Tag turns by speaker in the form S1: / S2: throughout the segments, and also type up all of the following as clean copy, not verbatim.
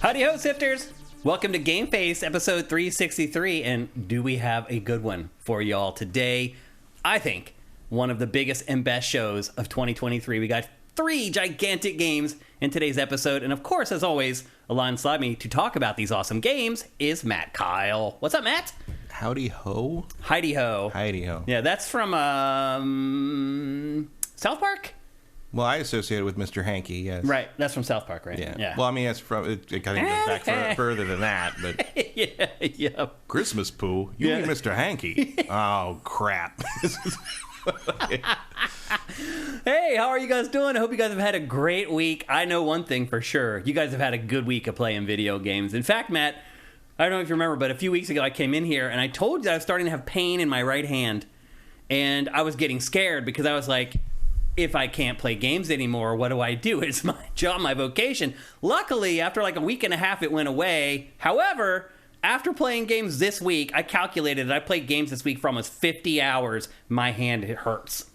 S1: Howdy ho, sifters! Welcome to GameFace episode 363, and do we have a good one for y'all today? I think one of the biggest and best shows of 2023. We got 3 gigantic games in today's episode, and of course, as always, alongside me to talk about these awesome games is Matt Kyle. What's up, Matt?
S2: Howdy ho?
S1: Heidi ho.
S2: Heidi ho.
S1: Yeah, that's from South Park?
S2: Well, I associate it with Mr. Hanky, yes.
S1: Right, that's from South Park, right?
S2: Yeah. Well, I mean, it's from, it kind of goes back further than that, but...
S1: yeah.
S2: Christmas poo? You mean Mr. Hanky? Oh, crap.
S1: Hey, how are you guys doing? I hope you guys have had a great week. I know one thing for sure. You guys have had a good week of playing video games. In fact, Matt, I don't know if you remember, but a few weeks ago I came in here and I told you I was starting to have pain in my right hand. And I was getting scared because I was like, if I can't play games anymore, what do I do? It's my job, my vocation. Luckily, after like a week and a half, it went away. However, after playing games this week, I calculated that I played games this week for almost 50 hours. My hand, it hurts.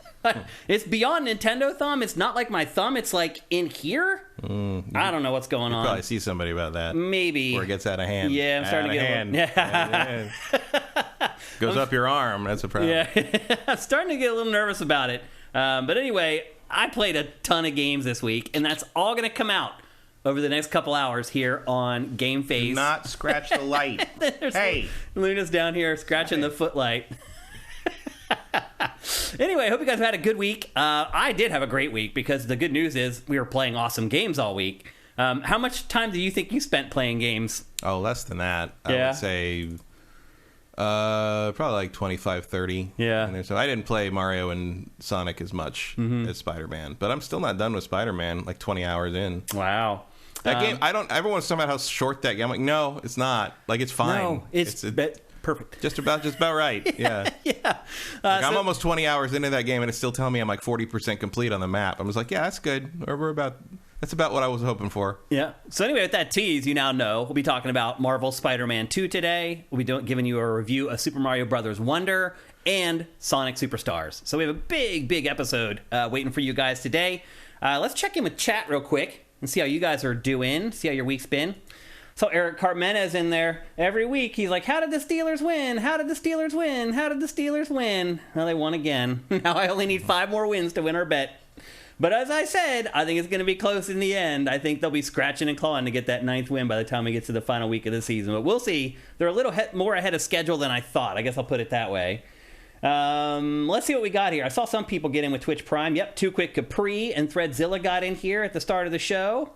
S1: It's beyond Nintendo thumb. It's not like my thumb. It's like in here. I don't know what's going on.
S2: Probably see somebody about that.
S1: Maybe.
S2: Or it gets out of hand.
S1: Yeah, I'm starting to get
S2: hand. Goes up your arm. That's a problem.
S1: Yeah, I'm starting to get a little nervous about it. But anyway, I played a ton of games this week, and that's all going to come out over the next couple hours here on GameFace.
S2: Do not scratch the light. Hey!
S1: Luna's down here scratching the footlight. Anyway, I hope you guys have had a good week. I did have a great week because the good news is we were playing awesome games all week. How much time do you think you spent playing games?
S2: Oh, less than that. I would say... probably like 25, 30.
S1: Yeah.
S2: And so I didn't play Mario and Sonic as much as Spider-Man, but I'm still not done with Spider-Man, like 20 hours in.
S1: Wow.
S2: That game, everyone's talking about how short that game. I'm like, no, it's not. Like, it's fine.
S1: No, it's perfect.
S2: Just about right. Yeah.
S1: Yeah.
S2: I'm almost 20 hours into that game, and it's still telling me I'm like 40% complete on the map. I'm just like, yeah, that's good. That's about what I was hoping for.
S1: Yeah. So anyway, with that tease, you now know we'll be talking about Marvel Spider-Man 2 today. We'll be giving you a review of Super Mario Bros. Wonder and Sonic Superstars. So we have a big episode waiting for you guys today. Let's check in with chat real quick and see how you guys are doing, see how your week's been. So Eric Carmenez in there every week. He's like, how did the Steelers win? How did the Steelers win? How did the Steelers win? Well, they won again. Now I only need 5 more wins to win our bet. But as I said, I think it's going to be close in the end. I think they'll be scratching and clawing to get that 9th win by the time we get to the final week of the season. But we'll see. They're a little more ahead of schedule than I thought. I guess I'll put it that way. Let's see what we got here. I saw some people get in with Twitch Prime. Yep, Too Quick Capri and Threadzilla got in here at the start of the show.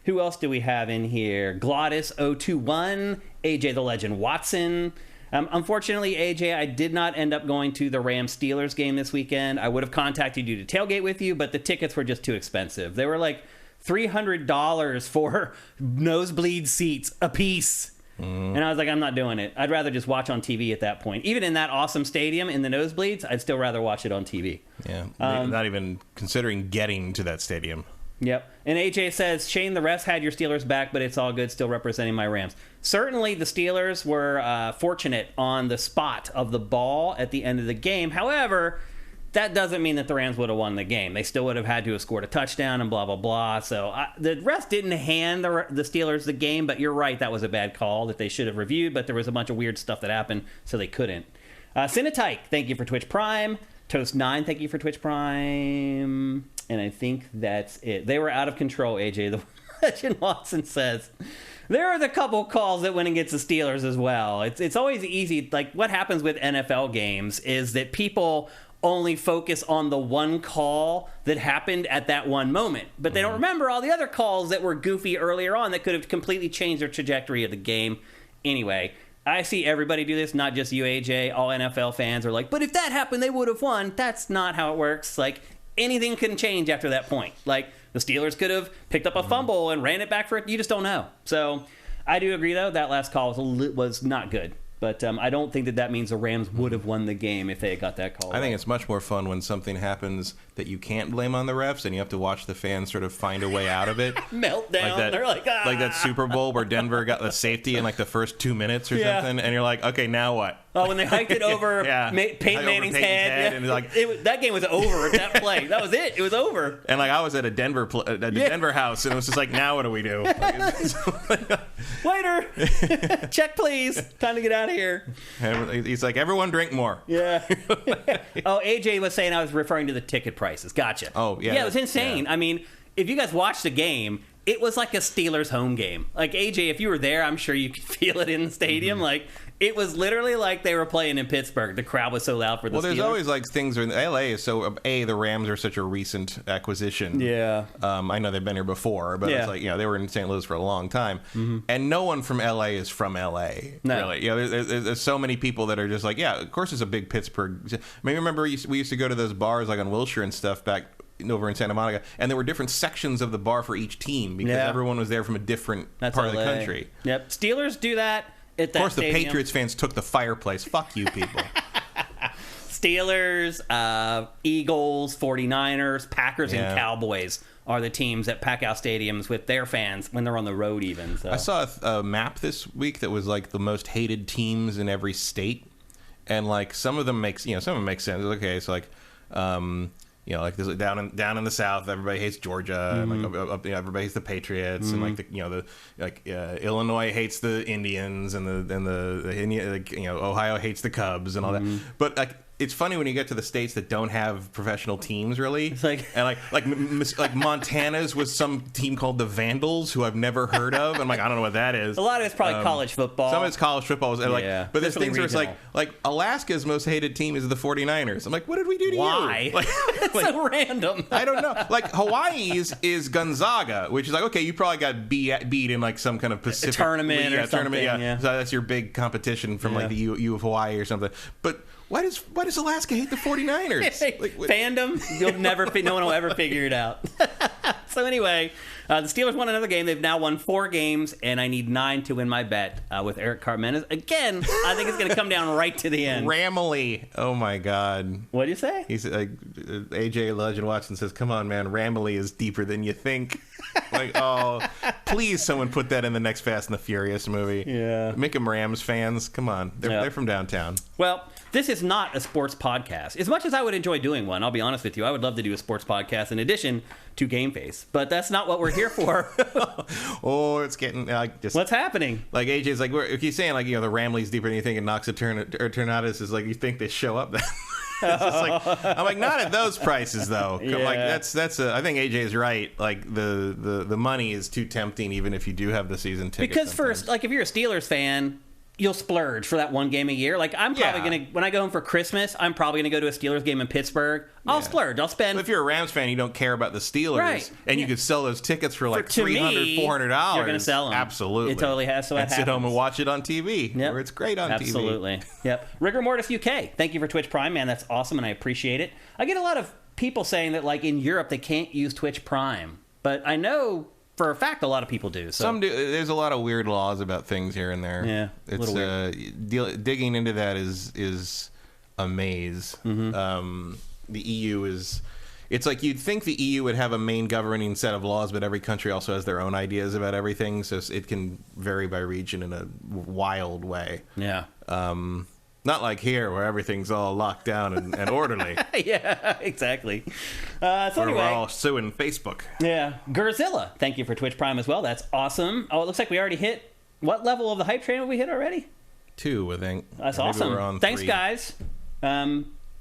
S1: Who else do we have in here? Glottis021, AJ the Legend Watson. Unfortunately, AJ, I did not end up going to the Rams-Steelers game this weekend. I would have contacted you to tailgate with you, but the tickets were just too expensive. They were like $300 for nosebleed seats a piece. And I was like, I'm not doing it. I'd rather just watch on TV at that point. Even in that awesome stadium in the nosebleeds, I'd still rather watch it on TV.
S2: Yeah, not even considering getting to that stadium.
S1: Yep. And AJ says, Shane, the refs had your Steelers back, but it's all good, still representing my Rams. Certainly, the Steelers were fortunate on the spot of the ball at the end of the game. However, that doesn't mean that the Rams would have won the game. They still would have had to have scored a touchdown and blah, blah, blah. So the refs didn't hand the Steelers the game, but you're right, that was a bad call that they should have reviewed, but there was a bunch of weird stuff that happened, so they couldn't. Cinetike, thank you for Twitch Prime. Toast9, thank you for Twitch Prime. And I think that's it. They were out of control, AJ. The Legend Watson says. There are the couple calls that went against the Steelers as well. It's always easy. Like, what happens with NFL games is that people only focus on the one call that happened at that one moment. But they don't remember all the other calls that were goofy earlier on that could have completely changed the trajectory of the game. Anyway, I see everybody do this, not just you, AJ. All NFL fans are like, but if that happened, they would have won. That's not how it works. Like, anything can change after that point. Like, the Steelers could have picked up a fumble and ran it back for it. You just don't know. So I do agree, though, that last call was not good. But I don't think that means the Rams would have won the game if they had got that call.
S2: I think it's much more fun when something happens that you can't blame on the refs, and you have to watch the fans sort of find a way out of it.
S1: Meltdown. They're like, ah!
S2: Like that Super Bowl where Denver got the safety in like the first 2 minutes or something, and you're like, okay, now what?
S1: Oh, when they hiked it over Peyton Manning's head.
S2: And like,
S1: that game was over at that play. That was it. It was over.
S2: And like I was at a Denver house, and it was just like, now what do we do?
S1: Waiter, check please. Time to get out of here.
S2: And he's like, everyone drink more.
S1: Yeah. Oh, AJ was saying I was referring to the ticket prices. Gotcha.
S2: Oh, yeah.
S1: Yeah, it was insane.
S2: Yeah.
S1: I mean, if you guys watched the game, it was like a Steelers home game. Like, AJ, if you were there, I'm sure you could feel it in the stadium. Mm-hmm. Like, it was literally like they were playing in Pittsburgh. The crowd was so loud for the Steelers.
S2: Well, there's always like things in LA is so the Rams are such a recent acquisition.
S1: Yeah.
S2: I know they've been here before, but it's like, they were in St. Louis for a long time, and no one from LA is from LA.
S1: No.
S2: Really. There's so many people that are just like, of course, it's a big Pittsburgh. I mean, remember we used to go to those bars like on Wilshire and stuff back over in Santa Monica, and there were different sections of the bar for each team because everyone was there from a different part of the country.
S1: Yep. Steelers do that. Of
S2: course,
S1: stadium.
S2: The Patriots fans took the fireplace. Fuck you, people.
S1: Steelers, Eagles, 49ers, Packers, and Cowboys are the teams that pack out stadiums with their fans when they're on the road even. So.
S2: I saw a map this week that was like the most hated teams in every state. And like some of them make sense. Okay, so like like this, down in the South, everybody hates Georgia, and like everybody hates the Patriots, and like Illinois hates the Indians, and Ohio hates the Cubs, and all that. But like, it's funny when you get to the states that don't have professional teams, really.
S1: It's like,
S2: and like Montana's was some team called the Vandals, who I've never heard of. I'm like, I don't know what that is.
S1: A lot of it's probably college football.
S2: Some of it's college football. But there's things where it's like Alaska's most hated team is the 49ers. I'm like, what did we do to
S1: you? Why? It's so random.
S2: I don't know. Like Hawaii's is Gonzaga, which is like, okay, you probably got beat in like some kind of Pacific
S1: tournament or something.
S2: Yeah. So that's your big competition from like the U of Hawaii or something. But why does Alaska hate the 49ers?
S1: Fandom? No one will ever figure it out. So anyway, the Steelers won another game. They've now won 4 games, and I need 9 to win my bet with Eric Carmenas. Again, I think it's going to come down right to the end.
S2: Ramily. Oh, my God.
S1: What do you say?
S2: He's AJ Legend Watson says, come on, man. Ramily is deeper than you think. Like, oh, please someone put that in the next Fast and the Furious movie.
S1: Yeah.
S2: Make them Rams fans. Come on. They're from downtown.
S1: Well, this is not a sports podcast. As much as I would enjoy doing one, I'll be honest with you, I would love to do a sports podcast in addition to GameFace. But that's not what we're here for.
S2: Oh, it's getting just
S1: what's happening?
S2: Like AJ's like, he's saying like, the Ramley's deeper than you think, and Noxa Tornados is like, you think they show up then? It's just like, I'm like, not at those prices though.
S1: Yeah.
S2: Like I think AJ is right. Like the money is too tempting, even if you do have the season ticket.
S1: Because first, like if you're a Steelers fan, you'll splurge for that one game a year. Like I'm probably gonna, when I go home for Christmas, I'm probably gonna go to a Steelers game in Pittsburgh. I'll splurge. I'll spend.
S2: But if you're a Rams fan, you don't care about the Steelers,
S1: right?
S2: And you could sell those tickets for like $300, $400.
S1: You're gonna sell them.
S2: Absolutely,
S1: it totally has. So
S2: and sit home and watch it on TV, where it's great on
S1: TV. Absolutely. Yep. Rigor Mortis UK. Thank you for Twitch Prime, man. That's awesome, and I appreciate it. I get a lot of people saying that like in Europe they can't use Twitch Prime, but I know for a fact, a lot of people do. So.
S2: Some do. There's a lot of weird laws about things here and there.
S1: Yeah,
S2: it's digging into that is a maze. Mm-hmm. The EU is. It's like you'd think the EU would have a main governing set of laws, but every country also has their own ideas about everything, so it can vary by region in a wild way.
S1: Yeah.
S2: Not like here, where everything's all locked down and orderly.
S1: Yeah, exactly. So anyway,
S2: we're all suing Facebook.
S1: Yeah. Gurzilla, thank you for Twitch Prime as well. That's awesome. Oh, it looks like we already hit... What level of the hype train have we hit already?
S2: 2, I think.
S1: That's awesome.
S2: We're on
S1: Thanks,
S2: 3.
S1: guys.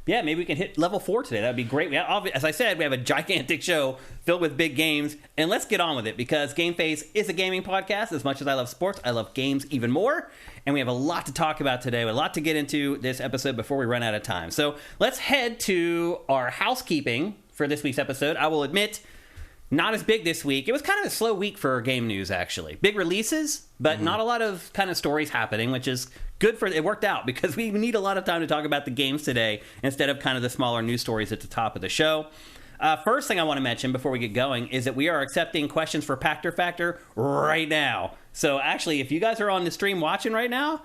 S1: Yeah, maybe we can hit level 4 today. That'd be great. As I said, we have a gigantic show filled with big games, and let's get on with it because GameFace is a gaming podcast. As much as I love sports, I love games even more, and we have a lot to talk about today, a lot to get into this episode before we run out of time. So let's head to our housekeeping for this week's episode. I will admit, not as big this week. It was kind of a slow week for game news, actually. Big releases, but not a lot of kind of stories happening, which is good for it. Worked out because we need a lot of time to talk about the games today instead of kind of the smaller news stories at the top of the show. First thing I want to mention before we get going is that we are accepting questions for Pactor Factor right now. So actually, if you guys are on the stream watching right now,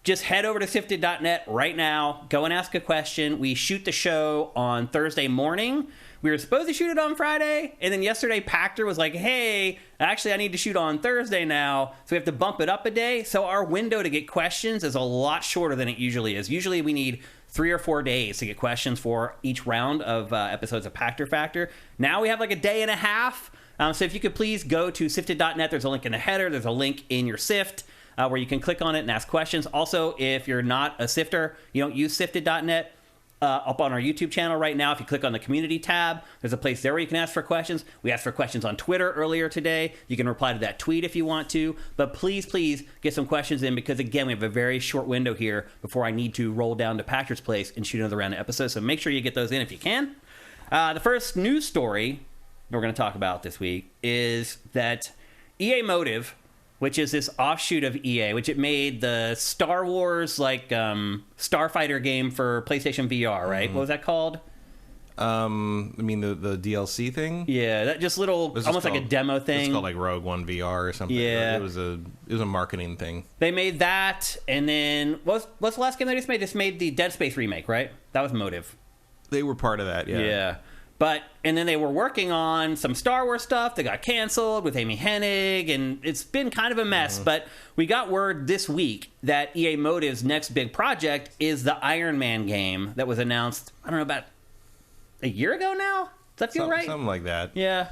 S1: just head over to sifted.net right now. Go and ask a question. We shoot the show on Thursday morning. We were supposed to shoot it on Friday, and then yesterday Pactor was like, hey, actually I need to shoot on Thursday now, so we have to bump it up a day. So our window to get questions is a lot shorter than it usually is. Usually we need 3 or 4 days to get questions for each round of episodes of Pactor Factor. Now we have like a day and a half. So if you could please go to sifted.net. There's a link in the header. There's a link in your Sift where you can click on it and ask questions. Also, if you're not a Sifter, you don't use sifted.net, up on our YouTube channel right now, if you click on the community tab, there's a place there where you can ask for questions. We asked for questions on Twitter earlier today. You can reply to that tweet if you want to. But please get some questions in, because, again, we have a very short window here before I need to roll down to Pactor's place and shoot another round of episodes. So make sure you get those in if you can. The first news story we're going to talk about this week is that EA Motive, which is this offshoot of EA, which it made the Star Wars, Starfighter game for PlayStation VR, right? Mm-hmm. What was that called?
S2: I mean the DLC thing?
S1: Yeah, that just almost like a demo thing.
S2: It's called like Rogue One VR or something.
S1: Yeah.
S2: It was a marketing thing.
S1: They made that, and then what's the last game they just made? They just made the Dead Space remake, right? That was Motive.
S2: They were part of that, yeah.
S1: Yeah. And then they were working on some Star Wars stuff that got canceled with Amy Hennig, and it's been kind of a mess. Mm-hmm. But we got word this week that EA Motive's next big project is the Iron Man game that was announced, I don't know, about a year ago now? Does that feel right?
S2: Something like that.
S1: Yeah.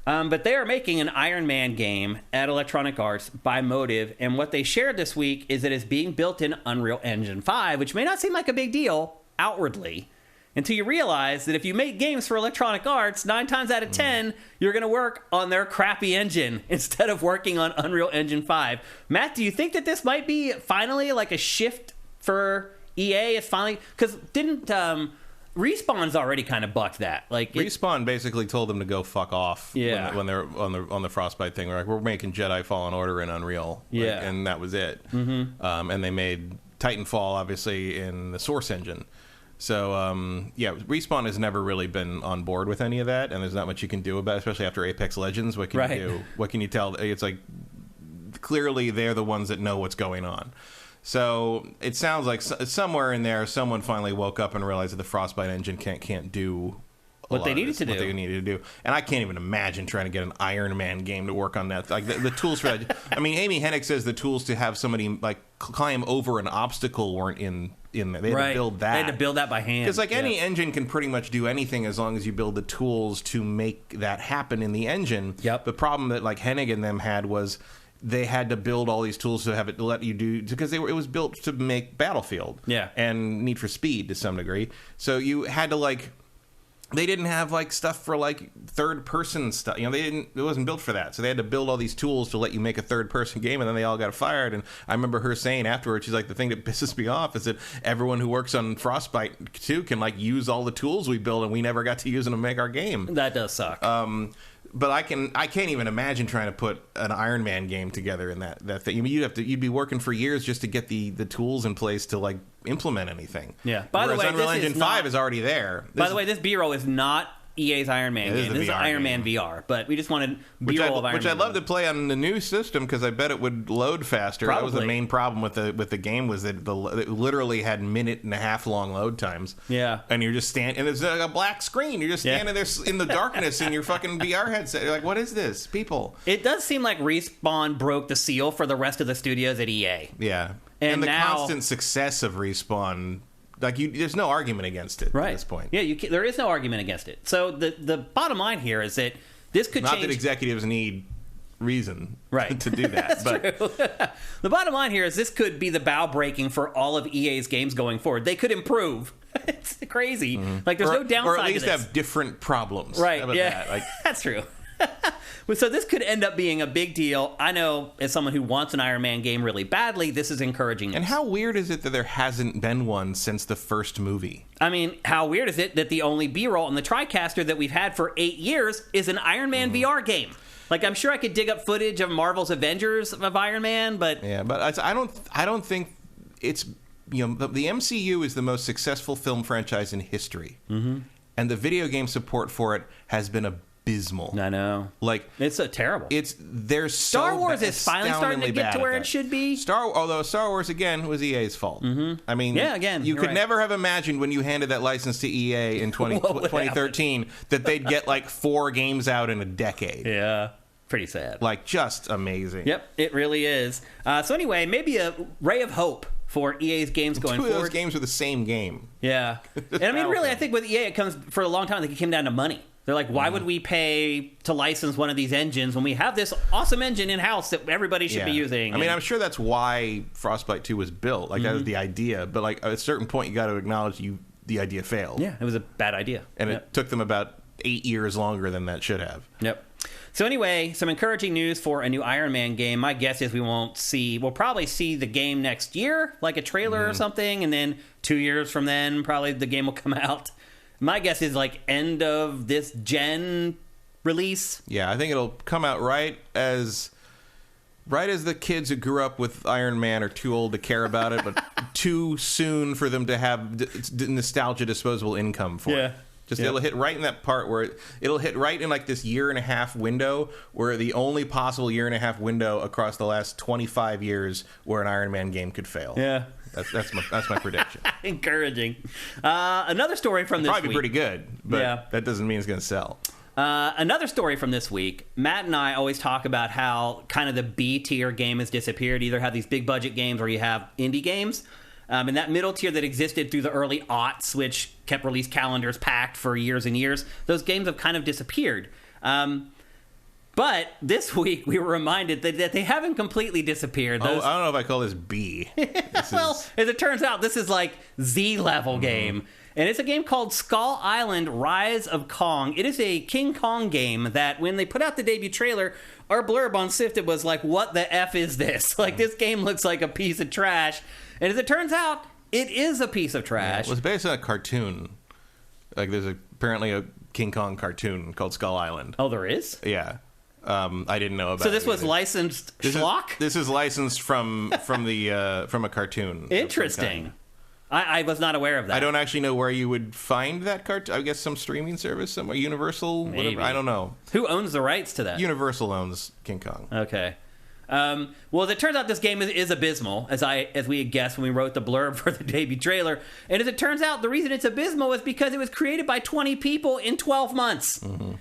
S1: But they are making an Iron Man game at Electronic Arts by Motive, and what they shared this week is that it's being built in Unreal Engine 5, which may not seem like a big deal outwardly, until you realize that if you make games for Electronic Arts, 9 times out of 10, you're going to work on their crappy engine instead of working on Unreal Engine 5. Matt, do you think that this might be finally like a shift for EA? It's finally... Because didn't... Respawn's already kind of bucked that.
S2: Respawn basically told them to go fuck off.
S1: Yeah.
S2: When they're on the Frostbite thing. They're like, we're making Jedi Fallen Order in Unreal.
S1: Yeah.
S2: And that was it.
S1: Mm-hmm.
S2: And they made Titanfall, obviously, in the Source engine. So, Respawn has never really been on board with any of that, and there's not much you can do about it, especially after Apex Legends. What can you do? What can you tell? It's like, clearly they're the ones that know what's going on. So, it sounds like somewhere in there, someone finally woke up and realized that the Frostbite engine can't do
S1: what they needed to
S2: do. And I can't even imagine trying to get an Iron Man game to work on that. Like, the tools for that. I mean, Amy Hennig says the tools to have somebody, like, climb over an obstacle weren't in there. They had to build that.
S1: They had to build that by hand.
S2: Because any engine can pretty much do anything as long as you build the tools to make that happen in the engine.
S1: Yep.
S2: The problem that like Hennig and them had was they had to build all these tools to have it let you do, because it was built to make Battlefield.
S1: Yeah.
S2: And Need for Speed to some degree. So you had to they didn't have stuff for third person stuff. It wasn't built for that. So they had to build all these tools to let you make a third person game, and then they all got fired. And I remember her saying afterwards, she's like, the thing that pisses me off is that everyone who works on Frostbite 2 can use all the tools we build, and we never got to use them to make our game.
S1: That does suck.
S2: But I can't even imagine trying to put an Iron Man game together in that thing. I mean, you'd be working for years just to get the tools in place to implement anything.
S1: Yeah. By the way,
S2: Unreal Engine 5 is already there.
S1: By the way, this B-roll is not EA's Iron Man game. This is Iron Man VR, but we just wanted B-roll of Iron Man.
S2: Which I'd love to play on the new system because I bet it would load faster.
S1: Probably.
S2: That was the main problem with the game, was that it literally had minute-and-a-half long load times.
S1: Yeah.
S2: And you're just standing, and there's a black screen. You're just standing there in the darkness in your fucking VR headset. You're like, what is this, people?
S1: It does seem like Respawn broke the seal for the rest of the studios at EA.
S2: Yeah.
S1: And
S2: the
S1: now,
S2: constant success of Respawn, there's no argument against it at this point.
S1: Yeah, there is no argument against it. So the bottom line here is that this could change.
S2: Not that executives need reason to do that.
S1: That's
S2: but
S1: true. The bottom line here is this could be the bow breaking for all of EA's games going forward. They could improve. It's crazy.
S2: Mm-hmm.
S1: There's no downside
S2: or at least
S1: to this.
S2: Have different problems.
S1: Right.
S2: How about that?
S1: That's true. So this could end up being a big deal. I know, as someone who wants an Iron Man game really badly, this is encouraging.
S2: And how weird is it that there hasn't been one since the first movie?
S1: I mean, how weird is it that the only B-roll on the TriCaster that we've had for 8 years is an Iron Man VR game? I'm sure I could dig up footage of Marvel's Avengers of Iron Man, but...
S2: Yeah, but I don't think it's... the MCU is the most successful film franchise in history. Mm-hmm. And the video game support for it has been abysmal.
S1: I know.
S2: Like,
S1: it's so terrible.
S2: There's
S1: Star Wars is finally starting to get to where it should be.
S2: Although Star Wars again was EA's fault. Mm-hmm. I mean,
S1: again,
S2: you could never have imagined when you handed that license to EA in 2013 that they'd get like 4 games out in a decade.
S1: Yeah. Pretty sad.
S2: Like, just amazing.
S1: Yep, it really is. So anyway, maybe a ray of hope for EA's games going forward.
S2: 2 of those games are the same game.
S1: Yeah. And I mean, really, I think with EA, it comes, for a long time, I think it came down to money. They're like, why would we pay to license one of these engines when we have this awesome engine in-house that everybody should be using?
S2: I mean, I'm sure that's why Frostbite 2 was built. Like, that was the idea. But, like, at a certain point, you got to acknowledge the idea failed.
S1: Yeah, it was a bad idea.
S2: And it took them about 8 years longer than that should have.
S1: Yep. So anyway, some encouraging news for a new Iron Man game. My guess is we'll probably see the game next year, like a trailer or something, and then 2 years from then, probably the game will come out. My guess is like end of this gen release.
S2: Yeah, I think it'll come out right as the kids who grew up with Iron Man are too old to care about it, but too soon for them to have nostalgia disposable income for it. It'll hit right in that part where it'll hit right in like this 1.5 year window where the only possible 1.5 year window across the last 25 years where an Iron Man game could fail.
S1: Yeah.
S2: That's my prediction.
S1: Encouraging. Another story from this week.
S2: Probably be pretty good, but that doesn't mean it's going to sell.
S1: Another story from this week. Matt and I always talk about how kind of the B-tier game has disappeared. Either have these big budget games or you have indie games. And that middle tier that existed through the early aughts, which kept release calendars packed for years and years, those games have kind of disappeared. But this week, we were reminded that they haven't completely disappeared.
S2: I don't know if I call this B.
S1: As it turns out, this is like Z-level game. And it's a game called Skull Island Rise of Kong. It is a King Kong game that when they put out the debut trailer, our blurb on Sifted was like, what the F is this? Like, this game looks like a piece of trash. And as it turns out, it is a piece of trash.
S2: Yeah, it was based on a cartoon. Like, there's apparently a King Kong cartoon called Skull Island.
S1: Oh, there is?
S2: Yeah. I didn't know about it.
S1: So this was licensed schlock?
S2: This is licensed from a cartoon.
S1: Interesting. I was not aware of that.
S2: I don't actually know where you would find that cartoon. I guess some streaming service somewhere. Universal?
S1: Maybe.
S2: Whatever. I don't know.
S1: Who owns the rights to that?
S2: Universal owns King Kong.
S1: Okay. Well, it turns out this game is abysmal, as we had guessed when we wrote the blurb for the debut trailer. And as it turns out, the reason it's abysmal is because it was created by 20 people in 12 months. Mm-hmm.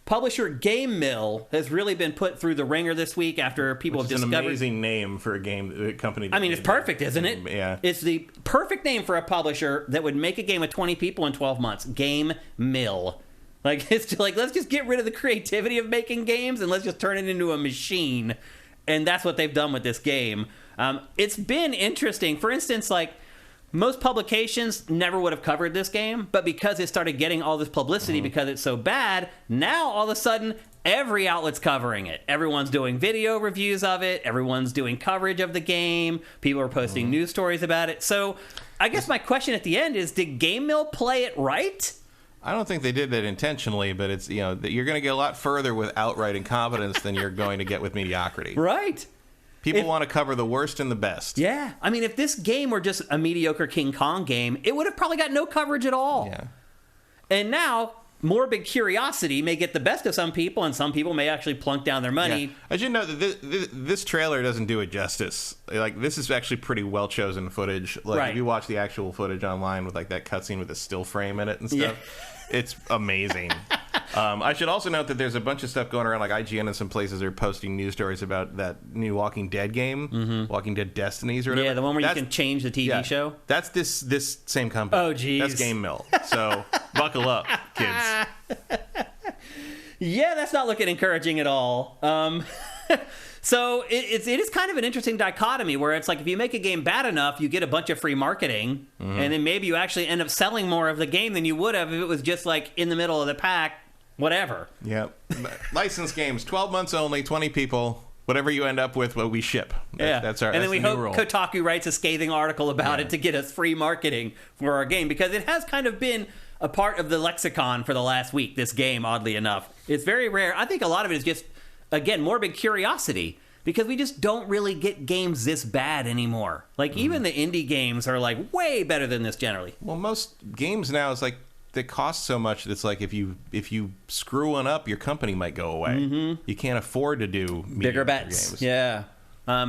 S1: Publisher Game Mill has really been put through the ringer this week after people have discovered...
S2: It's an amazing name for a company.
S1: I mean, it's perfect, isn't it?
S2: Yeah.
S1: It's the perfect name for a publisher that would make a game with 20 people in 12 months. Game Mill. Like, it's like, let's just get rid of the creativity of making games and let's just turn it into a machine. And that's what they've done with this game. It's been interesting. For instance, like, most publications never would have covered this game, but because it started getting all this publicity because it's so bad, now all of a sudden every outlet's covering it. Everyone's doing video reviews of it. Everyone's doing coverage of the game. People are posting news stories about it. So I guess my question at the end is, did Game Mill play it right?
S2: I don't think they did that intentionally, but it's, you're going to get a lot further with outright incompetence than you're going to get with mediocrity.
S1: Right.
S2: People want to cover the worst and the best.
S1: Yeah. I mean, if this game were just a mediocre King Kong game, it would have probably got no coverage at all.
S2: Yeah. And
S1: now, morbid curiosity may get the best of some people, and some people may actually plunk down their money.
S2: Yeah. I should note that this trailer doesn't do it justice. Like, this is actually pretty well chosen footage. Like,
S1: right.
S2: If you watch the actual footage online with like that cutscene with the still frame in it and stuff, it's amazing. I should also note that there's a bunch of stuff going around, like IGN and some places are posting news stories about that new Walking Dead game, Walking Dead Destinies or whatever.
S1: Yeah, the one where you can change the TV show.
S2: That's this same company.
S1: Oh, geez.
S2: That's Game Mill. So buckle up, kids.
S1: Yeah, that's not looking encouraging at all. So it is kind of an interesting dichotomy where it's like if you make a game bad enough, you get a bunch of free marketing, and then maybe you actually end up selling more of the game than you would have if it was just like in the middle of the pack, whatever.
S2: Yeah. Licensed games, 12 months only, 20 people. Whatever you end up with, what we ship. That's our.
S1: And then we hope
S2: rule.
S1: Kotaku writes a scathing article about it to get us free marketing for our game, because it has kind of been a part of the lexicon for the last week, this game, oddly enough. It's very rare. I think a lot of it is just, again, morbid curiosity, because we just don't really get games this bad anymore. Like, even the indie games are, like, way better than this generally.
S2: Well, most games now, it's like, that cost so much. That's like if you screw one up, your company might go away. Mm-hmm. You can't afford to do
S1: bigger bets.
S2: Games.
S1: Yeah.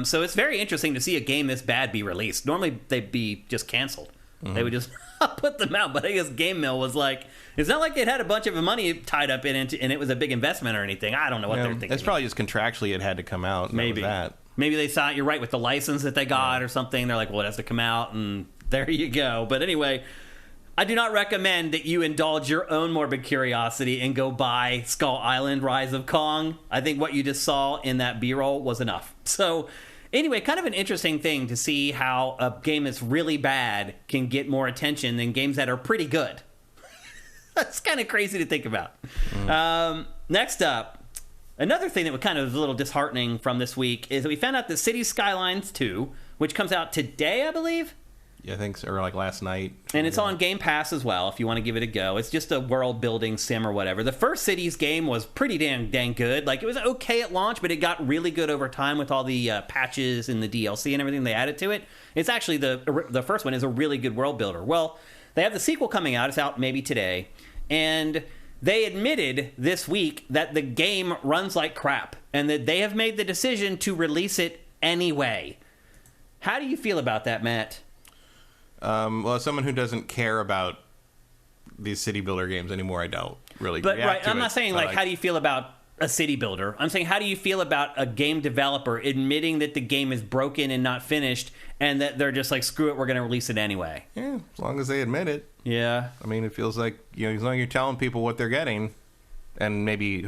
S1: So it's very interesting to see a game this bad be released. Normally they'd be just canceled. Mm-hmm. They would just put them out. But I guess Game Mill was like, it's not like it had a bunch of money tied up in it, and it was a big investment or anything. I don't know what they're thinking.
S2: It's probably just contractually it had to come out.
S1: Maybe
S2: that.
S1: Maybe they saw it. You're right with the license that they got or something. They're like, well, it has to come out, and there you go. But anyway, I do not recommend that you indulge your own morbid curiosity and go buy Skull Island: Rise of Kong. I think what you just saw in that B-roll was enough. So anyway, kind of an interesting thing to see how a game that's really bad can get more attention than games that are pretty good. That's kind of crazy to think about. Next up, another thing that was kind of a little disheartening from this week is that we found out that Cities Skylines 2, which comes out today, I believe.
S2: Yeah, I think so, or like last night.
S1: And it's on Game Pass as well, if you want to give it a go. It's just a world-building sim or whatever. The first Cities game was pretty dang good. Like, it was okay at launch, but it got really good over time with all the patches and the DLC and everything they added to it. It's actually, the first one is a really good world builder. Well, they have the sequel coming out. It's out maybe today. And they admitted this week that the game runs like crap and that they have made the decision to release it anyway. How do you feel about that, Matt?
S2: Well, as someone who doesn't care about these city builder games anymore, I don't really.
S1: But
S2: react to
S1: I'm
S2: it.
S1: not saying like how do you feel about a city builder? I'm saying how do you feel about a game developer admitting that the game is broken and not finished, and that they're just like, screw it, we're going to release it anyway?
S2: Yeah, as long as they admit it.
S1: Yeah.
S2: I mean, it feels like, as long as you're telling people what they're getting, and maybe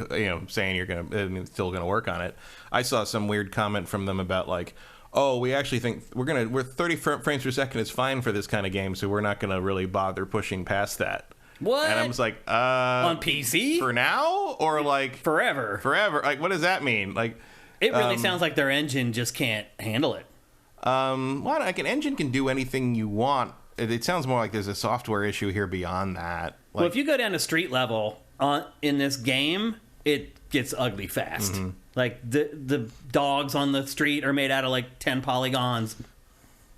S2: saying you're gonna still gonna work on it. I saw some weird comment from them about like, oh, we actually think we're 30 frames per second is fine for this kind of game, so we're not gonna really bother pushing past that.
S1: What?
S2: And I was like,
S1: on PC
S2: for now, or like
S1: forever?
S2: Like, what does that mean? Like,
S1: it really sounds like their engine just can't handle it.
S2: Like an engine can do anything you want. It sounds more like there's a software issue here beyond that. Like,
S1: well, if you go down to street level in this game, it gets ugly fast. Mm-hmm. Like the dogs on the street are made out of like 10 polygons,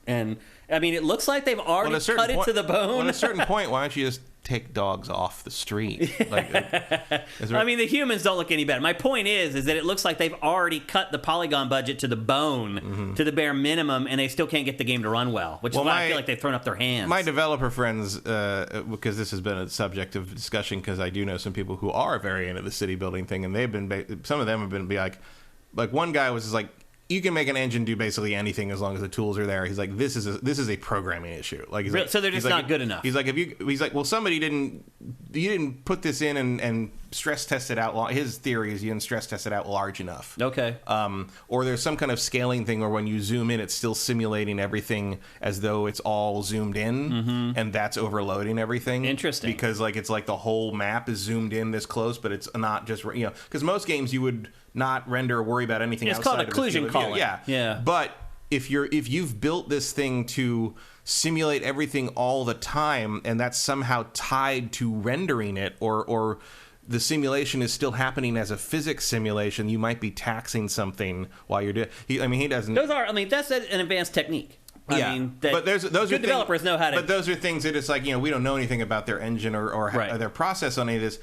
S1: and I mean it looks like they've already cut it to the bone.
S2: Well, at a certain point, why don't you just take dogs off the street? Like,
S1: I mean, the humans don't look any better. My point is that it looks like they've already cut the polygon budget to the bone, to the bare minimum, and they still can't get the game to run well, which is why I feel like they've thrown up their hands.
S2: My developer friends, because this has been a subject of discussion, because I do know some people who are very into the city building thing, and some of them have been like one guy was just like, you can make an engine do basically anything as long as the tools are there. He's like, this is a programming issue. Like,
S1: really? So they're just not good enough.
S2: He's like, well, somebody didn't put this in and stress test it out. His theory is you didn't stress test it out large enough.
S1: Okay.
S2: Or there's some kind of scaling thing where when you zoom in, it's still simulating everything as though it's all zoomed in, and that's overloading everything.
S1: Interesting.
S2: Because like it's like the whole map is zoomed in this close, but it's not just because most games you would not render or worry about anything outside of
S1: it's called occlusion culling.
S2: Yeah. But if you've built this thing to simulate everything all the time, and that's somehow tied to rendering it, or the simulation is still happening as a physics simulation, you might be taxing something while you're doing. He doesn't.
S1: That's an advanced technique.
S2: But those
S1: good developers know how to.
S2: But those are things that it's like we don't know anything about their engine or their process on any of this.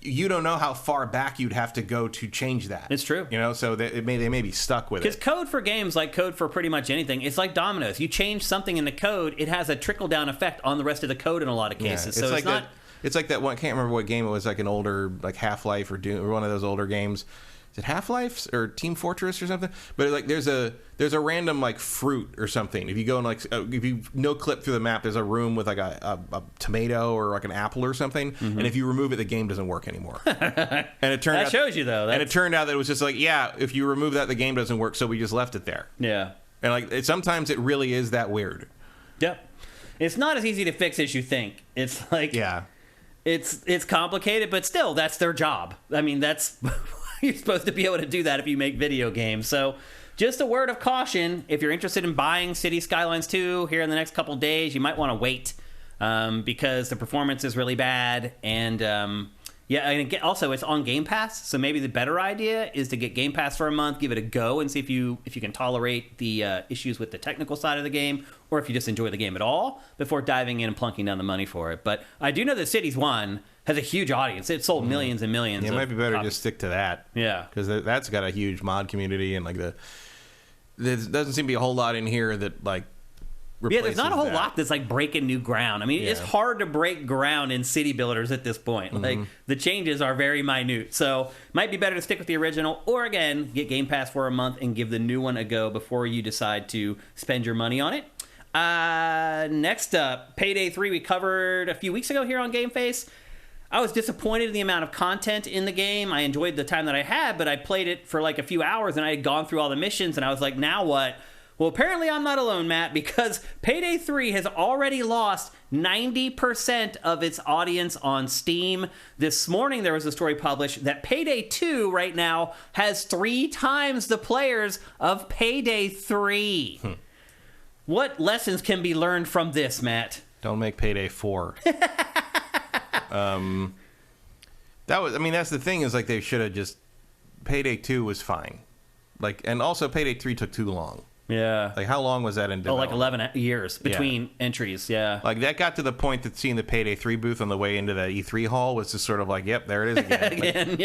S2: You don't know how far back you'd have to go to change that.
S1: It's true.
S2: So they may be stuck with it.
S1: Because code for games, like code for pretty much anything, it's like dominoes. You change something in the code, it has a trickle-down effect on the rest of the code in a lot of cases.
S2: Yeah,
S1: so it's not...
S2: It's like that one, I can't remember what game it was, like an older, like Half-Life or Doom, or one of those older games. Is it Half-Life or Team Fortress or something? But like there's a random like fruit or something. If you go and like if you clip through the map, there's a room with like a tomato or like an apple or something, and if you remove it, the game doesn't work anymore. And it turned
S1: that shows you though.
S2: And it turned out that it was just like if you remove that, the game doesn't work, so we just left it there.
S1: Yeah.
S2: And like sometimes it really is that weird.
S1: Yep. It's not as easy to fix as you think. It's like it's complicated, but still that's their job. I mean that's. You're supposed to be able to do that if you make video games. So just a word of caution, if you're interested in buying City Skylines 2 here in the next couple days, you might want to wait because the performance is really bad, and Yeah, and also it's on Game Pass, so maybe the better idea is to get Game Pass for a month, give it a go, and see if you can tolerate the issues with the technical side of the game, or if you just enjoy the game at all before diving in and plunking down the money for it. But I do know that Cities 1 has a huge audience. It sold millions and millions.
S2: Yeah, it might be better to just stick to that.
S1: Yeah,
S2: because that's got a huge mod community, and like there doesn't seem to be a whole lot in here that like.
S1: Yeah, there's not a whole lot that's like breaking new ground. I mean, it's hard to break ground in city builders at this point. Like the changes are very minute, so might be better to stick with the original, or again get Game Pass for a month and give the new one a go before you decide to spend your money on it. Next up, Payday 3 we covered a few weeks ago here on GameFace. I was disappointed in the amount of content in the game. I enjoyed the time that I had, but I played it for like a few hours and I had gone through all the missions and I was like, now what? Well, apparently I'm not alone, Matt, because Payday 3 has already lost 90% of its audience on Steam. This morning there was a story published that Payday 2 right now has 3 times the players of Payday 3. What lessons can be learned from this, Matt?
S2: Don't make Payday 4. That's the thing is like they should have just Payday 2 was fine. Like, and also Payday 3 took too long.
S1: Yeah.
S2: Like, how long was that in development?
S1: Like 11 years between entries, yeah.
S2: Like, that got to the point that seeing the Payday 3 booth on the way into the E3 hall was just sort of like, yep, there it is again.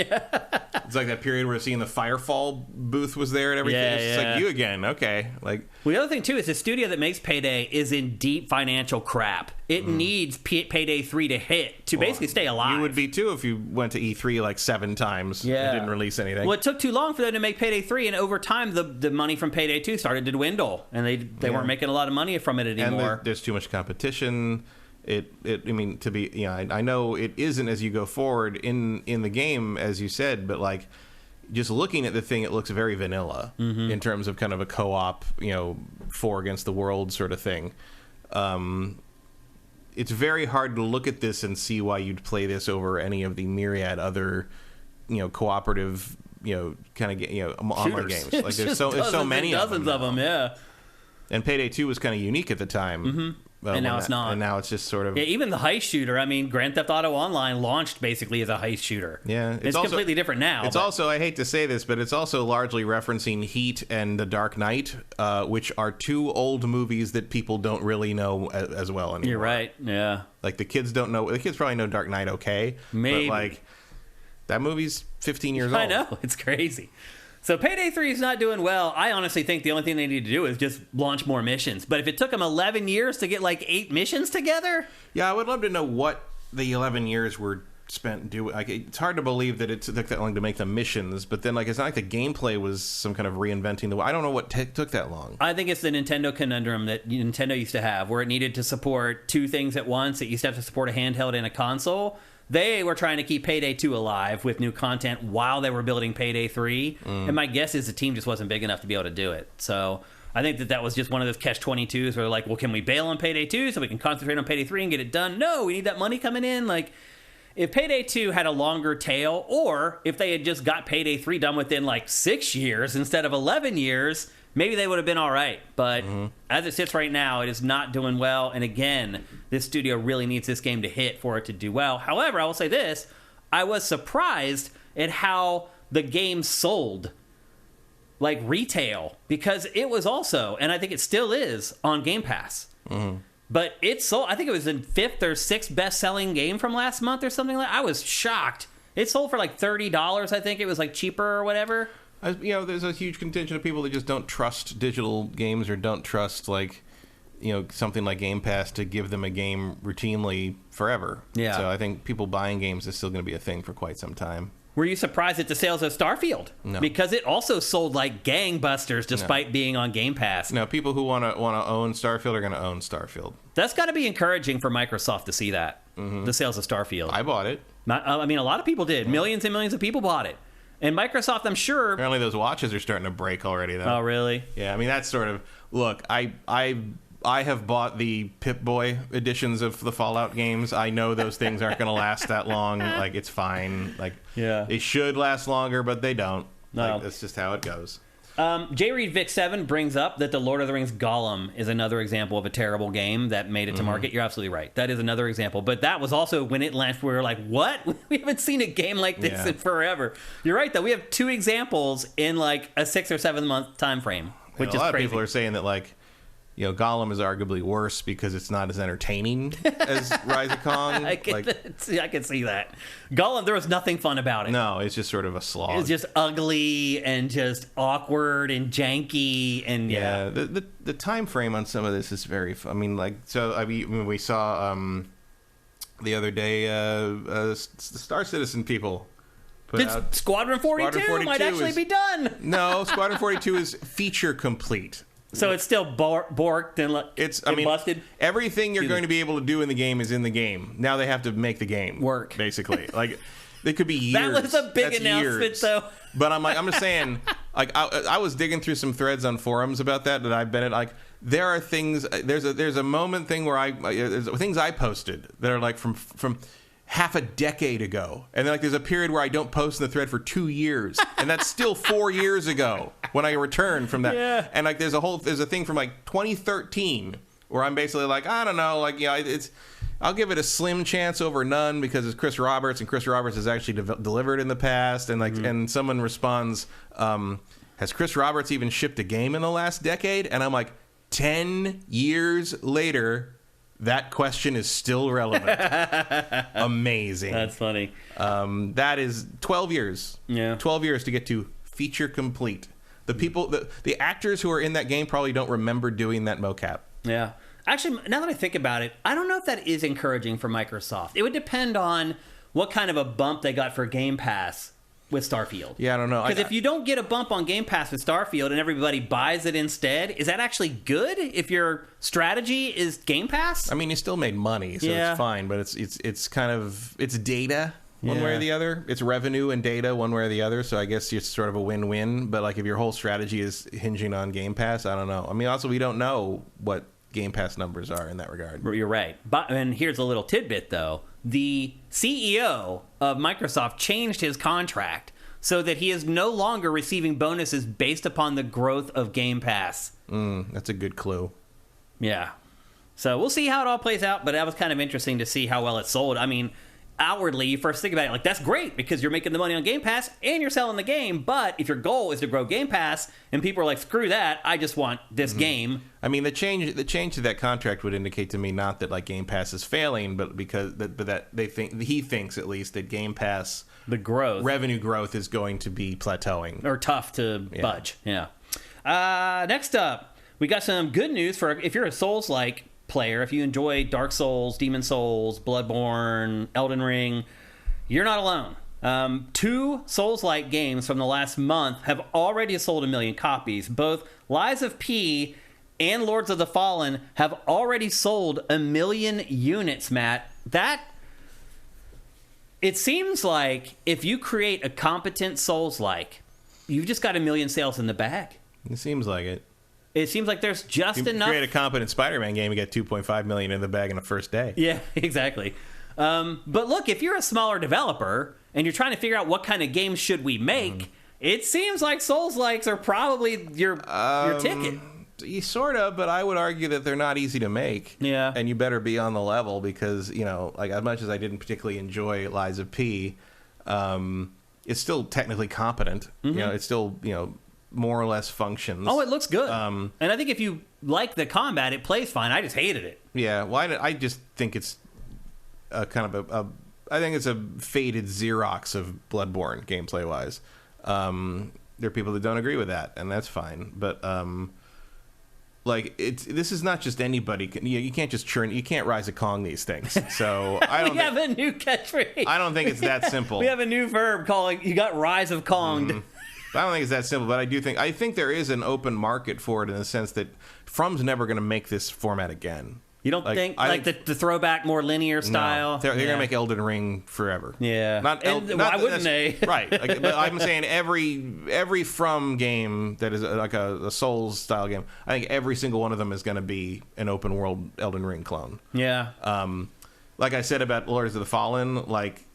S2: It's like that period where seeing the Firefall booth was there and everything. It's just like, you again, okay. Like,
S1: well, the other thing, too, is the studio that makes Payday is in deep financial crap. It needs Payday 3 to hit to basically stay alive.
S2: You would be, too, if you went to E3 like 7 times and didn't release anything.
S1: Well, it took too long for them to make Payday 3, and over time, the money from Payday 2 started to dwindle, and they weren't making a lot of money from it anymore.
S2: And there's too much competition. I know it isn't as you go forward in the game, as you said, but like just looking at the thing, it looks very vanilla in terms of kind of a co-op, 4 against the world sort of thing. It's very hard to look at this and see why you'd play this over any of the myriad other, cooperative, kind of, online games. Like there's so many
S1: dozens of them, yeah.
S2: And Payday 2 was kind of unique at the time.
S1: And now it's not.
S2: And now it's just sort of...
S1: Yeah, even the heist shooter. I mean, Grand Theft Auto Online launched basically as a heist shooter.
S2: Yeah.
S1: It's also completely different now.
S2: It's also, I hate to say this, but it's also largely referencing Heat and The Dark Knight, which are 2 old movies that people don't really know as well anymore.
S1: You're right, yeah.
S2: Like, the kids don't know... The kids probably know Dark Knight okay.
S1: Maybe.
S2: But, like, that movie's 15 years old.
S1: I know. It's crazy. So Payday 3 is not doing well. I honestly think the only thing they need to do is just launch more missions. But if it took them 11 years to get like 8 missions together...
S2: Yeah, I would love to know what the 11 years were spent doing. Like, it's hard to believe that it took that long to make the missions, but then like it's not like the gameplay was some kind of reinventing I don't know what took that long.
S1: I think it's the Nintendo conundrum that Nintendo used to have, where it needed to support 2 things at once. It used to have to support a handheld and a console. They were trying to keep Payday 2 alive with new content while they were building Payday 3. And my guess is the team just wasn't big enough to be able to do it. So I think that was just one of those catch-22s where like, well, can we bail on Payday 2 so we can concentrate on Payday 3 and get it done? No, we need that money coming in. Like, if Payday 2 had a longer tail, or if they had just got Payday 3 done within like 6 years instead of 11 years... maybe they would have been all right, but as it sits right now, it is not doing well. And again, this studio really needs this game to hit for it to do well. However, I will say this. I was surprised at how the game sold, like retail, because it was also, and I think it still is, on Game Pass. But it sold, I think it was the 5th or 6th best-selling game from last month or something like that. I was shocked. It sold for like $30, I think. It was like cheaper or whatever.
S2: There's a huge contingent of people that just don't trust digital games or don't trust, like, something like Game Pass to give them a game routinely forever.
S1: Yeah.
S2: So I think people buying games is still going to be a thing for quite some time.
S1: Were you surprised at the sales of Starfield?
S2: No.
S1: Because it also sold like gangbusters despite being on Game Pass.
S2: No, people who want to own Starfield are going to own Starfield.
S1: That's got to be encouraging for Microsoft to see that, the sales of Starfield.
S2: I bought it.
S1: I mean, a lot of people did. Millions and millions of people bought it. And Microsoft, I'm sure...
S2: Apparently those watches are starting to break already, though.
S1: Oh, really?
S2: Yeah, I mean, that's sort of... Look, I have bought the Pip-Boy editions of the Fallout games. I know those things aren't going to last that long. Like, it's fine. Like,
S1: yeah.
S2: They should last longer, but they don't.
S1: No.
S2: Like, that's just how it goes.
S1: J. Reed Vic 7 brings up that the Lord of the Rings Gollum is another example of a terrible game that made it to market. You're absolutely right. That is another example. But that was also when it launched, we were like, what? We haven't seen a game like this in forever. You're right, though. We have 2 examples in like a 6 or 7 month time frame, which is
S2: a lot
S1: crazy.
S2: of people are saying that, like, Gollum is arguably worse because it's not as entertaining as Rise of Kong.
S1: I can see that. Gollum, there was nothing fun about it.
S2: No, it's just sort of a slog.
S1: It's just ugly and just awkward and janky and
S2: The time frame on some of this is very fun. I mean, we saw the other day the Star Citizen people put out
S1: Squadron 42 might actually be done.
S2: No, Squadron 42 is feature complete.
S1: So it's still borked and busted?
S2: Everything you're going to be able to do in the game is in the game. Now they have to make the game
S1: work,
S2: basically. Like, it could be years.
S1: That was a big announcement, though.
S2: But I'm just saying, like, I was digging through some threads on forums about that I've been at. Like, there are things. There's a moment thing where there's things I posted that are like from half a decade ago, and then, like, there's a period where I don't post in the thread for 2 years, and that's still 4 years ago when I returned from that.
S1: Yeah.
S2: And like, there's a thing from like 2013 where I'm basically like, I don't know, like, I'll give it a slim chance over none because it's Chris Roberts, and Chris Roberts has actually delivered in the past, and like, and someone responds, has Chris Roberts even shipped a game in the last decade? And I'm like, 10 years later, that question is still relevant. Amazing.
S1: That's funny.
S2: That is 12 years.
S1: Yeah.
S2: 12 years to get to feature complete. The people, the actors who are in that game probably don't remember doing that mocap.
S1: Yeah. Actually, now that I think about it, I don't know if that is encouraging for Microsoft. It would depend on what kind of a bump they got for Game Pass with Starfield.
S2: Yeah, I don't know.
S1: Because if you don't get a bump on Game Pass with Starfield and everybody buys it instead, is that actually good if your strategy is Game Pass?
S2: I mean, you still made money, so it's fine, but it's kind of, it's data one way or the other. It's revenue and data one way or the other, so I guess it's sort of a win-win. But like, if your whole strategy is hinging on Game Pass, I don't know. I mean, also, we don't know what Game Pass numbers are in that regard.
S1: You're right. And here's a little tidbit, though. The CEO of Microsoft changed his contract so that he is no longer receiving bonuses based upon the growth of Game Pass.
S2: That's a good clue.
S1: Yeah. So we'll see how it all plays out, but that was kind of interesting to see how well it sold. I mean, outwardly, you first think about it, like, that's great because you're making the money on Game Pass and you're selling the game, but if your goal is to grow Game Pass and people are like, screw that, I just want this game.
S2: I mean, the change to that contract would indicate to me not that, like, Game Pass is failing, but because that he thinks at least that Game Pass,
S1: the growth,
S2: revenue growth, is going to be plateauing
S1: or tough to budge. Yeah. Next up, we got some good news for if you're a Souls-like player. If you enjoy Dark Souls, Demon Souls, Bloodborne, Elden Ring, you're not alone. 2 Souls-like games from the last month have already sold 1 million copies. Both Lies of P and Lords of the Fallen have already sold 1 million units, Matt. It seems like if you create a competent Souls-like, you've just got 1 million sales in the bag.
S2: It seems like it.
S1: It seems like there's just enough.
S2: Create a competent Spider-Man game, you get 2.5 million in the bag in the first day.
S1: Yeah, exactly. But look, if you're a smaller developer and you're trying to figure out what kind of games should we make, it seems like Souls-likes are probably your ticket.
S2: Sort of, but I would argue that they're not easy to make.
S1: Yeah.
S2: And you better be on the level because, like, as much as I didn't particularly enjoy Lies of P, it's still technically competent. It's still, more or less functions.
S1: Oh, it looks good. And I think if you like the combat, it plays fine. I just hated it.
S2: Yeah, well, I just think it's a kind of I think it's a faded Xerox of Bloodborne gameplay-wise. There are people that don't agree with that, and that's fine. But like, this is not just anybody. You can't just churn. You can't Rise of Kong these things. So I don't.
S1: We have a new catchphrase.
S2: I don't think it's that simple.
S1: We have a new verb calling. You got Rise of Konged.
S2: I don't think it's that simple, but I think there is an open market for it in the sense that From's never going to make this format again.
S1: You don't think the throwback, more linear style?
S2: No, they're going to make Elden Ring forever.
S1: Yeah.
S2: Why
S1: wouldn't they?
S2: Right. But I'm saying every From game that is like a Souls style game, I think every single one of them is going to be an open world Elden Ring clone.
S1: Yeah.
S2: Like I said about Lords of the Fallen, like,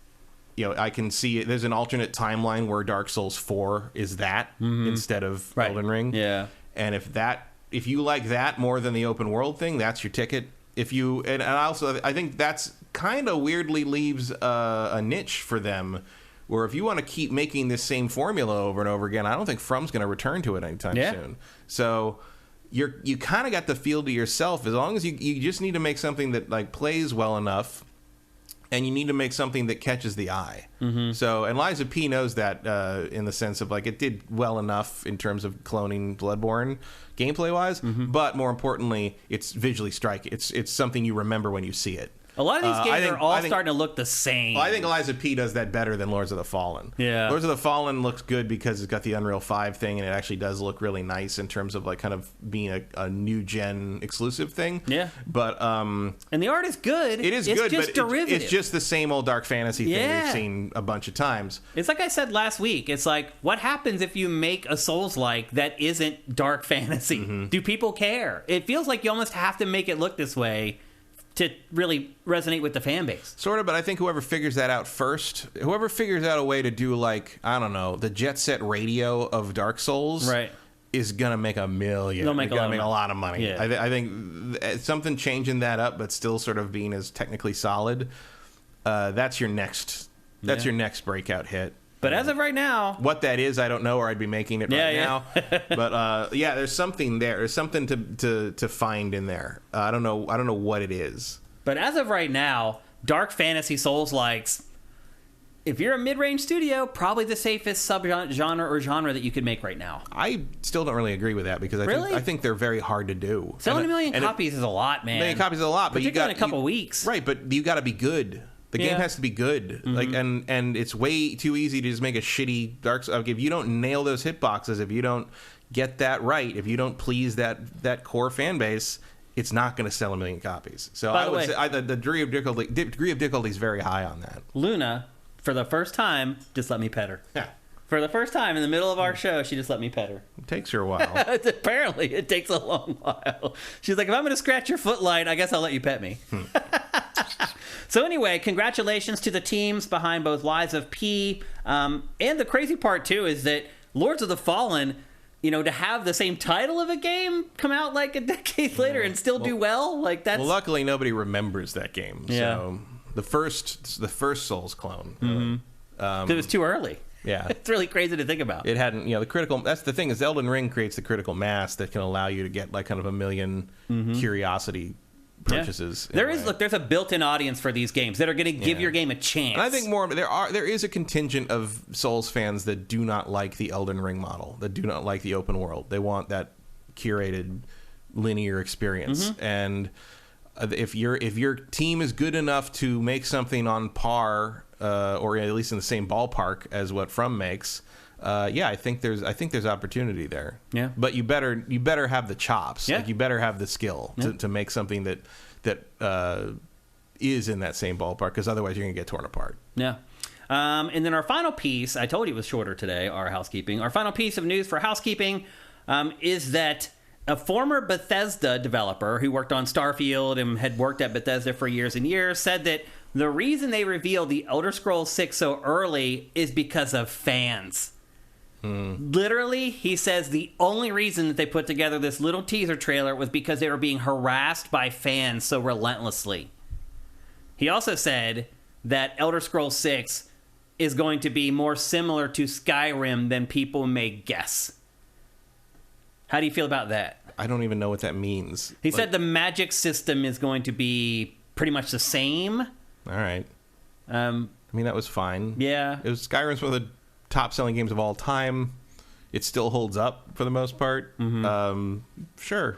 S2: I can see it. There's an alternate timeline where Dark Souls 4 is that instead of Elden Ring.
S1: Yeah.
S2: And if you like that more than the open world thing, that's your ticket. And I think that's kind of weirdly leaves a niche for them, where if you want to keep making this same formula over and over again, I don't think From's going to return to it anytime soon. So you kind of got the field to yourself, as long as you just need to make something that like plays well enough. And you need to make something that catches the eye. So, and Liza P knows that in the sense of like it did well enough in terms of cloning Bloodborne gameplay wise, but more importantly, it's visually striking. It's something you remember when you see it.
S1: A lot of these games are all starting to look the same.
S2: Well, I think Liza P does that better than Lords of the Fallen.
S1: Yeah.
S2: Lords of the Fallen looks good because it's got the Unreal 5 thing, and it actually does look really nice in terms of like kind of being a new gen exclusive thing.
S1: Yeah.
S2: But
S1: and the art is good.
S2: It is
S1: it's
S2: good,
S1: just
S2: but
S1: derivative.
S2: it's just the same old dark fantasy thing we've seen a bunch of times.
S1: It's like I said last week. It's like, what happens if you make a Souls-like that isn't dark fantasy? Do people care? It feels like you almost have to make it look this way to really resonate with the fan base.
S2: Sort of, but I think whoever figures that out first, whoever figures out a way to do like, I don't know, the Jet Set Radio of Dark Souls, is gonna make $1 million.
S1: They'll make a
S2: lot of money.
S1: Yeah.
S2: I think something changing that up, but still sort of being as technically solid. That's your next. That's your next breakout hit.
S1: But as of right now,
S2: what that is, I don't know, or I'd be making it now. But there's something there. There's something to find in there. I don't know what it is.
S1: But as of right now, dark fantasy Souls-likes, if you're a mid-range studio, probably the safest subgenre or genre that you could make right now.
S2: I still don't really agree with that because I think they're very hard to do.
S1: Selling 1 million copies is a lot, man.
S2: 1 million copies is a lot, but you got
S1: in a couple weeks,
S2: right? But you got to be good. The game has to be good, like, and it's way too easy to just make a shitty Dark Souls. If you don't nail those hitboxes, if you don't get that right, if you don't please that core fan base, it's not going to sell 1 million copies. So I would say the degree of difficulty is very high on that.
S1: Luna, for the first time, just let me pet her.
S2: Yeah.
S1: For the first time in the middle of our show, she just let me pet her.
S2: It takes her a while.
S1: Apparently, it takes a long while. She's like, if I'm going to scratch your foot light, I guess I'll let you pet me. So anyway, congratulations to the teams behind both Lies of P. And the crazy part, too, is that Lords of the Fallen, to have the same title of a game come out like a decade later and still do well, like that's...
S2: Well, luckily, nobody remembers that game.
S1: Yeah.
S2: So the first Souls clone.
S1: It was too early.
S2: Yeah.
S1: It's really crazy to think about.
S2: It hadn't, the critical... That's the thing, is Elden Ring creates the critical mass that can allow you to get like kind of 1 million curiosity purchases.
S1: Yeah. There's a built-in audience for these games that are going to give your game a chance.
S2: And I think there is a contingent of Souls fans that do not like the Elden Ring model, that do not like the open world. They want that curated linear experience. And if your team is good enough to make something on par or at least in the same ballpark as what From makes, I think there's opportunity there.
S1: Yeah.
S2: But you better have the chops.
S1: Yeah.
S2: Like you better have the skill to make something that is in that same ballpark, because otherwise you're gonna get torn apart.
S1: Yeah. And then our final piece, I told you it was shorter today, our housekeeping. Our final piece of news for housekeeping is that a former Bethesda developer who worked on Starfield and had worked at Bethesda for years and years said that the reason they revealed the Elder Scrolls 6 so early is because of fans. Literally, he says the only reason that they put together this little teaser trailer was because they were being harassed by fans so relentlessly. He also said that Elder Scrolls 6 is going to be more similar to Skyrim than people may guess. How do you feel about that?
S2: I don't even know what that means.
S1: He said the magic system is going to be pretty much the same.
S2: All right. I mean, that was fine.
S1: Yeah.
S2: Skyrim's one of the top-selling games of all time. It still holds up for the most part. Sure.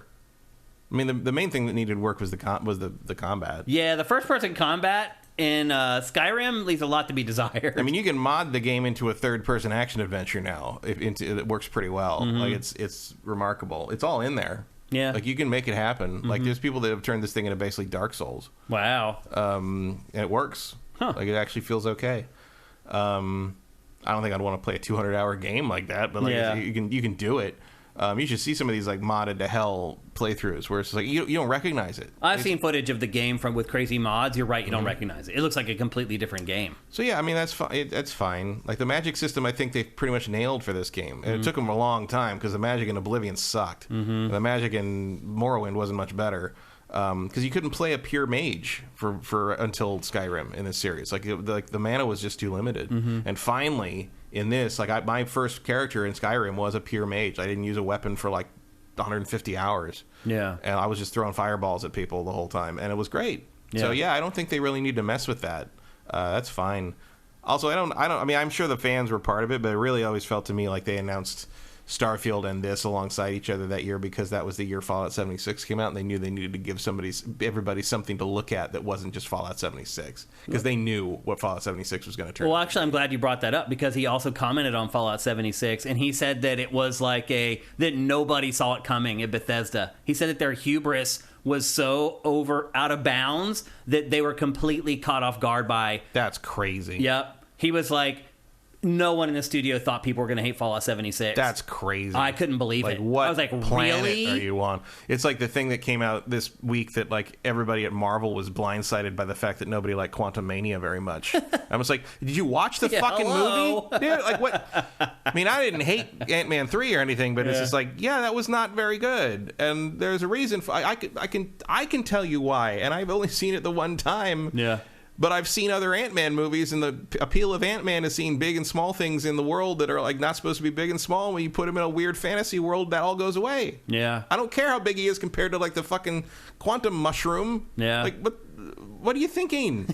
S2: I mean, the main thing that needed work was the combat. Yeah,
S1: the first-person combat in Skyrim leaves a lot to be desired.
S2: I mean, you can mod the game into a third-person action adventure now. It works pretty well. Like it's remarkable. It's all in there.
S1: Yeah.
S2: Like, you can make it happen. Like, there's people that have turned this thing into basically Dark Souls.
S1: Wow.
S2: And it works.
S1: Huh.
S2: Like, it actually feels okay. I don't think I'd want to play a 200-hour game like that, but like you can do it. You should see some of these like modded to hell playthroughs where it's like you don't recognize it.
S1: I've seen footage of the game with crazy mods. You're right, you don't recognize it. It looks like a completely different game.
S2: So yeah, I mean that's fine. That's fine. Like the magic system, I think they've pretty much nailed for this game, and it took them a long time because the magic in Oblivion sucked. The magic in Morrowind wasn't much better because you couldn't play a pure mage for until Skyrim in this series. Like the mana was just too limited, and finally. In this, like my first character in Skyrim was a pure mage. I didn't use a weapon for like 150 hours. Yeah, and I was just throwing fireballs at people the whole time, and it was great. Yeah. So yeah, I don't think they really need to mess with that. That's fine. Also, I mean, I'm sure the fans were part of it, but it really always felt to me like they announced Starfield and this alongside each other that year because that was the year Fallout 76 came out, and they knew they needed to give everybody something to look at that wasn't just Fallout 76 because they knew what Fallout 76 was going to turn.
S1: Well, actually, I'm glad you brought that up because he also commented on Fallout 76, and he said that it was like that nobody saw it coming at Bethesda. He said that their hubris was so out of bounds that they were completely caught off guard by.
S2: That's crazy.
S1: Yep. He was like, no one in the studio thought people were going to hate Fallout 76.
S2: That's crazy.
S1: I couldn't believe it.
S2: What
S1: I was like,
S2: planet
S1: really?
S2: Are you on? It's like the thing that came out this week that like everybody at Marvel was blindsided by the fact that nobody liked Quantumania very much. I was like, did you watch the fucking movie? Dude, like what? I mean, I didn't hate Ant-Man 3 or anything, but it's just like, yeah, that was not very good. And there's a reason for I can tell you why, and I've only seen it the one time.
S1: Yeah.
S2: But I've seen other Ant-Man movies, and the appeal of Ant-Man is seeing big and small things in the world that are like not supposed to be big and small. When you put him in a weird fantasy world, that all goes away.
S1: Yeah.
S2: I don't care how big he is compared to like the fucking quantum mushroom.
S1: Yeah.
S2: Like, what are you thinking?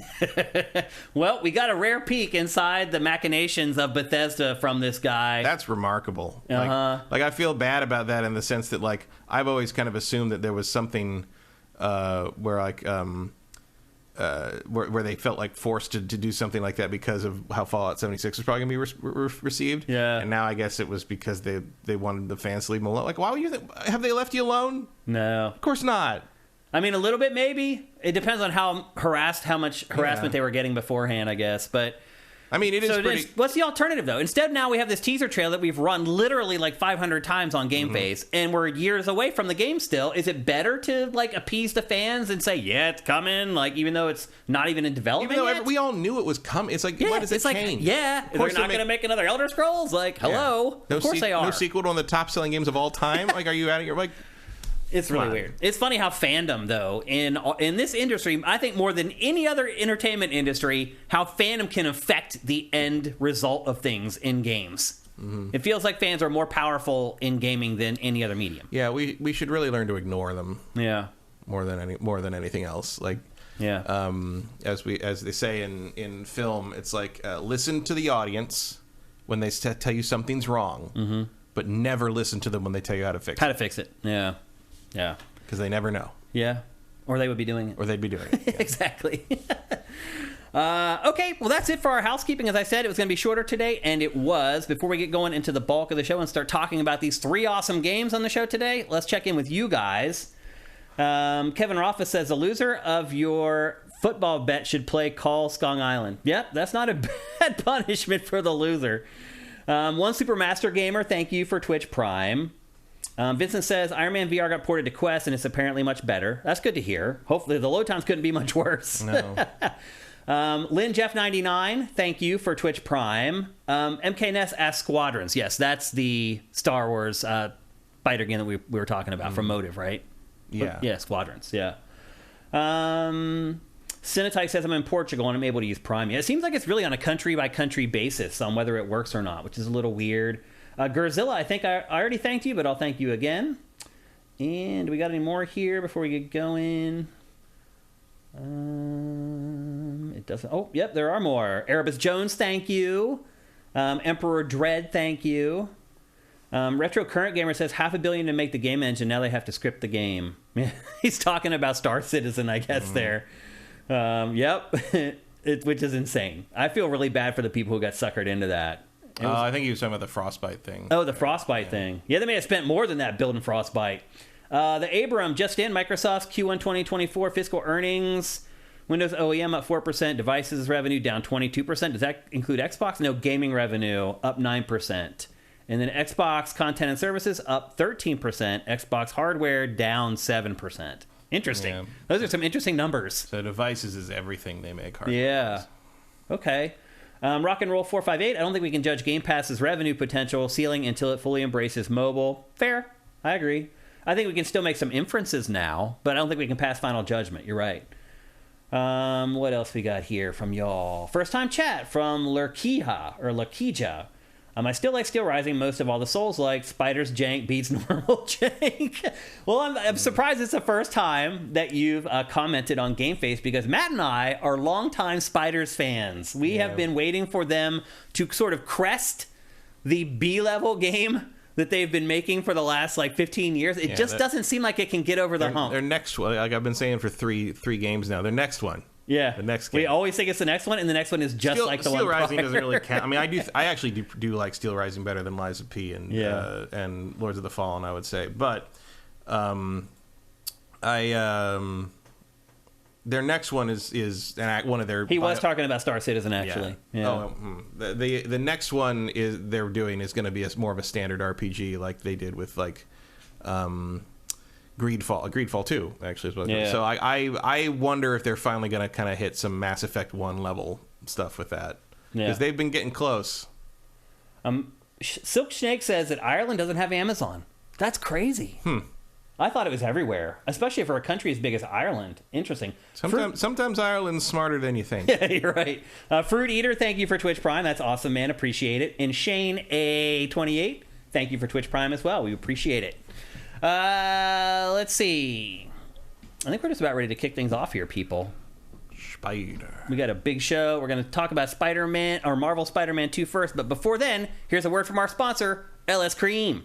S1: Well, we got a rare peek inside the machinations of Bethesda from this guy.
S2: That's remarkable. Like I feel bad about that in the sense that like I've always kind of assumed that there was something where like. Where they felt like forced to do something like that because of how Fallout 76 was probably going to be received.
S1: Yeah.
S2: And now I guess it was because they wanted the fans to leave them alone. Like, why would you have they left you alone?
S1: No.
S2: Of course not.
S1: I mean, a little bit maybe. It depends on how much harassment they were getting beforehand, I guess. But
S2: I mean, it is pretty...
S1: What's the alternative, though? Instead, now we have this teaser trailer that we've run literally like 500 times on GameFace, and we're years away from the game still. Is it better to, like, appease the fans and say, yeah, it's coming, like, even though it's not even in development
S2: Even though
S1: yet?
S2: we all knew it was coming. It's like, what does it change?
S1: Like, yeah, they're not going to make another Elder Scrolls? Like, hello?
S2: Yeah.
S1: Of course they are.
S2: No sequel to one of the top-selling games of all time? Like, are you out of your... Like...
S1: It's really weird. It's funny how fandom, though, in this industry, I think more than any other entertainment industry, how fandom can affect the end result of things in games. It feels like fans are more powerful in gaming than any other medium.
S2: Yeah, we should really learn to ignore them.
S1: Yeah,
S2: more than anything else. Like,
S1: yeah,
S2: as they say in film, it's like listen to the audience when they tell you something's wrong, but never listen to them when they tell you how to fix it.
S1: Yeah. Yeah.
S2: Because they never know.
S1: Yeah. Or they would be doing it.
S2: Or they'd be doing it. Yeah.
S1: Exactly. Okay, well, that's it for our housekeeping. As I said, it was going to be shorter today, and it was. Before we get going into the bulk of the show and start talking about these 3 awesome games on the show today, let's check in with you guys. Kevin Rothfuss says, the loser of your football bet should play Call Skong Island. Yep, that's not a bad punishment for the loser. One Supermaster Gamer, thank you for Twitch Prime. Vincent says Iron Man VR got ported to Quest and it's apparently much better. That's good to hear. Hopefully the load times couldn't be much worse.
S2: No.
S1: Lynn Jeff 99, thank you for Twitch Prime. MK Ness asks Squadrons. Yes, that's the Star Wars fighter game that we were talking about from Motive, right?
S2: Yeah.
S1: Yeah, Squadrons. Yeah. Cinetype says I'm in Portugal and I'm able to use Prime. Yeah, it seems like it's really on a country by country basis on whether it works or not, which is a little weird. Gerzilla, I think I already thanked you, but I'll thank you again. And we got any more here before we get going? It doesn't. Oh, yep, there are more. Erebus Jones, thank you. Emperor Dread, thank you. Retro Current Gamer says $500 million to make the game engine. Now they have to script the game. He's talking about Star Citizen, I guess. There. Yep, which is insane. I feel really bad for the people who got suckered into that.
S2: I think he was talking about the Frostbite thing.
S1: Oh, the Frostbite thing. Yeah, they may have spent more than that building Frostbite. The Abram, just in, Microsoft's Q1 2024 fiscal earnings. Windows OEM up 4%. Devices revenue down 22%. Does that include Xbox? No, gaming revenue up 9%. And then Xbox content and services up 13%. Xbox hardware down 7%. Interesting.
S2: Yeah.
S1: Those are some interesting numbers.
S2: So devices is everything they make hardware.
S1: Yeah. Okay. Rock and Roll 458. I don't think we can judge Game Pass's revenue potential ceiling until it fully embraces mobile. Fair. I agree. I think we can still make some inferences now, but I don't think we can pass final judgment. You're right. What else we got here from y'all? First time chat from Lurkija. I still like Steel Rising most of all the Souls like. Spider's jank beats normal jank. Well, I'm surprised it's the first time that you've commented on GameFace because Matt and I are longtime Spiders fans. We have been waiting for them to sort of crest the B-level game that they've been making for the last 15 years. It just doesn't seem like it can get over the hump.
S2: Their next one, like I've been saying for three games now, their next one.
S1: Yeah,
S2: the next game.
S1: We always think it's the next one, and the next one is just like the one prior.
S2: Steel Rising doesn't really count. I mean, I actually do like Steel Rising better than Lies of P and Lords of the Fallen, I would say. But their next one is one of their.
S1: He was talking about Star Citizen actually. Yeah.
S2: Oh, the next one they're doing is going to be more of a standard RPG like they did with Greedfall 2, actually. Is what So I wonder if they're finally going to kind of hit some Mass Effect 1 level stuff with that. Because they've been getting close.
S1: Silk Snake says that Ireland doesn't have Amazon. That's crazy. I thought it was everywhere, especially for a country as big as Ireland. Interesting.
S2: Sometimes Ireland's smarter than you think.
S1: Yeah, you're right. Fruit Eater, thank you for Twitch Prime. That's awesome, man. Appreciate it. And Shane A28, thank you for Twitch Prime as well. We appreciate it. Let's see. I think we're just about ready to kick things off here, people.
S2: Spider.
S1: We got a big show. We're going to talk about Spider-Man, or Marvel Spider-Man 2 first. But before then, here's a word from our sponsor, LS Cream.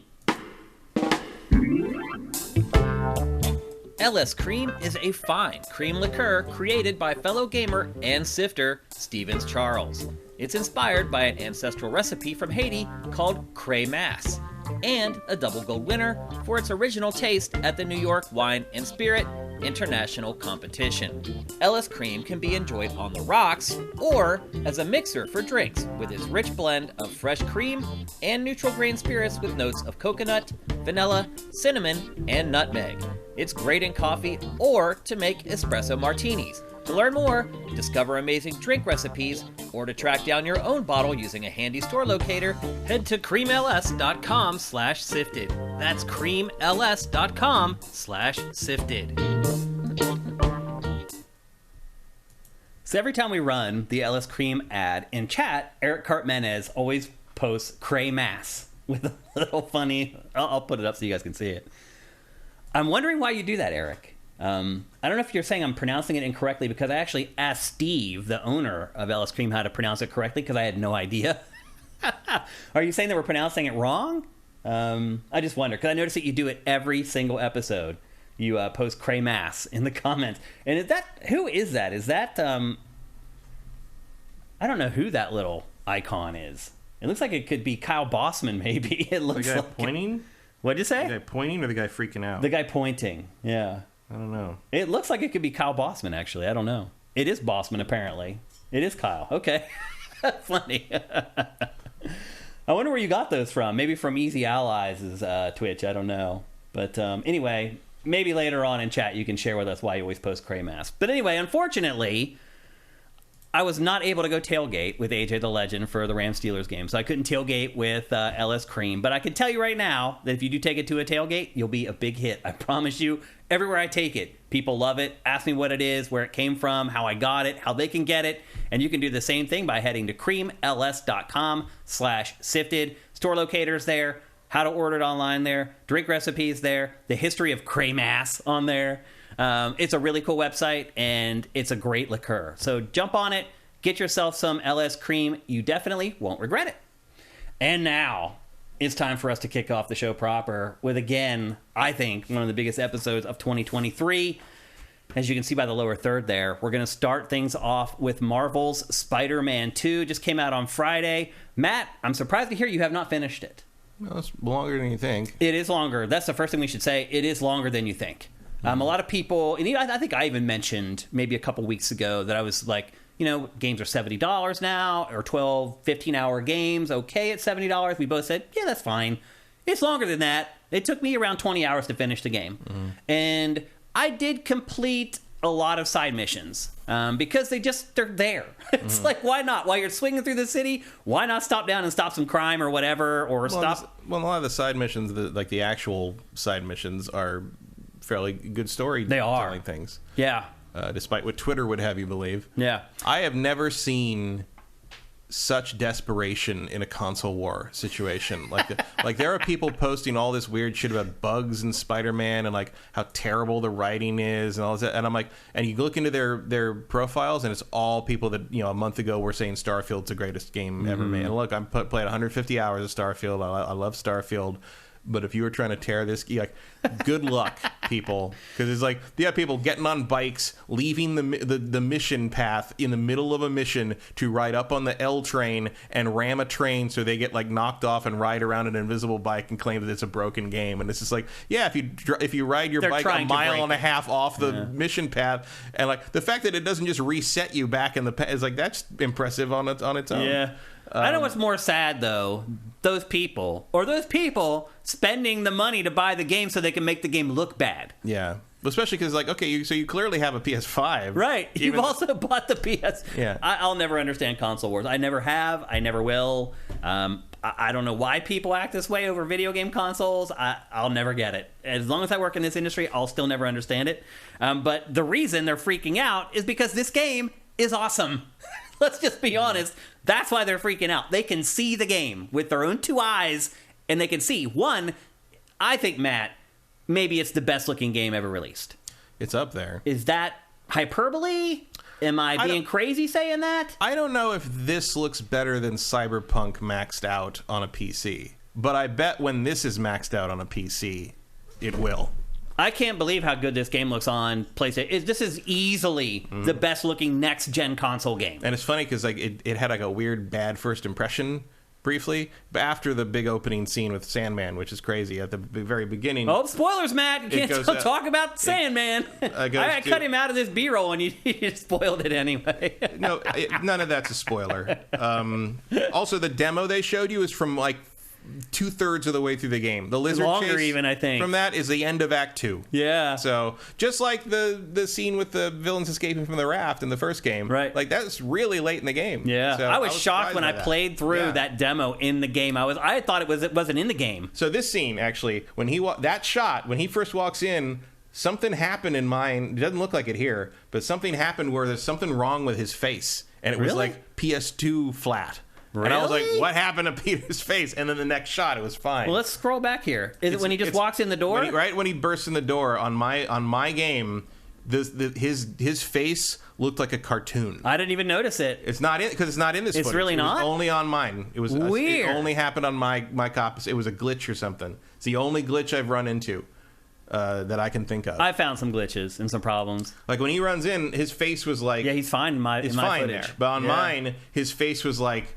S1: LS Cream is a fine cream liqueur created by fellow gamer and sifter Stevens Charles. It's inspired by an ancestral recipe from Haiti called Cray Mass, and a double gold winner for its original taste at the New York Wine and Spirit International Competition. LS Cream can be enjoyed on the rocks or as a mixer for drinks with its rich blend of fresh cream and neutral grain spirits with notes of coconut, vanilla, cinnamon, and nutmeg. It's great in coffee or to make espresso martinis. To learn more, discover amazing drink recipes, or to track down your own bottle using a handy store locator, head to creamls.com/sifted. That's creamls.com/sifted. So every time we run the LS Cream ad in chat, Eric Cartmenez always posts Cray Mass with a little funny... I'll put it up so you guys can see it. I'm wondering why you do that, Eric. I don't know if you're saying I'm pronouncing it incorrectly because I actually asked Steve, the owner of LS Cream, how to pronounce it correctly because I had no idea. Are you saying that we're pronouncing it wrong? I just wonder because I noticed that you do it every single episode. You post Cray Mass in the comments. And who is that? Is that, I don't know who that little icon is. It looks like it could be Kyle Bossman, maybe. It looks
S2: the guy
S1: like
S2: pointing?
S1: What'd you say?
S2: The guy pointing or the guy freaking out?
S1: The guy pointing, yeah.
S2: I don't know.
S1: It looks like it could be Kyle Bossman, actually. I don't know. It is Bossman, apparently. It is Kyle. Okay. Funny. I wonder where you got those from. Maybe from Easy Allies' Twitch. I don't know. But anyway, maybe later on in chat you can share with us why you always post Cray Mass. But anyway, unfortunately, I was not able to go tailgate with AJ the Legend for the Rams-Steelers game. So I couldn't tailgate with LS Cream. But I can tell you right now that if you do take it to a tailgate, you'll be a big hit. I promise you. Everywhere I take it, people love it. Ask me what it is, where it came from, how I got it, how they can get it. And you can do the same thing by heading to creamls.com/sifted. Store locators there, how to order it online there, drink recipes there, the history of Cray Mass on there. It's a really cool website, and it's a great liqueur. So jump on it, get yourself some LS Cream. You definitely won't regret it. And now it's time for us to kick off the show proper with, again, I think, one of the biggest episodes of 2023. As you can see by the lower third there, we're going to start things off with Marvel's Spider-Man 2. Just came out on Friday. Matt, I'm surprised to hear you have not finished it.
S2: Well, it's longer than you think.
S1: It is longer. That's the first thing we should say. It is longer than you think. A lot of people, and I think I even mentioned maybe a couple weeks ago that I was like, games are $70 now, or 12, 15-hour games, okay at $70. We both said, yeah, that's fine. It's longer than that. It took me around 20 hours to finish the game. And I did complete a lot of side missions because they're there. It's like, why not? While you're swinging through the city, why not stop down and stop some crime or whatever, or stop...
S2: Well, a lot of the side missions, the actual side missions, are fairly good storytelling things.
S1: Yeah.
S2: Despite what Twitter would have you believe.
S1: Yeah.
S2: I have never seen such desperation in a console war situation. Like there are people posting all this weird shit about bugs in Spider-Man and like how terrible the writing is and all that. And I'm like, and you look into their profiles and it's all people that a month ago were saying Starfield's the greatest game ever made. And look, I'm played 150 hours of Starfield. I love Starfield. But if you were trying to tear this, good luck, people, because it's like you have people getting on bikes, leaving the mission path in the middle of a mission to ride up on the L train and ram a train, so they get like knocked off and ride around an invisible bike and claim that it's a broken game. And it's just like, yeah, if you ride your bike a mile and a half off the mission path, and like the fact that it doesn't just reset you back in the path is like, that's impressive on its own.
S1: Yeah. I know what's more sad, though. Those people spending the money to buy the game so they can make the game look bad.
S2: Yeah. Especially because, like, okay, so you clearly have a PS5.
S1: Right. You've also bought the PS.
S2: Yeah.
S1: I'll never understand console wars. I never have. I never will. I don't know why people act this way over video game consoles. I'll never get it. As long as I work in this industry, I'll still never understand it. But the reason they're freaking out is because this game is awesome. Let's just be honest. That's why they're freaking out. They can see the game with their own two eyes, and they can see. One, I think, Matt, maybe it's the best-looking game ever released.
S2: It's up there.
S1: Is that hyperbole? Am I being crazy saying that?
S2: I don't know if this looks better than Cyberpunk maxed out on a PC, but I bet when this is maxed out on a PC, it will.
S1: I can't believe how good this game looks on PlayStation. This is easily the best-looking next-gen console game.
S2: And it's funny because like it had like a weird bad first impression briefly, but after the big opening scene with Sandman, which is crazy at the very beginning.
S1: Oh, spoilers, Matt! You can't still talk about Sandman. I cut him out of this B-roll, and you spoiled it anyway.
S2: No, none of that's a spoiler. Also, the demo they showed you is from like 2/3 of the way through the game. The lizard
S1: longer
S2: chase
S1: even, I think.
S2: From that is the end of Act 2.
S1: Yeah.
S2: So just like the scene with the villains escaping from the raft in the first game,
S1: right?
S2: Like that's really late in the game.
S1: Yeah.
S2: So
S1: I was shocked when I played through that demo in the game. I thought it wasn't in the game.
S2: So this scene actually, when that shot when he first walks in, something happened in mine. It doesn't look like it here, but something happened where there's something wrong with his face, and it was like PS2 flat.
S1: Really?
S2: And I was like, what happened to Peter's face? And then the next shot, it was fine.
S1: Well, let's scroll back here. Is it when he just walks in the door?
S2: When he bursts in the door on my game, his face looked like a cartoon.
S1: I didn't even notice it.
S2: It's not in because it's not in this footage.
S1: It's really not?
S2: It was only on mine. It was
S1: weird.
S2: It only happened on my copies. It was a glitch or something. It's the only glitch I've run into that I can think of.
S1: I found some glitches and some problems.
S2: Like when he runs in, his face was like...
S1: Yeah, he's fine in my footage.
S2: There. But on mine, his face was like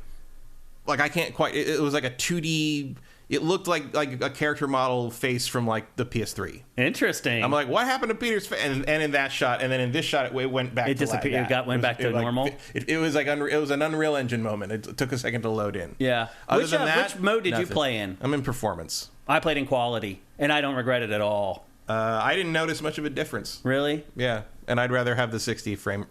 S2: I can't quite... It was like a 2D... It looked like a character model face from like the PS3.
S1: Interesting.
S2: I'm like, what happened to Peter's face? And in that shot, and then in this shot, it went back.
S1: It disappeared. It went back to normal.
S2: It was like it was an Unreal Engine moment. It took a second to load in.
S1: Yeah. Which mode did you play in?
S2: I'm in performance.
S1: I played in quality, and I don't regret it at all.
S2: I didn't notice much of a difference.
S1: Really?
S2: Yeah. And I'd rather have the 60 frames.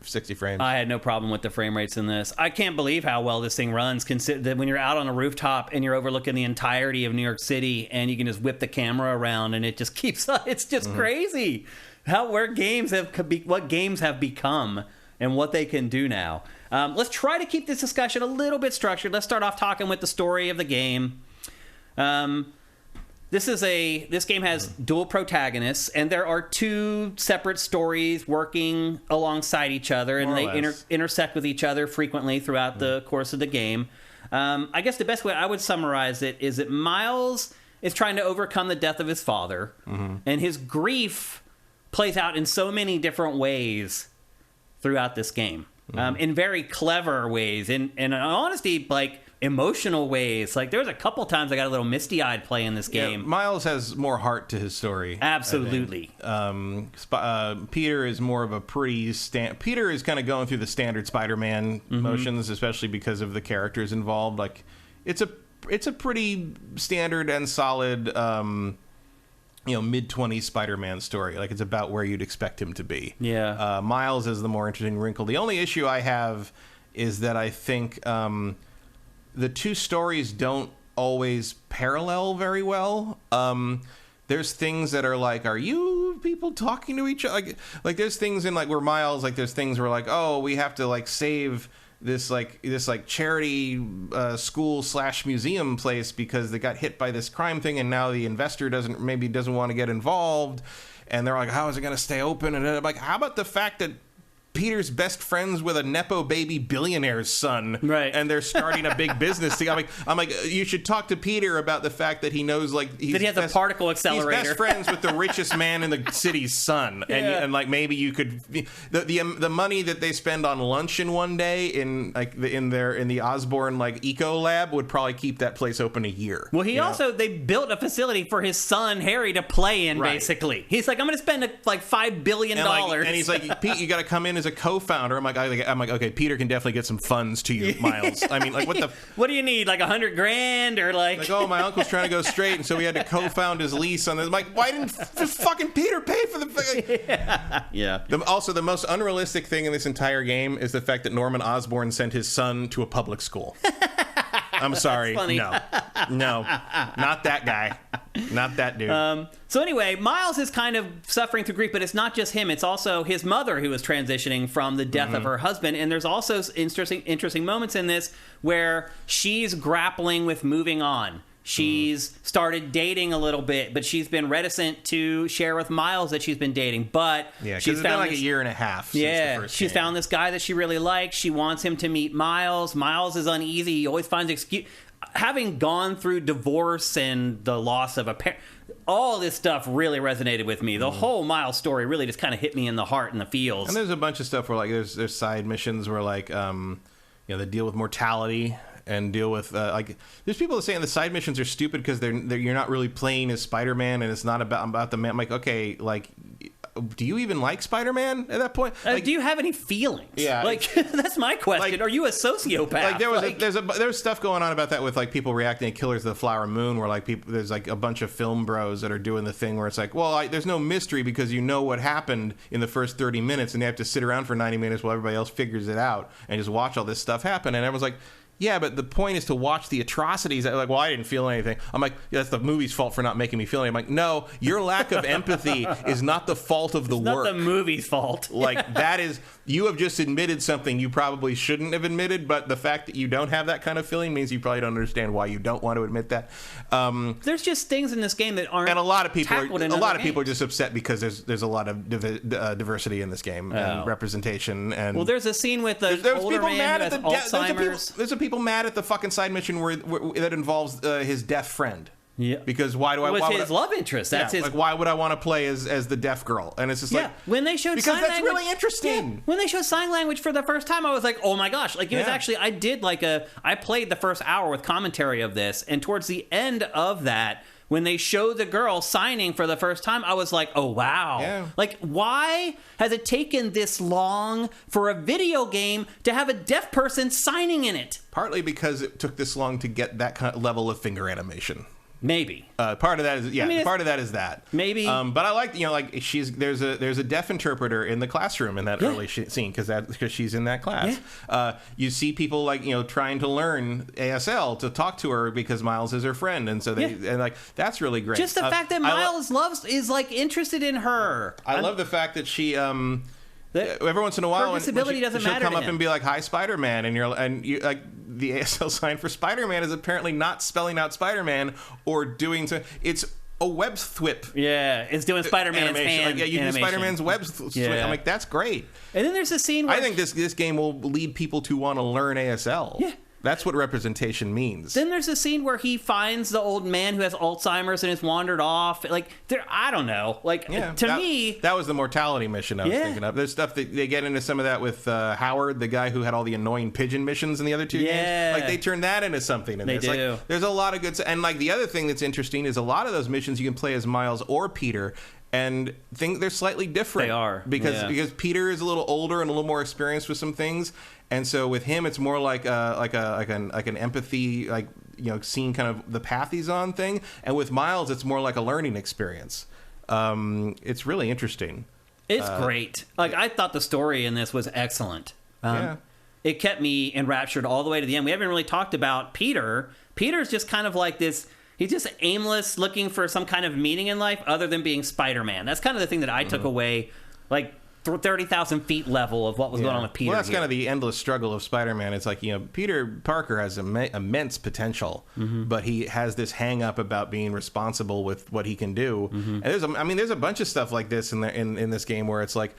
S1: I had no problem with the frame rates in this. I can't believe how well this thing runs. Consider that when you're out on a rooftop and you're overlooking the entirety of New York City, and you can just whip the camera around, and it just keeps. It's just crazy what games have become and what they can do now. Let's try to keep this discussion a little bit structured. Let's start off talking with the story of the game. This game has dual protagonists, and there are two separate stories working alongside each other, and they intersect with each other frequently throughout the course of the game. I guess the best way I would summarize it is that Miles is trying to overcome the death of his father, and his grief plays out in so many different ways throughout this game, in very clever ways. And in honesty, like emotional ways. Like, there was a couple times I got a little misty-eyed playing this game.
S2: Yeah, Miles has more heart to his story.
S1: Absolutely.
S2: Peter is more of a pretty... Peter is kind of going through the standard Spider-Man motions, especially because of the characters involved. Like, it's a pretty standard and solid... mid-20s Spider-Man story. Like, it's about where you'd expect him to be.
S1: Yeah.
S2: Miles is the more interesting wrinkle. The only issue I have is that I think the two stories don't always parallel very well. There's things that are like, are you people talking to each other? Like there's things in, like, where Miles, like, there's things where, like, oh, we have to, like, save this charity school / museum place because they got hit by this crime thing, and now the investor doesn't want to get involved, and they're like, how is it going to stay open? And I'm like, how about the fact that Peter's best friends with a Nepo baby billionaire's son,
S1: right?
S2: And they're starting a big business together. I'm like, you should talk to Peter about the fact that he knows, like,
S1: that he has a particle accelerator.
S2: He's best friends with the richest man in the city's son, and like, maybe you could the money that they spend on lunch in one day in the Osborn, like, eco lab would probably keep that place open a year.
S1: Well, they built a facility for his son Harry to play in. Right. Basically, he's like, I'm going to spend like $5 billion,
S2: and he's like, Pete, you got to come in as a co-founder. I'm like, okay, Peter can definitely get some funds to you, Miles. I mean, like,
S1: what do you need, like $100,000 or like?
S2: Oh, my uncle's trying to go straight, and so we had to co-found his lease on this. I'm like, why didn't just fucking Peter pay for the?
S1: Yeah.
S2: Also, the most unrealistic thing in this entire game is the fact that Norman Osborn sent his son to a public school. I'm sorry. No, not that guy. Not that dude.
S1: So anyway, Miles is kind of suffering through grief, but it's not just him. It's also his mother who is transitioning from the death of her husband. And there's also interesting moments in this where she's grappling with moving on. She's started dating a little bit, but she's been reticent to share with Miles that she's been dating. But
S2: she's been like a year and a half since the first
S1: she's
S2: game.
S1: Found this guy that she really likes. She wants him to meet Miles. Miles is uneasy. He always finds excuse. Having gone through divorce and the loss of a parent, all this stuff really resonated with me. The whole Miles story really just kind of hit me in the heart and the feels.
S2: And there's a bunch of stuff where, like, there's side missions where, like, they deal with mortality and deal with like, there's people that say the side missions are stupid because you're not really playing as Spider-Man and it's not about the man. I'm like, okay, like, do you even like Spider-Man at that point? Like,
S1: do you have any feelings?
S2: Yeah,
S1: like that's my question. Like, are you a sociopath?
S2: Like there's stuff going on about that with, like, people reacting to Killers of the Flower Moon, where, like, there's like a bunch of film bros that are doing the thing where it's like, well, there's no mystery because you know what happened in the first 30 minutes, and they have to sit around for 90 minutes while everybody else figures it out and just watch all this stuff happen, and everyone's like, yeah, but the point is to watch the atrocities. Like, well, I didn't feel anything. I'm like, yeah, that's the movie's fault for not making me feel anything. I'm like, no, your lack of empathy is not the fault of the work.
S1: It's not the movie's fault.
S2: Like, that is, you have just admitted something you probably shouldn't have admitted, but the fact that you don't have that kind of feeling means you probably don't understand why you don't want to admit that.
S1: There's just things in this game that aren't.
S2: And a lot of people
S1: are
S2: just upset because there's a lot of diversity in this game and representation. And
S1: well, there's a scene with the older man who has Alzheimer's.
S2: There's people mad at the fucking side mission where that involves his deaf friend.
S1: Yeah,
S2: because why
S1: was his love interest? That's his.
S2: Like, why would I want to play as the deaf girl? And it's just like,
S1: when they showed
S2: because
S1: sign
S2: that's
S1: language,
S2: really interesting.
S1: Yeah, when they showed sign language for the first time, I was like, oh my gosh! Like, it was actually, I played the first hour with commentary of this, and towards the end of that, when they showed the girl signing for the first time, I was like, oh, wow.
S2: Yeah.
S1: Like, why has it taken this long for a video game to have a deaf person signing in it?
S2: Partly because it took this long to get that kind of level of finger animation.
S1: Maybe
S2: part of that is part of that is that
S1: maybe.
S2: But I like, like, there's a deaf interpreter in the classroom in that early scene because she's in that class. Yeah. You see people, like, trying to learn ASL to talk to her because Miles is her friend, and so and like, that's really great.
S1: Just the fact that Miles is like interested in her.
S2: I love the fact that she. Every once in a while,
S1: disability doesn't matter.
S2: She'll come up and be like, "Hi, Spider-Man," and you like, the ASL sign for Spider-Man is apparently not spelling out Spider-Man or doing it's a web thwip.
S1: Yeah, it's doing Spider-Man's hand.
S2: Like, you do Spider-Man's web thwip.
S1: Yeah.
S2: I'm like, that's great.
S1: And then there's a scene where
S2: I think this game will lead people to want to learn ASL.
S1: Yeah.
S2: That's what representation means.
S1: Then there's a scene where he finds the old man who has Alzheimer's and has wandered off. Like, I don't know. Like, to me...
S2: That was the mortality mission I was thinking of. There's stuff that they get into some of that with Howard, the guy who had all the annoying pigeon missions in the other two games. Like, they turned that into something in this.
S1: They do.
S2: Like, there's a lot of good... And, like, the other thing that's interesting is a lot of those missions you can play as Miles or Peter... And they're slightly different.
S1: They are.
S2: Because Peter is a little older and a little more experienced with some things. And so with him, it's more like an empathy, like, you know, seeing kind of the path he's on thing. And with Miles, it's more like a learning experience. It's really interesting.
S1: It's great. Like, I thought the story in this was excellent. It kept me enraptured all the way to the end. We haven't really talked about Peter. Peter's just kind of like this... He's just aimless, looking for some kind of meaning in life other than being Spider-Man. That's kind of the thing that I took away, like 30,000 feet level of what was going on with Peter.
S2: Well, that's kind of the endless struggle of Spider-Man. It's like, you know, Peter Parker has immense potential, but he has this hang-up about being responsible with what he can do. And there's a bunch of stuff like this in this game where it's like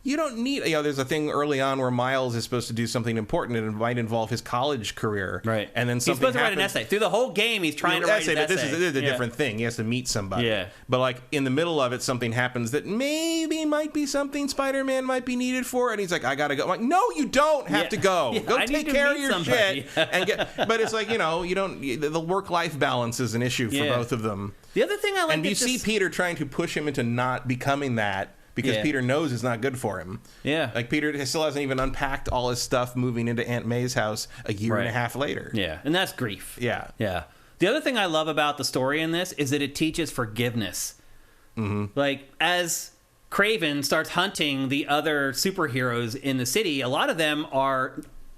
S2: you don't need, you know, there's a thing early on where Miles is supposed to do something important and it might involve his college career.
S1: Right.
S2: And then
S1: he's supposed to write an essay. Through the whole game, he's trying to write an essay.
S2: But this is a different thing. He has to meet somebody.
S1: Yeah.
S2: But like in the middle of it, something happens that maybe might be something Spider-Man might be needed for, and he's like, I gotta go. I'm like, no, you don't have to go. Go take care of your shit. But it's like, you know, you don't. The work-life balance is an issue for both of them.
S1: The other thing I like,
S2: and you see Peter trying to push him into not becoming that. Because Peter knows it's not good for him. Yeah. Like, Peter still hasn't even unpacked all his stuff moving into Aunt May's house a year and a half later.
S1: Yeah, and that's grief.
S2: Yeah.
S1: Yeah. The other thing I love about the story in this is that it teaches forgiveness. Like, as Kraven starts hunting the other superheroes in the city, a lot of them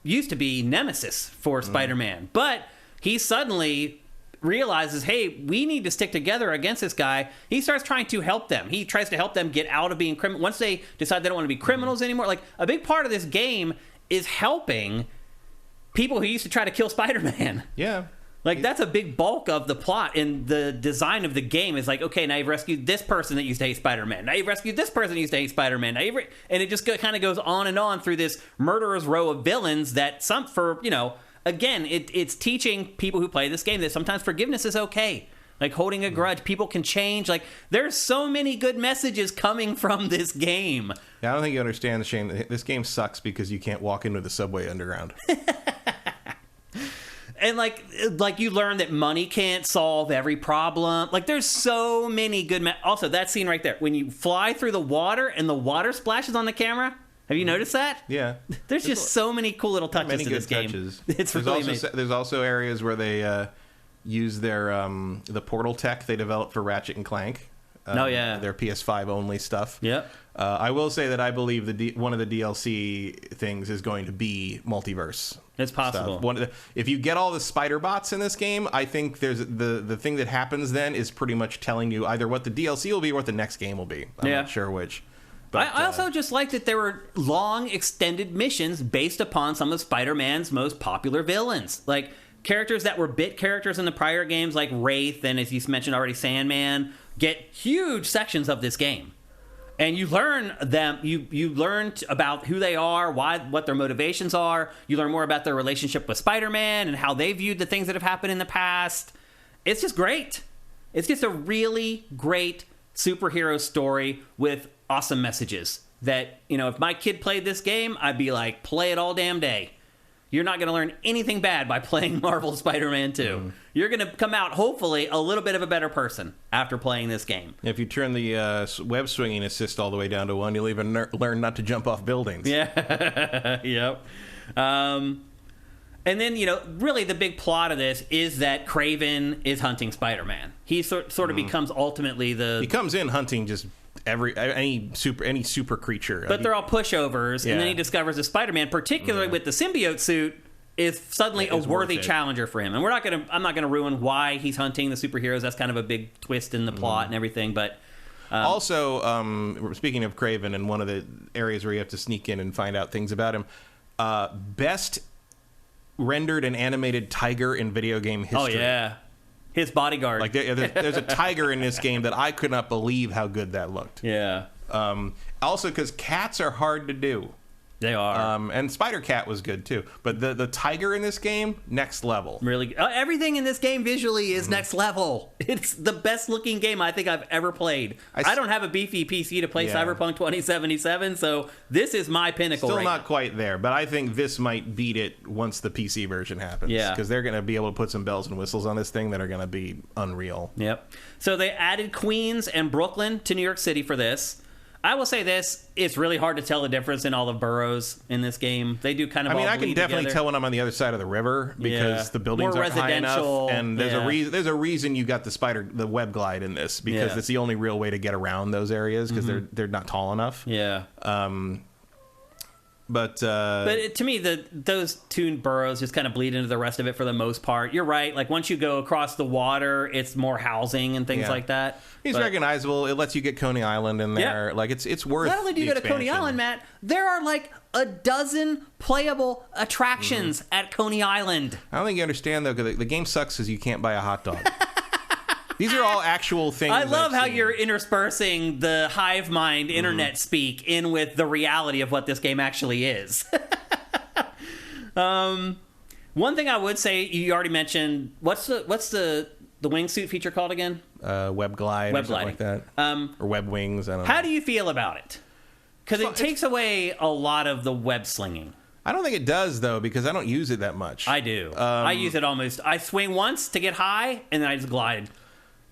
S1: used to be nemesis for Spider-Man. But he suddenly realizes, hey, we need to stick together against this guy. He starts trying to help them. He tries to help them get out of being criminals. Once they decide they don't want to be criminals anymore, like, a big part of this game is helping people who used to try to kill Spider-Man.
S2: Yeah.
S1: Like, that's a big bulk of the plot in the design of the game is like, okay, now you've rescued this person that used to hate Spider-Man. Now you've rescued this person that used to hate Spider-Man. And it just kind of goes on and on through this murderer's row of villains that again, it's teaching people who play this game that sometimes forgiveness is okay. Like, holding a grudge, people can change. Like, there's so many good messages coming from this game.
S2: Yeah, I don't think you understand, Shane. This game sucks because you can't walk into the subway underground.
S1: And like you learn that money can't solve every problem. Like, there's so many good... Also, that scene right there, when you fly through the water and the water splashes on the camera... Have you noticed that?
S2: Yeah.
S1: There's just so many cool little touches to this game. It's really amazing.
S2: There's also areas where they use their the portal tech they developed for Ratchet and Clank. Their PS5 only stuff.
S1: Yep.
S2: I will say that I believe one of the DLC things is going to be multiverse.
S1: It's possible.
S2: If you get all the spider bots in this game, I think there's the thing that happens then is pretty much telling you either what the DLC will be or what the next game will be. I'm not sure which. But,
S1: I also just like that there were long, extended missions based upon some of Spider-Man's most popular villains. Like, characters that were bit characters in the prior games, like Wraith and, as you mentioned already, Sandman, get huge sections of this game. And you learn them. You learn about who they are, what their motivations are. You learn more about their relationship with Spider-Man and how they viewed the things that have happened in the past. It's just great. It's just a really great superhero story with awesome messages that, if my kid played this game, I'd be like, play it all damn day. You're not going to learn anything bad by playing Marvel Spider-Man 2. You're going to come out, hopefully, a little bit of a better person after playing this game.
S2: If you turn the web swinging assist all the way down to 1, you'll even learn not to jump off buildings.
S1: Yeah. Yep. And then, really the big plot of this is that Kraven is hunting Spider-Man. He sort of becomes ultimately He
S2: comes in hunting just any super creature.
S1: But they're all pushovers, and then he discovers that Spider-Man, particularly with the symbiote suit, is suddenly a worthy challenger for him. And I'm not gonna ruin why he's hunting the superheroes. That's kind of a big twist in the plot and everything. But
S2: also, speaking of Kraven, and one of the areas where you have to sneak in and find out things about him, best rendered and animated tiger in video game history.
S1: Oh yeah. His bodyguard.
S2: Like there's a tiger in this game that I could not believe how good that looked.
S1: Yeah.
S2: Also, because cats are hard to do.
S1: They are.
S2: And Spider-Cat was good, too. But the tiger in this game, next level.
S1: Really, everything in this game visually is next level. It's the best looking game I think I've ever played. I don't have a beefy PC to play Cyberpunk 2077, so this is my pinnacle.
S2: Still not quite there, but I think this might beat it once the PC version happens.
S1: Yeah,
S2: because they're going to be able to put some bells and whistles on this thing that are going to be unreal.
S1: Yep. So they added Queens and Brooklyn to New York City for this. I will say this, it's really hard to tell the difference in all the boroughs in this game. They do kind of
S2: I can definitely tell when I'm on the other side of the river because the buildings
S1: more
S2: aren't high enough. And there's a reason you got the web glide in this because it's the only real way to get around those areas because they're not tall enough.
S1: Yeah.
S2: But
S1: to me, those two boroughs just kind of bleed into the rest of it for the most part. You're right. Like, once you go across the water, it's more housing and things like that.
S2: It's recognizable. It lets you get Coney Island in there. Yeah. Like, it's worth
S1: Not only do you go to Coney Island, Matt, there are, like, a dozen playable attractions at Coney Island.
S2: I don't think you understand, though, because the game sucks because you can't buy a hot dog. These are all actual things.
S1: I love how you're interspersing the hive mind internet speak in with the reality of what this game actually is. One thing I would say, you already mentioned, what's the wingsuit feature called again?
S2: Web glide or something like that. Or web wings. I don't know.
S1: How do you feel about it? Because it takes away a lot of the web slinging.
S2: I don't think it does, though, because I don't use it that much.
S1: I do. I use it almost. I swing once to get high, and then I just glide.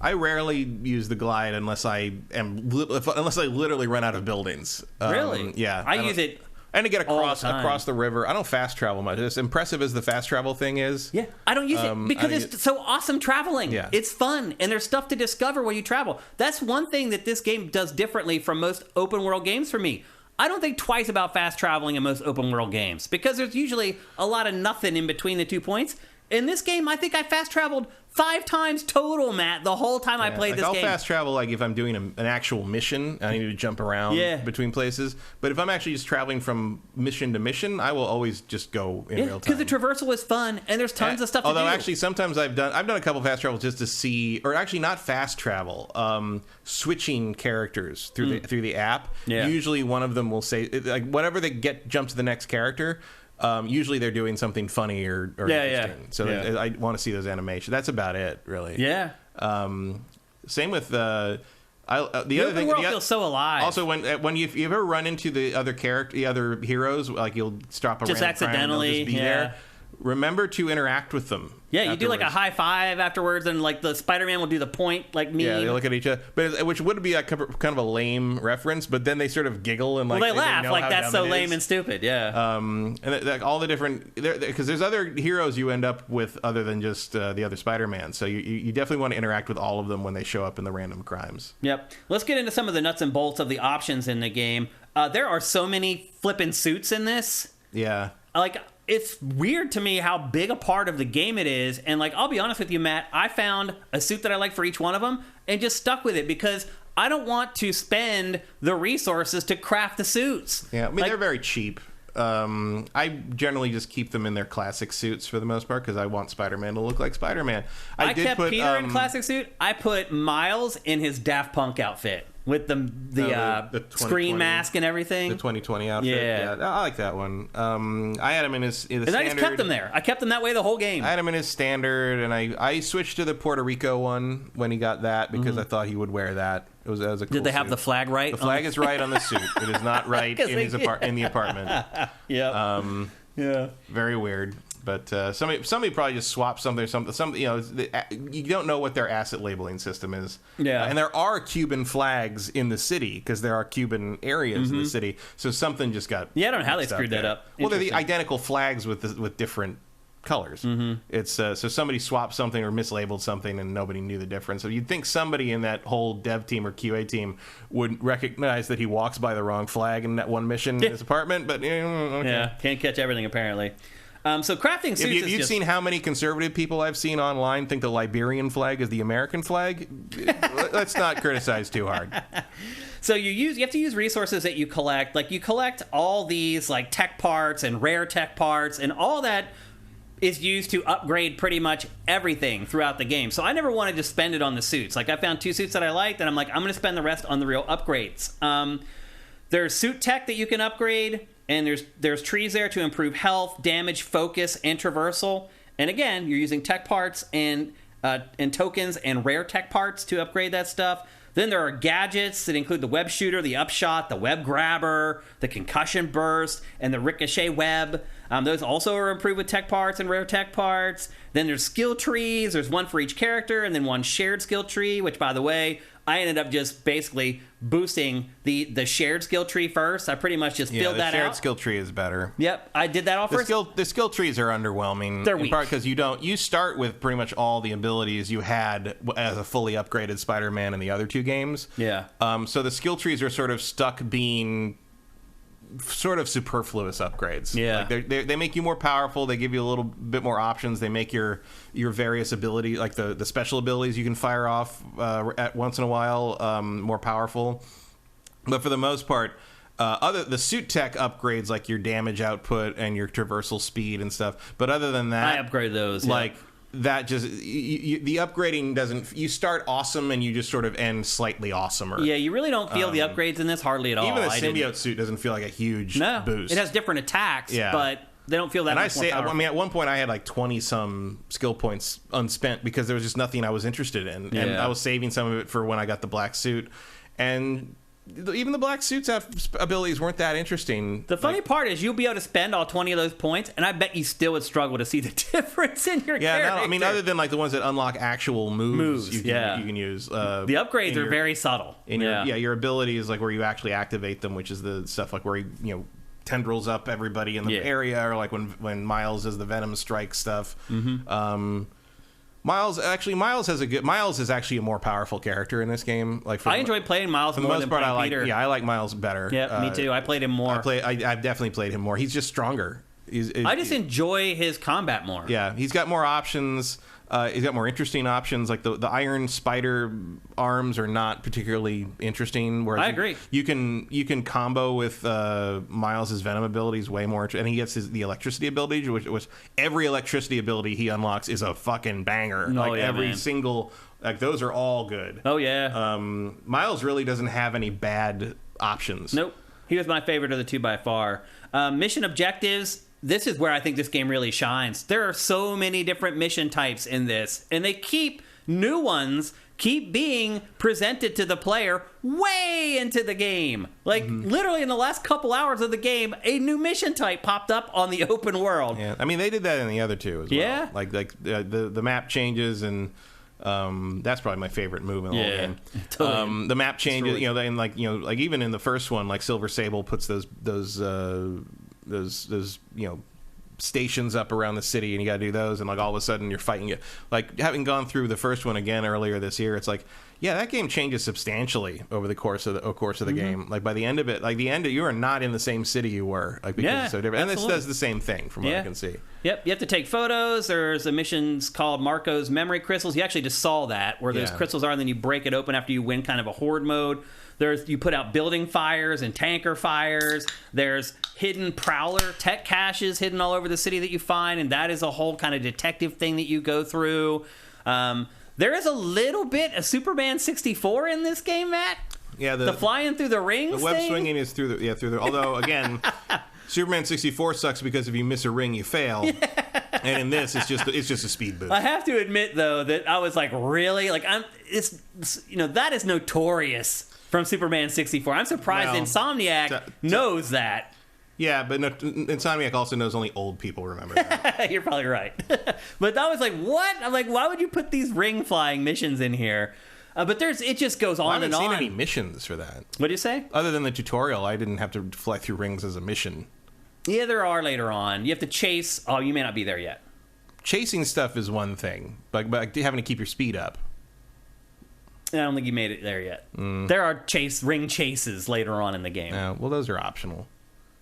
S2: I rarely use the glide unless I literally run out of buildings.
S1: Really?
S2: Yeah.
S1: I use it.
S2: And to get across the river. I don't fast travel much. As impressive as the fast travel thing is.
S1: Yeah, I don't use it because it's so awesome traveling.
S2: Yeah.
S1: It's fun, and there's stuff to discover when you travel. That's one thing that this game does differently from most open world games for me. I don't think twice about fast traveling in most open world games because there's usually a lot of nothing in between the 2 points. In this game, I think I fast traveled 5 times total, Matt, the whole time I played this game.
S2: I'll fast travel like if I'm doing an actual mission, I need to jump around between places. But if I'm actually just traveling from mission to mission, I will always just go in real time.
S1: Because the traversal is fun, and there's tons of stuff to do.
S2: Although actually, sometimes I've done a couple fast travels just to see, or actually not fast travel, switching characters through the app. Yeah. Usually, one of them will say like whatever they jump to the next character. Usually they're doing something funny or interesting. So I want to see those animations. That's about it, really.
S1: Yeah.
S2: Same with the other thing.
S1: The world feels so alive.
S2: Also, when you ever run into the other heroes, like you'll stop a
S1: just
S2: random
S1: accidentally
S2: just be there. Remember to interact with them.
S1: Yeah, you do like a high five afterwards, and like the Spider-Man will do the point, like me.
S2: Yeah, they look at each other, which would be a kind of a lame reference, but then they sort of giggle and like
S1: they laugh
S2: know
S1: like
S2: how
S1: that's so lame and stupid. Yeah.
S2: And all the different because there's other heroes you end up with other than just the other Spider-Man, so you definitely want to interact with all of them when they show up in the random crimes.
S1: Yep. Let's get into some of the nuts and bolts of the options in the game. There are so many flippin' suits in this.
S2: Yeah.
S1: Like. It's weird to me how big a part of the game it is. And, like, I'll be honest with you, Matt, I found a suit that I like for each one of them and just stuck with it because I don't want to spend the resources to craft the suits.
S2: Yeah, I mean, they're very cheap. I generally just keep them in their classic suits for the most part because I want Spider-Man to look like Spider-Man.
S1: I kept Peter in classic suit. I put Miles in his Daft Punk outfit. With the screen mask and everything.
S2: The 2020 outfit. Yeah. I like that one. I had him in his standard.
S1: I just kept him there. I kept him that way the whole game.
S2: I had him in his standard, and I switched to the Puerto Rico one when he got that because I thought he would wear that. It was a cool
S1: Did they have
S2: suit.
S1: The flag right?
S2: The flag is right on the suit. It is not right in the apartment.
S1: Yeah. Yeah.
S2: Very weird. But somebody probably just swapped something. You don't know what their asset labeling system is.
S1: Yeah,
S2: and there are Cuban flags in the city because there are Cuban areas in the city. So something just got.
S1: Yeah, I don't know how they screwed that up.
S2: Well, they're the identical flags with different colors. It's so somebody swapped something or mislabeled something and nobody knew the difference. So you'd think somebody in that whole dev team or QA team would recognize that he walks by the wrong flag in that one mission in his apartment. But okay.
S1: Yeah, can't catch everything apparently. So crafting suits
S2: If you've seen how many conservative people I've seen online think the Liberian flag is the American flag, let's not criticize too hard.
S1: So you have to use resources that you collect. Like you collect all these like tech parts and rare tech parts, and all that is used to upgrade pretty much everything throughout the game. So I never wanted to spend it on the suits. Like I found 2 suits that I liked, and I'm like, I'm going to spend the rest on the real upgrades. There's suit tech that you can upgrade. and there's trees there to improve health, damage, focus, and traversal. And again, you're using tech parts and tokens and rare tech parts to upgrade that stuff. Then there are gadgets that include the web shooter, the upshot, the web grabber, the concussion burst, and the ricochet web. Those also are improved with tech parts and rare tech parts. Then there's skill trees. There's one for each character, and then one shared skill tree, which, by the way, I ended up just basically boosting the shared skill tree first. I pretty much just filled that out.
S2: The shared skill tree is better.
S1: Yep, I did that all first.
S2: The skill trees are underwhelming.
S1: They're weak.
S2: In part because you start with pretty much all the abilities you had as a fully upgraded Spider-Man in the other two games.
S1: Yeah.
S2: So the skill trees are sort of stuck being sort of superfluous upgrades.
S1: Yeah.
S2: Like they make you more powerful. They give you a little bit more options. They make your various ability, like the special abilities you can fire off at once in a while, more powerful. But for the most part, the suit tech upgrades, like your damage output and your traversal speed and stuff. But other than that,
S1: I upgrade those.
S2: Like that, just the upgrading doesn't. You start awesome and you just sort of end slightly awesomer.
S1: Yeah, you really don't feel the upgrades in this hardly at all.
S2: Even the symbiote suit doesn't feel like a huge boost.
S1: It has different attacks, but they don't feel that much more powerful.
S2: I mean, at one point I had like 20-some skill points unspent because there was just nothing I was interested in. And I was saving some of it for when I got the black suit. And even the black suit's abilities weren't that interesting.
S1: The funny part is you'll be able to spend all 20 of those points, and I bet you still would struggle to see the difference in your character.
S2: I mean, other than like the ones that unlock actual moves you can use.
S1: The upgrades are very subtle.
S2: Your abilities, like where you actually activate them, which is the stuff like where you tendrils up everybody in the area, or like when Miles does the Venom Strike stuff. Mm-hmm. Miles is actually a more powerful character in this game. Like
S1: I enjoyed playing Miles more than playing Peter.
S2: I like Miles better.
S1: Yeah, me too. I played him more.
S2: I've definitely played him more. He's just stronger.
S1: I just enjoy his combat more.
S2: Yeah, he's got more options. He's got more interesting options. Like the Iron Spider arms are not particularly interesting. Whereas
S1: I agree.
S2: You can combo with Miles's Venom abilities way more, and he gets the electricity ability, which every electricity ability he unlocks is a fucking banger. Every single, like those are all good.
S1: Oh yeah.
S2: Miles really doesn't have any bad options.
S1: Nope. He was my favorite of the two by far. Mission objectives. This is where I think this game really shines. There are so many different mission types in this, and new ones keep being presented to the player way into the game. Like, literally in the last couple hours of the game, a new mission type popped up on the open world.
S2: Yeah, I mean, they did that in the other two as well.
S1: Yeah.
S2: Like the map changes, and that's probably my favorite move in the whole game.
S1: Totally.
S2: The map changes, like even in the first one, like Silver Sable puts those stations up around the city, and you got to do those, and like all of a sudden you're fighting it. Like having gone through the first one again earlier this year, it's like, yeah, that game changes substantially over the course of the game. Like by the end of it, you are not in the same city you were, like because it's so different. And this does the same thing from what I can see.
S1: Yep, you have to take photos. There's a missions called Marco's Memory Crystals. You actually just saw that, where those crystals are, and then you break it open after you win kind of a horde mode. You put out building fires and tanker fires. There's hidden prowler tech caches hidden all over the city that you find, and that is a whole kind of detective thing that you go through. There is a little bit of Superman 64 in this game, Matt.
S2: Yeah,
S1: the flying through the rings.
S2: The web swinging is through the. Although again, Superman 64 sucks because if you miss a ring, you fail. And in this, it's just a speed boost.
S1: I have to admit though that I was like, really, like that is notorious from Superman 64. I'm surprised Insomniac knows that.
S2: Yeah, but Insomniac also knows only old people remember that.
S1: You're probably right. But I was like, what? I'm like, why would you put these ring flying missions in here? But it just goes on and on.
S2: I haven't seen any missions for that.
S1: What do you say?
S2: Other than the tutorial, I didn't have to fly through rings as a mission.
S1: Yeah, there are later on. You have to chase. Oh, you may not be there yet.
S2: Chasing stuff is one thing, but having to keep your speed up.
S1: I don't think you made it there yet. There are ring chases later on in the game.
S2: Well, those are optional.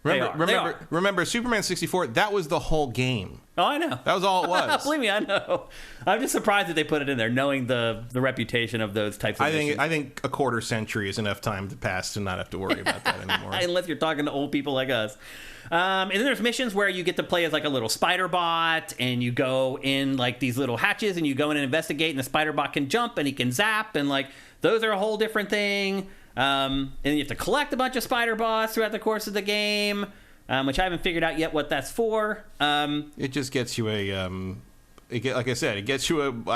S1: Remember,
S2: Superman 64, that was the whole game.
S1: Oh, I know.
S2: That was all it was.
S1: Believe me, I know. I'm just surprised that they put it in there, knowing the reputation of those types of missions.
S2: I think a quarter century is enough time to pass to not have to worry about that anymore.
S1: Unless you're talking to old people like us. And then there's missions where you get to play as like a little spider bot, and you go in like these little hatches, and you go in and investigate, and the spider bot can jump, and he can zap, and like those are a whole different thing. And you have to collect a bunch of spider bots throughout the course of the game. which I haven't figured out yet what that's for.
S2: It just gets you like I said, it gets you what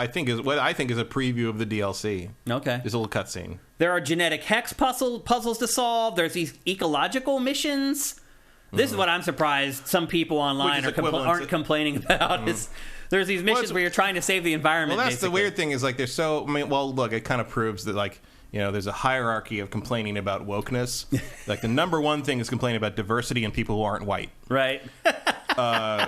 S2: I think is a preview of the DLC.
S1: Okay.
S2: There's a little cutscene.
S1: There are genetic hex puzzles to solve. There's these ecological missions. This is what I'm surprised some people online aren't complaining about. There's these missions where you're trying to save the environment.
S2: Well, that's
S1: basically.
S2: the weird thing is like there's so. I mean, well, look, it kind of proves that like. There's a hierarchy of complaining about wokeness. Like the number one thing is complaining about diversity and people who aren't white.
S1: Right.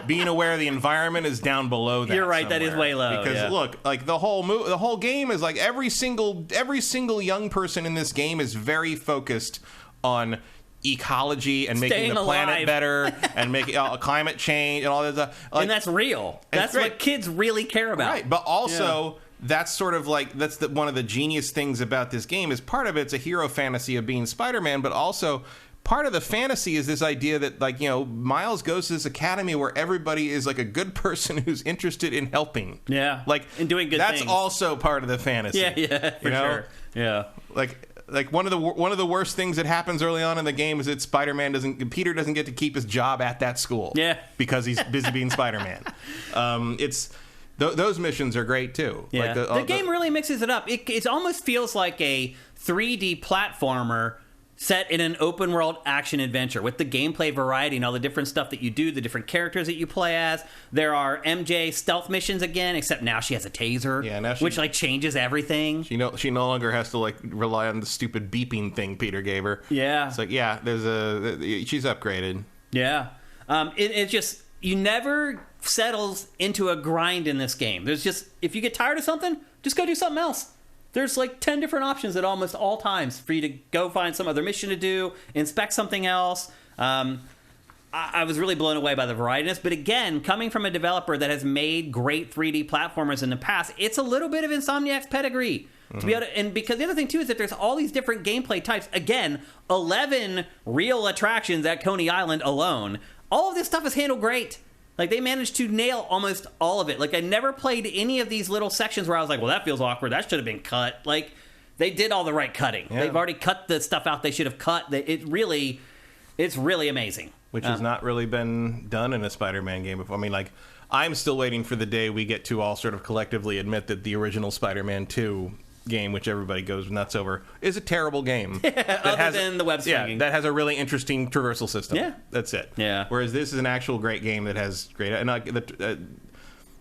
S2: Being aware the environment is down below that.
S1: You're right.
S2: Somewhere.
S1: That is way low.
S2: Because look, like the whole game is like every single young person in this game is very focused on ecology and making the planet better and making climate change and all that stuff. Like,
S1: and that's real. That's what kids really care about.
S2: Right. But also. Yeah. That's sort of like one of the genius things about this game is part of it's a hero fantasy of being Spider-Man, but also part of the fantasy is this idea that like Miles goes to this academy where everybody is like a good person who's interested in helping.
S1: Yeah,
S2: like
S1: and doing good things.
S2: That's also part of the fantasy.
S1: Yeah, for sure. Yeah,
S2: like one of the worst things that happens early on in the game is that Peter doesn't get to keep his job at that school.
S1: Yeah,
S2: because he's busy being Spider-Man. Those missions are great too.
S1: Yeah.
S2: Like
S1: the game really mixes it up. It almost feels like a 3D platformer set in an open world action adventure with the gameplay variety and all the different stuff that you do, the different characters that you play as. There are MJ stealth missions again, except now she has a taser, which like changes everything.
S2: She no longer has to like rely on the stupid beeping thing Peter gave her.
S1: Yeah,
S2: it's like she's upgraded.
S1: Yeah, it just you never settles into a grind in this game. There's just, if you get tired of something, just go do something else. There's like 10 different options at almost all times for you to go find some other mission to do, inspect something else. I was really blown away by the varietyness, but again, coming from a developer that has made great 3D platformers in the past, it's a little bit of Insomniac's pedigree. To be able to, and because the other thing too is that there's all these different gameplay types. Again, 11 real attractions at Coney Island alone. All of this stuff is handled great. Like, they managed to nail almost all of it. Like, I never played any of these little sections where I was like, well, that feels awkward. That should have been cut. Like, they did all the right cutting. Yeah. They've already cut the stuff out they should have cut. It's really amazing.
S2: Which has not really been done in a Spider-Man game before. I mean, like, I'm still waiting for the day we get to all sort of collectively admit that the original Spider-Man 2 game, which everybody goes nuts over, is a terrible game.
S1: Other than the web swinging.
S2: Yeah, that has a really interesting traversal system.
S1: Yeah.
S2: That's it.
S1: Yeah.
S2: Whereas this is an actual great game that has great...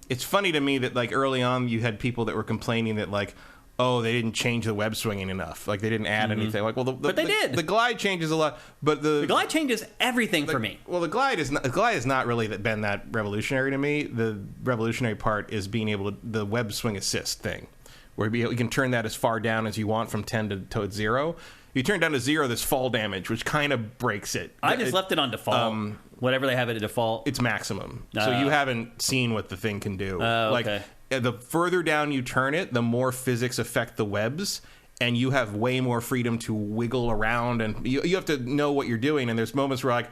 S2: it's funny to me that, like, early on you had people that were complaining that, like, oh, they didn't change the web swinging enough. Like, they didn't add anything. Like, well,
S1: but they did.
S2: The glide changes a lot, but
S1: the glide changes everything for me.
S2: Well, the glide has not really been that revolutionary to me. The revolutionary part is being able to... the web swing assist thing, where you can turn that as far down as you want from 10 to 0. If you turn down to 0, there's fall damage, which kind of breaks it.
S1: I just left it on default. Whatever they have it at default.
S2: It's maximum. So you haven't seen what the thing can do.
S1: Okay.
S2: Like, the further down you turn it, the more physics affect the webs, and you have way more freedom to wiggle around, and you have to know what you're doing, and there's moments where, like,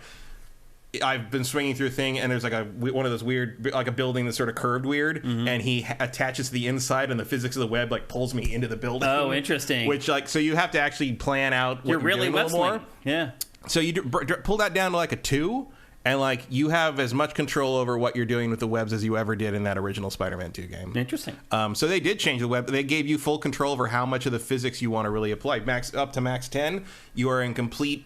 S2: I've been swinging through a thing, and there's like one of those weird, like a building that's sort of curved weird, and he attaches to the inside, and the physics of the web like pulls me into the building.
S1: Oh, interesting.
S2: Which, like, so you have to actually plan out what you're
S1: really
S2: doing a little more.
S1: Yeah.
S2: So you pull that down to like a 2, and like you have as much control over what you're doing with the webs as you ever did in that original Spider-Man 2 game.
S1: Interesting.
S2: So they did change the web. They gave you full control over how much of the physics you want to really apply. Up to max 10, you are in complete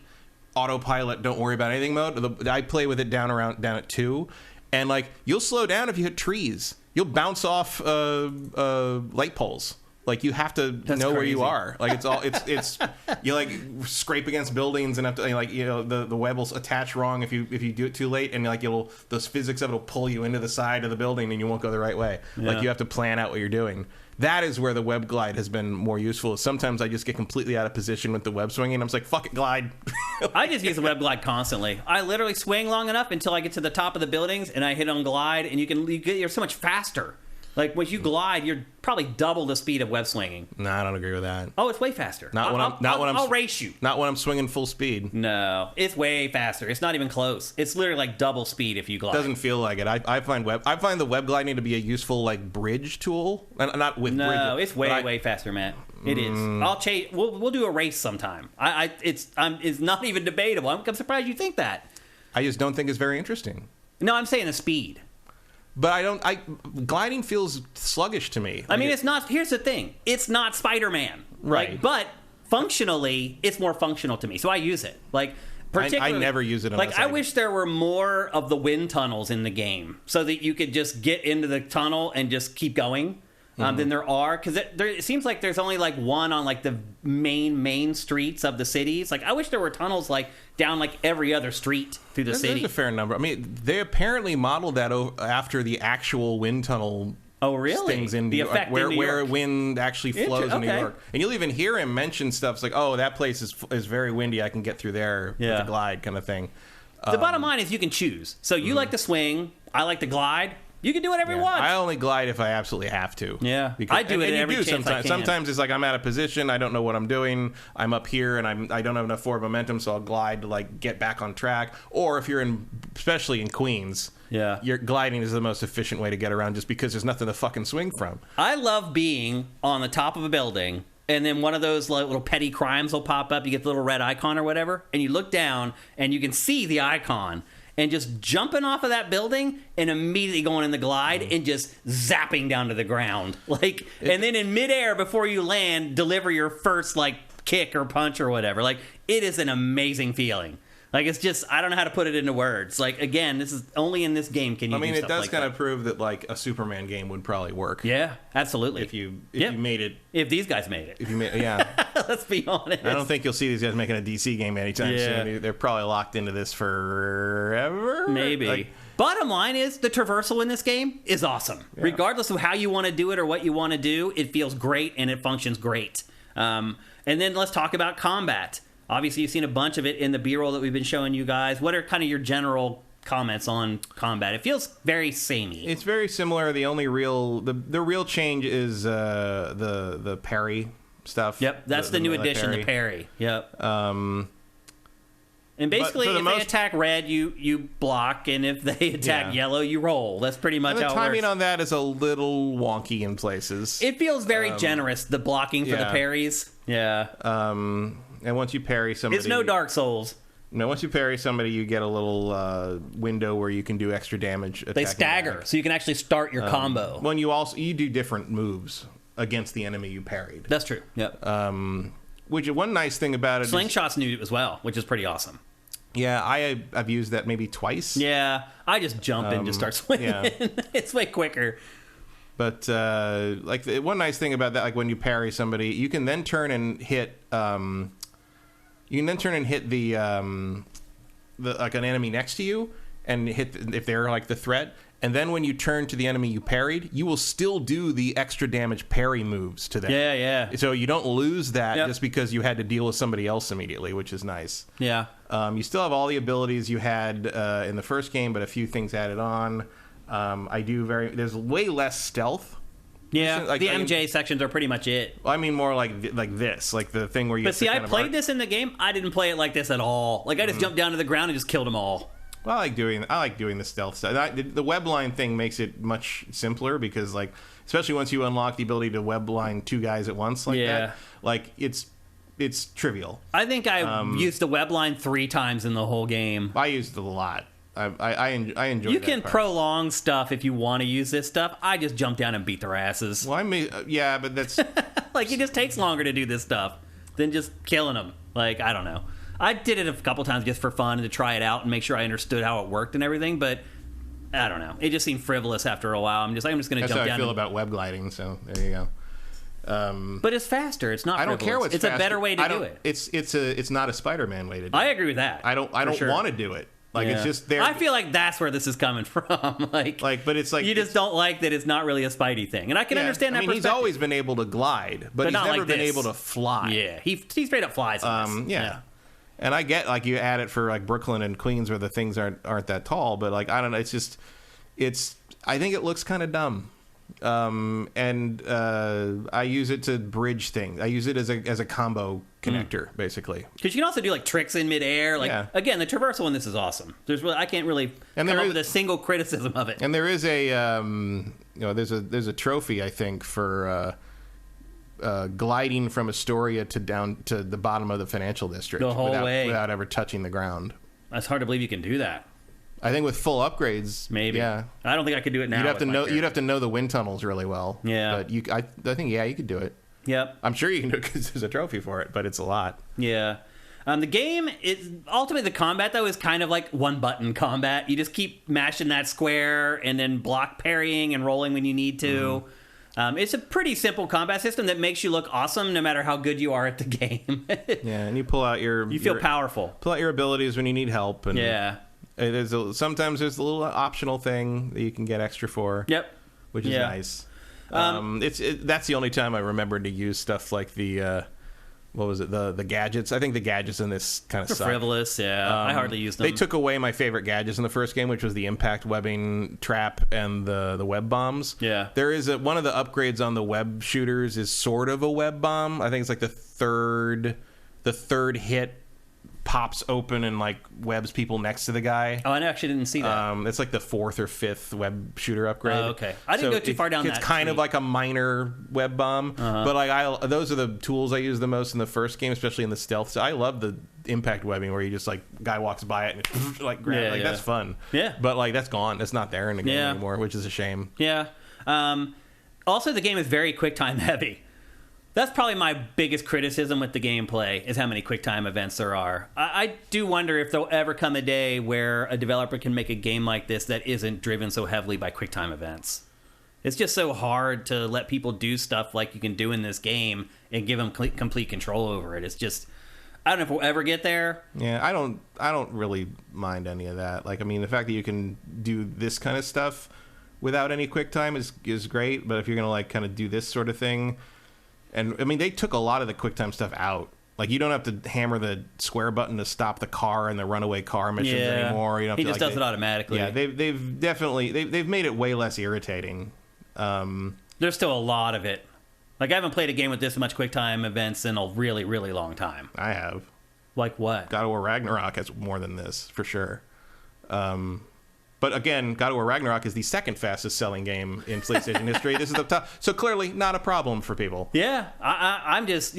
S2: autopilot, don't worry about anything mode. I play with it down at 2, and like you'll slow down if you hit trees. You'll bounce off light poles. Like, you have to know where you are. Like, it's you like scrape against buildings and have to, like, the web will attach wrong if you do it too late, and like those physics of it will pull you into the side of the building and you won't go the right way. Yeah. Like, you have to plan out what you're doing. That is where the web glide has been more useful. Sometimes I just get completely out of position with the web swinging. I'm just like, fuck it, glide.
S1: I just use the web glide constantly. I literally swing long enough until I get to the top of the buildings, and I hit on glide, and you're so much faster. Like, when you glide, you're probably double the speed of web swinging.
S2: No, I don't agree with that.
S1: Oh, it's way faster. I'll race you.
S2: Not when I'm swinging full speed.
S1: No, it's way faster. It's not even close. It's literally like double speed if you glide.
S2: Doesn't feel like it. I find the web gliding to be a useful, like, bridge tool. Not with bridge.
S1: No, it's way faster, Matt. It is. I'll chase. We'll do a race sometime. It's not even debatable. I'm surprised you think that.
S2: I just don't think it's very interesting.
S1: No, I'm saying the speed.
S2: But gliding feels sluggish to me.
S1: I mean, it's not. Here's the thing: it's not Spider-Man,
S2: Right.
S1: Like, but functionally, it's more functional to me, so I use it. Like, particularly,
S2: I never use it.
S1: Like, I wish there were more of the wind tunnels in the game, so that you could just get into the tunnel and just keep going. Than there are, because it seems like there's only like one on like the main streets of the cities. Like, I wish there were tunnels like down like every other street through the city.
S2: There's a fair number. I mean, they apparently modeled that after the actual wind tunnel.
S1: Oh, really?
S2: Things in
S1: the
S2: New
S1: effect
S2: York,
S1: in New
S2: where
S1: York.
S2: wind actually flows in New
S1: Okay.
S2: York, and you'll even hear him mention stuff like, "Oh, that place is very windy. I can get through there with a glide," kind of thing.
S1: The bottom line is you can choose. So you like to swing. I like to glide. You can do whatever you want.
S2: I only glide if I absolutely have to.
S1: Yeah.
S2: Because,
S1: I do it
S2: and
S1: every
S2: you do
S1: chance I
S2: sometimes.
S1: can.
S2: Sometimes it's like I'm out of position. I don't know what I'm doing. I'm up here and I don't have enough forward momentum, so I'll glide to like get back on track. Or if you're especially in Queens, your gliding is the most efficient way to get around, just because there's nothing to fucking swing from.
S1: I love being on the top of a building, and then one of those little petty crimes will pop up. You get the little red icon or whatever, and you look down and you can see the icon. And just jumping off of that building and immediately going in the glide and just zapping down to the ground. Like, and then in midair before you land, deliver your first like kick or punch or whatever. Like, it is an amazing feeling. Like, it's just, I don't know how to put it into words. Like, again, this is only in this game can you.
S2: I mean,
S1: do
S2: it
S1: stuff
S2: does
S1: like
S2: kind
S1: that.
S2: of prove that like a Superman game would probably work.
S1: Yeah, absolutely.
S2: If you
S1: Yep.
S2: made it.
S1: If these guys made it.
S2: If you made, yeah.
S1: Let's be honest.
S2: I don't think you'll see these guys making a DC game anytime
S1: Yeah.
S2: soon. They're probably locked into this forever.
S1: Maybe.
S2: Like,
S1: Bottom line is the traversal in this game is awesome.
S2: Yeah.
S1: Regardless of how you want to do it or what you want to do, it feels great and it functions great. And then let's talk about combat. Obviously, you've seen a bunch of it in the B-roll that we've been showing you guys. What are kind of your general comments on combat? It feels very samey.
S2: it's very similar. The only the real change is the parry stuff.
S1: Yep, that's the new
S2: melee
S1: addition, the parry. Yep. And basically,
S2: for the
S1: if they
S2: most-
S1: attack red, you block, and if they attack
S2: Yeah.
S1: yellow, you roll. That's pretty much
S2: And the
S1: how it works.
S2: timing on that is a little wonky in places.
S1: It feels very generous, the blocking for the
S2: yeah.
S1: parries. Yeah.
S2: And once you parry somebody,
S1: It's no Dark Souls.
S2: No, once you parry somebody, you get a little window where you can do extra damage.
S1: They
S2: attacking
S1: stagger,
S2: back.
S1: so you can actually start your combo.
S2: When you do different moves against the enemy you parried.
S1: That's true. Yep.
S2: Which one nice thing about it is,
S1: Slingshot's new as well, which is pretty awesome.
S2: yeah, I've used that maybe twice.
S1: Yeah, I just jump and just start swinging.
S2: yeah.
S1: It's way quicker.
S2: But one nice thing about that, like when you parry somebody, you can then turn and hit. The like an enemy next to you and hit if they're like the threat. And then when you turn to the enemy you parried, you will still do the extra damage parry moves to them.
S1: Yeah, yeah.
S2: So you don't lose that
S1: Yep.
S2: just because you had to deal with somebody else immediately, which is nice.
S1: Yeah.
S2: You still have all the abilities you had in the first game, but a few things added on. There's way less stealth.
S1: Yeah,
S2: Like,
S1: the MJ sections are pretty much it.
S2: I mean, more like this, like the thing where you.
S1: But see, I played this in the game. I didn't play it like this at all. Like, I just jumped down to the ground and just killed them all.
S2: Well, I like doing the stealth stuff. The web line thing makes it much simpler because, like, especially once you unlock the ability to web line two guys at once, like
S1: Yeah.
S2: that, like it's trivial.
S1: I think I used the web line 3 times in the whole game.
S2: I used it a lot. I enjoy.
S1: You
S2: that
S1: can
S2: part.
S1: prolong stuff if you want to use this stuff. I just jump down and beat their asses.
S2: Well, yeah, but that's.
S1: Like, it just takes longer to do this stuff than just killing them. Like, I don't know. I did it a couple times just for fun and to try it out and make sure I understood how it worked and everything, but I don't know. It just seemed frivolous after a while. I'm just going to
S2: That's
S1: jump
S2: how
S1: down.
S2: I feel about web gliding. So there you go.
S1: But it's faster. It's not.
S2: I don't care what's
S1: It's
S2: faster.
S1: a better way to do it.
S2: It's not a Spider-Man way to do it.
S1: I agree with that.
S2: I don't
S1: sure.
S2: want to do it. Like
S1: Yeah.
S2: it's just there.
S1: I feel like that's where this is coming from.
S2: but it's like
S1: you just don't like that it's not really a Spidey thing, and I can understand that.
S2: I mean, he's
S1: perspective.
S2: always been able to glide, but he's
S1: not
S2: never
S1: like
S2: been
S1: this.
S2: able to fly.
S1: Yeah, he straight up flies. In this.
S2: Yeah. And I get like you add it for like Brooklyn and Queens where the things aren't that tall, but like I don't know, I think it looks kind of dumb. I use it to bridge things. I use it as a combo connector, basically.
S1: Because you can also do like tricks in midair. Like again, the traversal in this is awesome. I can't really come up with a single criticism of it.
S2: And there is there's a trophy I think for gliding from Astoria down to the bottom of the financial district
S1: The whole way
S2: without ever touching the ground.
S1: That's hard to believe you can do that.
S2: I think with full upgrades,
S1: Maybe.
S2: Yeah,
S1: I don't think I could do it now.
S2: you'd have to
S1: with my
S2: know.
S1: character.
S2: You'd have to know the wind tunnels really well.
S1: Yeah.
S2: but I think you could do it.
S1: Yep.
S2: I'm sure you can do it because there's a trophy for it, but it's a lot.
S1: Yeah. The game is ultimately the combat though is kind of like one button combat. You just keep mashing that square and then block parrying and rolling when you need to. It's a pretty simple combat system that makes you look awesome no matter how good you are at the game.
S2: Yeah, and you pull out
S1: You feel powerful.
S2: Pull out your abilities when you need help. And
S1: Yeah.
S2: Sometimes there's a little optional thing that you can get extra for.
S1: Yep.
S2: Which is nice. That's the only time I remember to use stuff like the what was it, the gadgets. I think the gadgets in this kind of suck.
S1: Frivolous, yeah. I hardly use them.
S2: They took away my favorite gadgets in the first game, which was the impact webbing trap and the web bombs.
S1: Yeah.
S2: There is one of the upgrades on the web shooters is sort of a web bomb. I think it's like the third hit pops open and like webs people next to the guy.
S1: Oh, I actually didn't see that.
S2: It's like the fourth or fifth web shooter upgrade.
S1: Oh, okay. I didn't go too far down that
S2: It's kind of like a minor web bomb, but like those are the tools I use the most in the first game, especially in the stealth. So I love the impact webbing where you just like guy walks by it and like grab it. That's fun.
S1: Yeah.
S2: But like that's gone. That's not there in the game anymore, which is a shame.
S1: Yeah. Also, the game is very QuickTime heavy. That's probably my biggest criticism with the gameplay is how many QuickTime events there are. I do wonder if there'll ever come a day where a developer can make a game like this that isn't driven so heavily by QuickTime events. It's just so hard to let people do stuff like you can do in this game and give them complete control over it. It's just, I don't know if we'll ever get there.
S2: Yeah, I don't really mind any of that. Like, I mean, the fact that you can do this kind of stuff without any QuickTime is great. But if you're gonna like kind of do this sort of thing. And, I mean, they took a lot of the QuickTime stuff out. Like, you don't have to hammer the square button to stop the car and the runaway car missions anymore. You don't have
S1: just does it automatically.
S2: Yeah, they've definitely... They've made it way less irritating.
S1: There's still a lot of it. Like, I haven't played a game with this much QuickTime events in a really, really long time.
S2: I have.
S1: Like what?
S2: God of War Ragnarok has more than this, for sure. But again, God of War Ragnarok is the second fastest selling game in PlayStation history. This is the top. So clearly not a problem for people.
S1: Yeah, I'm just,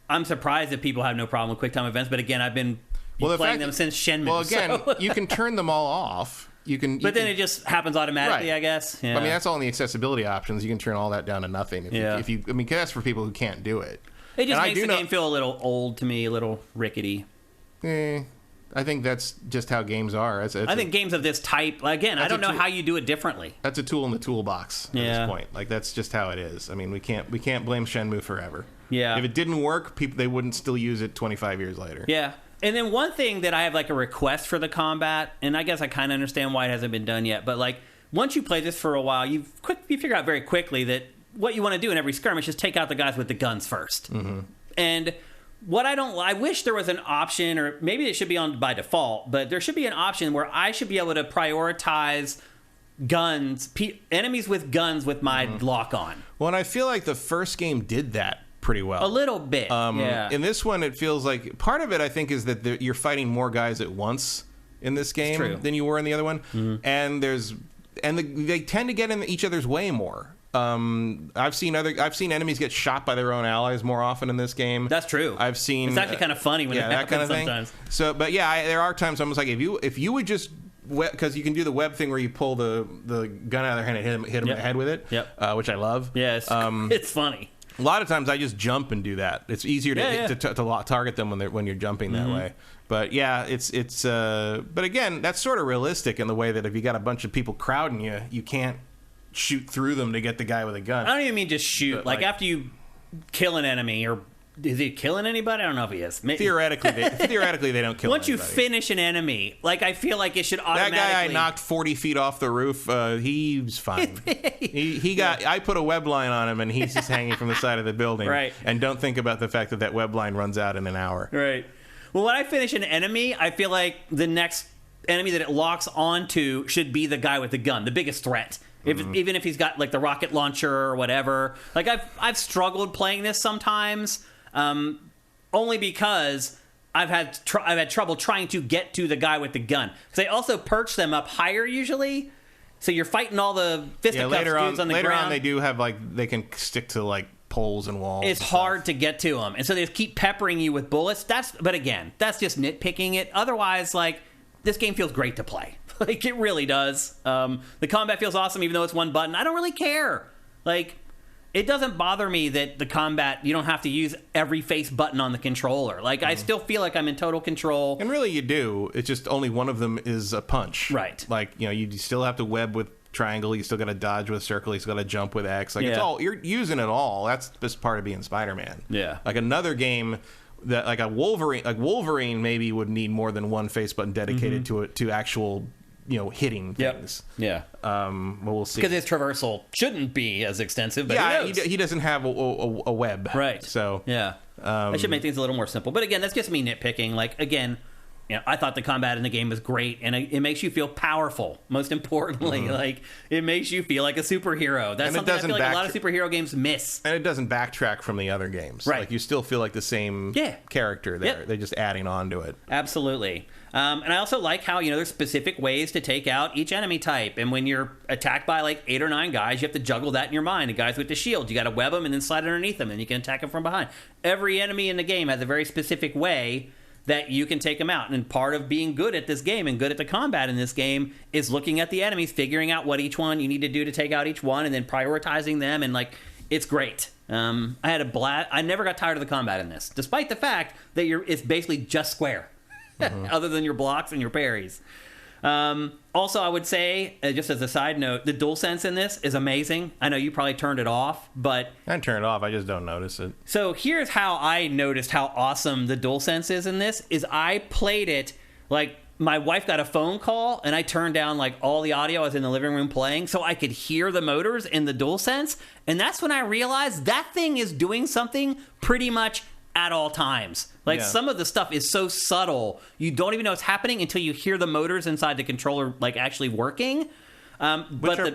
S1: I'm surprised that people have no problem with QuickTime events. But again, I've been playing them since Shenmue.
S2: Well, again, you can turn them all off. But
S1: then it just happens automatically, right. I guess. Yeah.
S2: I mean, that's all in the accessibility options. You can turn all that down to nothing. If you, that's for people who can't do it.
S1: It just makes the game feel a little old to me, a little rickety.
S2: I think that's just how games are.
S1: I think games of this type, again, I don't know how you do it differently.
S2: That's a tool in the toolbox at this point. Like, that's just how it is. I mean, we can't blame Shenmue forever.
S1: Yeah.
S2: If it didn't work, they wouldn't still use it 25 years later.
S1: Yeah. And then one thing that I have like a request for the combat, and I guess I kind of understand why it hasn't been done yet, but like once you play this for a while, you figure out very quickly that what you want to do in every skirmish is take out the guys with the guns first. Mm-hmm. And I wish there was an option, or maybe it should be on by default, but there should be an option where I should be able to prioritize guns, enemies with guns with my lock on.
S2: Well, and I feel like the first game did that pretty well.
S1: A little bit, yeah.
S2: In this one, it feels like part of it, I think, is that you're fighting more guys at once in this game than you were in the other one, and they tend to get in each other's way more. I've seen enemies get shot by their own allies more often in this game.
S1: That's true.
S2: I've seen
S1: it's actually kind of funny when it happens
S2: kind of
S1: sometimes.
S2: Thing. So, but yeah, there are times I'm just like, if you would just, because you can do the web thing where you pull the gun out of their hand and hit them in the head with it, which I love.
S1: Yeah, it's funny.
S2: A lot of times I just jump and do that. It's easier to target them when you're jumping that way. But yeah, it's but again, that's sort of realistic in the way that if you got a bunch of people crowding you, you can't shoot through them to get the guy with a gun.
S1: I don't even mean just shoot. Like after you kill an enemy, or is he killing anybody? I don't know if he is.
S2: Theoretically, they don't kill.
S1: Once you finish an enemy, like I feel like it should automatically.
S2: That guy I knocked 40 feet off the roof. He's fine. he got. I put a web line on him, and he's just hanging from the side of the building.
S1: Right.
S2: And don't think about the fact that web line runs out in an hour.
S1: Right. Well, when I finish an enemy, I feel like the next enemy that it locks onto should be the guy with the gun, the biggest threat. Even if he's got like the rocket launcher or whatever. Like I've struggled playing this sometimes, only because I've had trouble trying to get to the guy with the gun. Because they also perch them up higher usually, so you're fighting all the fisticuffs dudes on the ground.
S2: Later on, they do have they can stick to like poles and walls.
S1: It's hard to get to them, and so they just keep peppering you with bullets. But again, that's just nitpicking it. Otherwise, like this game feels great to play. Like, it really does. The combat feels awesome, even though it's one button. I don't really care. Like, it doesn't bother me that the combat, you don't have to use every face button on the controller. Like, I still feel like I'm in total control.
S2: And really, you do. It's just only one of them is a punch.
S1: Right.
S2: Like, you know, you still have to web with triangle. You still got to dodge with circle. You still got to jump with X. Like, it's all, you're using it all. That's just part of being Spider-Man.
S1: Yeah.
S2: Like, another game that, like a Wolverine maybe would need more than one face button dedicated to actual, you know, hitting things.
S1: Yeah.
S2: Well, we'll see.
S1: Because his traversal shouldn't be as extensive, but
S2: yeah,
S1: who knows?
S2: he doesn't have a web.
S1: Right.
S2: So
S1: yeah, I should make things a little more simple. But again, that's just me nitpicking. Like, again, you know, I thought the combat in the game was great, and it makes you feel powerful. Most importantly, like, it makes you feel like a superhero. That's something I feel like a lot of superhero games miss.
S2: And it doesn't backtrack from the other games.
S1: Right.
S2: Like, you still feel like the same character there. They're just adding on to it.
S1: Absolutely. And I also like how, you know, there's specific ways to take out each enemy type. And when you're attacked by like 8 or 9 guys, you have to juggle that in your mind. The guys with the shield, you got to web them and then slide underneath them, and you can attack them from behind. Every enemy in the game has a very specific way that you can take them out. And part of being good at this game and good at the combat in this game is looking at the enemies, figuring out what each one you need to do to take out each one, and then prioritizing them. And like, it's great. I had a blast. I never got tired of the combat in this, despite the fact that it's basically just square, other than your blocks and your parries. Also, I would say, just as a side note, the DualSense in this is amazing. I know you probably turned it off, but...
S2: I didn't turn it off. I just don't notice it.
S1: So here's how I noticed how awesome the DualSense is in this, is I played it, like, my wife got a phone call, and I turned down, like, all the audio. I was in the living room playing, so I could hear the motors in the DualSense, and that's when I realized that thing is doing something pretty much at all times. Like, some of the stuff is so subtle, you don't even know it's happening until you hear the motors inside the controller, like, actually working.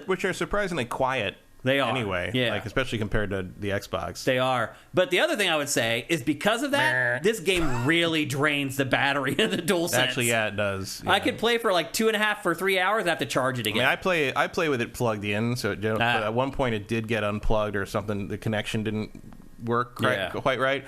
S2: Which are surprisingly quiet.
S1: They are.
S2: Anyway.
S1: Yeah.
S2: Like, especially compared to the Xbox.
S1: They are. But the other thing I would say is because of that, this game really drains the battery of the DualSense.
S2: Actually, yeah, it does. Yeah.
S1: I could play for like 2.5 or 3 hours. I have to charge it again.
S2: I mean, I play with it plugged in, so at one point it did get unplugged or something. The connection didn't work quite right.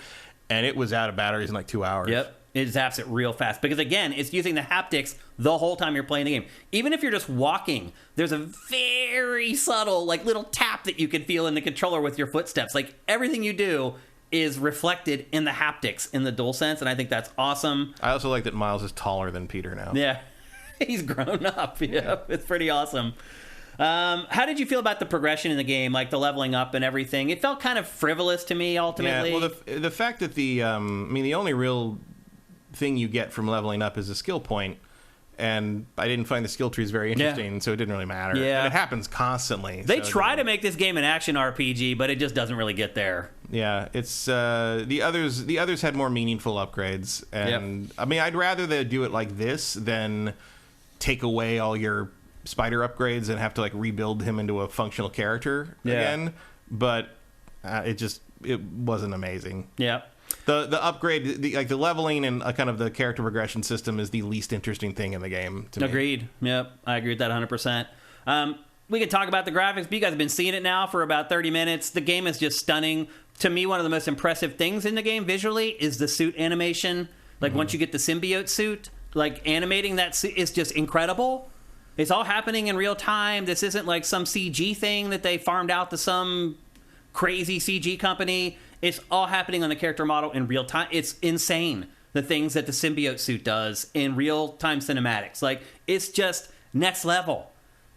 S2: And it was out of batteries in like 2 hours.
S1: Yep. It zaps it real fast. Because, again, it's using the haptics the whole time you're playing the game. Even if you're just walking, there's a very subtle, like, little tap that you can feel in the controller with your footsteps. Like, everything you do is reflected in the haptics in the DualSense, and I think that's awesome.
S2: I also like that Miles is taller than Peter now.
S1: Yeah. He's grown up. Yeah. It's pretty awesome. How did you feel about the progression in the game, like the leveling up and everything? It felt kind of frivolous to me, ultimately.
S2: Yeah, well, the fact that the only real thing you get from leveling up is a skill point, and I didn't find the skill trees very interesting, so it didn't really matter.
S1: Yeah.
S2: And it happens constantly.
S1: They try to make this game an action RPG, but it just doesn't really get there.
S2: Yeah, it's the others had more meaningful upgrades, and I mean, I'd rather they do it like this than take away all your Spider upgrades and have to like rebuild him into a functional character again. But it wasn't amazing.
S1: Yeah.
S2: The upgrade, the leveling and kind of the character progression system is the least interesting thing in the game to me.
S1: Agreed. Yep, I agree with that 100%. We can talk about the graphics, but you guys have been seeing it now for about 30 minutes. The game is just stunning. To me, one of the most impressive things in the game visually is the suit animation. Like, once you get the symbiote suit, like, animating that suit is just incredible. It's all happening in real time. This isn't like some CG thing that they farmed out to some crazy CG company. It's all happening on the character model in real time. It's insane, the things that the symbiote suit does in real-time cinematics. Like, it's just next level.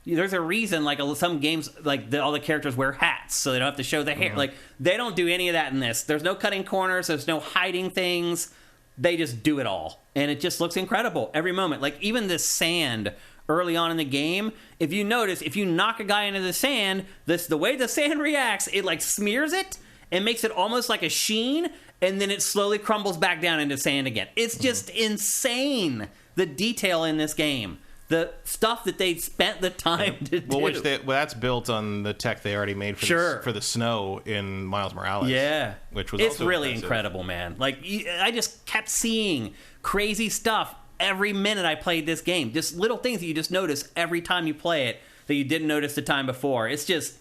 S1: There's a reason, like, some games, like, all the characters wear hats, so they don't have to show the hair. Like, they don't do any of that in this. There's no cutting corners. There's no hiding things. They just do it all. And it just looks incredible every moment. Like, even this sand early on in the game, if you notice, if you knock a guy into the sand, the way the sand reacts, it, like, smears it and makes it almost like a sheen, and then it slowly crumbles back down into sand again. It's just insane, the detail in this game. The stuff that they spent the time to do.
S2: That's built on the tech they already made for the snow in Miles Morales.
S1: Yeah.
S2: Which was
S1: it's
S2: also
S1: really
S2: impressive.
S1: incredible, man. Like, I just kept seeing crazy stuff every minute I played this game. Just little things that you just notice every time you play it that you didn't notice the time before. It's just...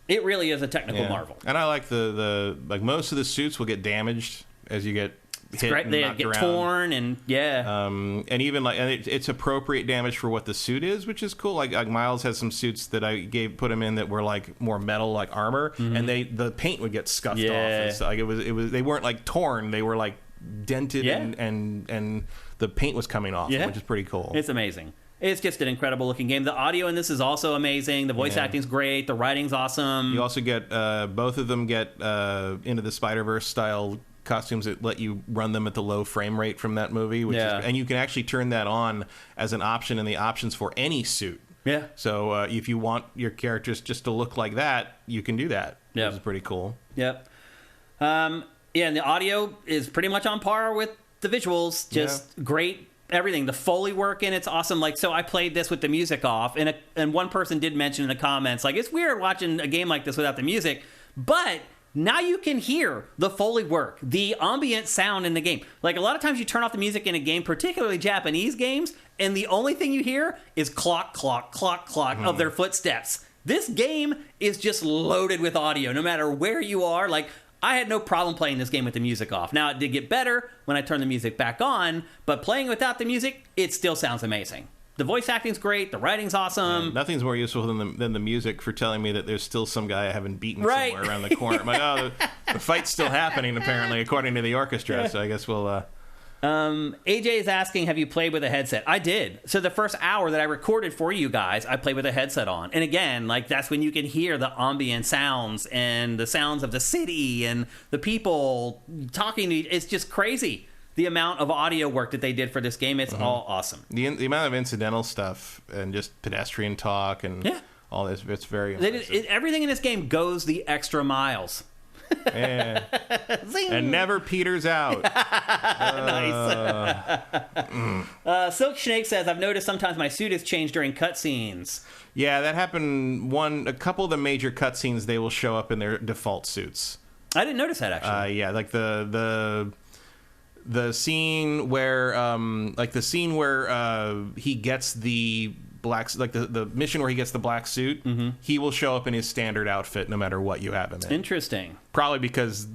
S1: It really is a technical marvel.
S2: And I like the most of the suits will get damaged as you get hit
S1: Great.
S2: and
S1: They
S2: knocked
S1: get
S2: around.
S1: torn and
S2: And even it's appropriate damage for what the suit is, which is cool. Like Miles has some suits that I put him in that were like more metal, like armor, and the paint would get scuffed off. And so, like it was they weren't like torn, they were like dented, and the paint was coming off, which is pretty cool.
S1: It's amazing. It's just an incredible looking game. The audio in this is also amazing. The voice acting's great. The writing's awesome.
S2: You also get both of them get Into the Spider-Verse style costumes that let you run them at the low frame rate from that movie, and you can actually turn that on as an option in the options for any suit.
S1: Yeah.
S2: So if you want your characters just to look like that, you can do that.
S1: Yeah.
S2: Which is pretty cool.
S1: Yep. And the audio is pretty much on par with the visuals. Just great. Everything, the Foley work in it's awesome. Like, so I played this with the music off, and one person did mention in the comments, like, it's weird watching a game like this without the music, but now you can hear the Foley work, the ambient sound in the game. Like, a lot of times you turn off the music in a game, particularly Japanese games, and the only thing you hear is clock, clock, clock, clock of their footsteps. This game is just loaded with audio, no matter where you are. Like, I had no problem playing this game with the music off. Now, it did get better when I turned the music back on, but playing without the music, it still sounds amazing. The voice acting's great. The writing's awesome.
S2: Yeah, nothing's more useful than the music for telling me that there's still some guy I haven't beaten somewhere around the corner. I'm like, oh, the fight's still happening, apparently, according to the orchestra, so I guess we'll...
S1: AJ is asking, have you played with a headset? I did. So the first hour that I recorded for you guys, I played with a headset on. And again, like, that's when you can hear the ambient sounds and the sounds of the city and the people talking to you. It's just crazy, the amount of audio work that they did for this game. It's all awesome.
S2: The amount of incidental stuff and just pedestrian talk and all this, it's very impressive.
S1: Everything in this game goes the extra miles.
S2: Yeah. And never peters out.
S1: Nice. Silk Snake says, I've noticed sometimes my suit has changed during cutscenes.
S2: Yeah, that happened. A couple of the major cutscenes, they will show up in their default suits.
S1: I didn't notice that, actually.
S2: Yeah, like the scene where he gets the black, like the mission where he gets the black suit, he will show up in his standard outfit no matter what you have him in.
S1: Interesting.
S2: Probably because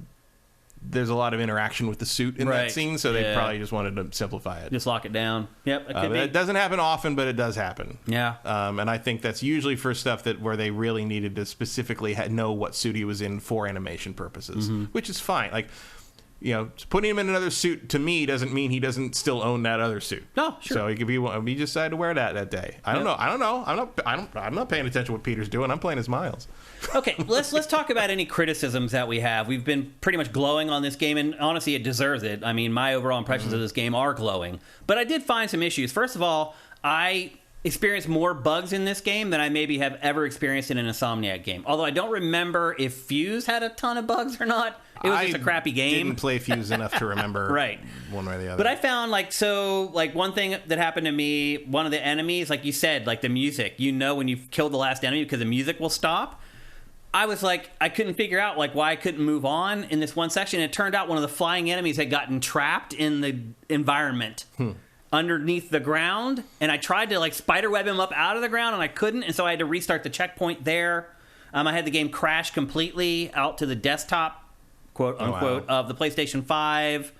S2: there's a lot of interaction with the suit in that scene, so they probably just wanted to simplify it.
S1: Just lock it down. Yep, it could be.
S2: It doesn't happen often, but it does happen.
S1: Yeah.
S2: And I think that's usually for stuff where they really needed to specifically know what suit he was in for animation purposes, which is fine. Like, you know, putting him in another suit to me doesn't mean he doesn't still own that other suit.
S1: No, sure.
S2: So he could be. He just decided to wear that day. I don't know. I'm not paying attention to what Peter's doing. I'm playing as Miles.
S1: Okay, let's talk about any criticisms that we have. We've been pretty much glowing on this game, and honestly, it deserves it. I mean, my overall impressions of this game are glowing. But I did find some issues. First of all, I experienced more bugs in this game than I maybe have ever experienced in an Insomniac game. Although I don't remember if Fuse had a ton of bugs or not. It was just a crappy game.
S2: I didn't play Fuse enough to remember one way or the other.
S1: But I found, one thing that happened to me, one of the enemies, like you said, like the music. You know when you've killed the last enemy because the music will stop. I was like, I couldn't figure out why I couldn't move on in this one section. It turned out one of the flying enemies had gotten trapped in the environment underneath the ground, and I tried to spiderweb him up out of the ground, and I couldn't, and so I had to restart the checkpoint there. I had the game crash completely out to the desktop, quote unquote, of the PlayStation 5.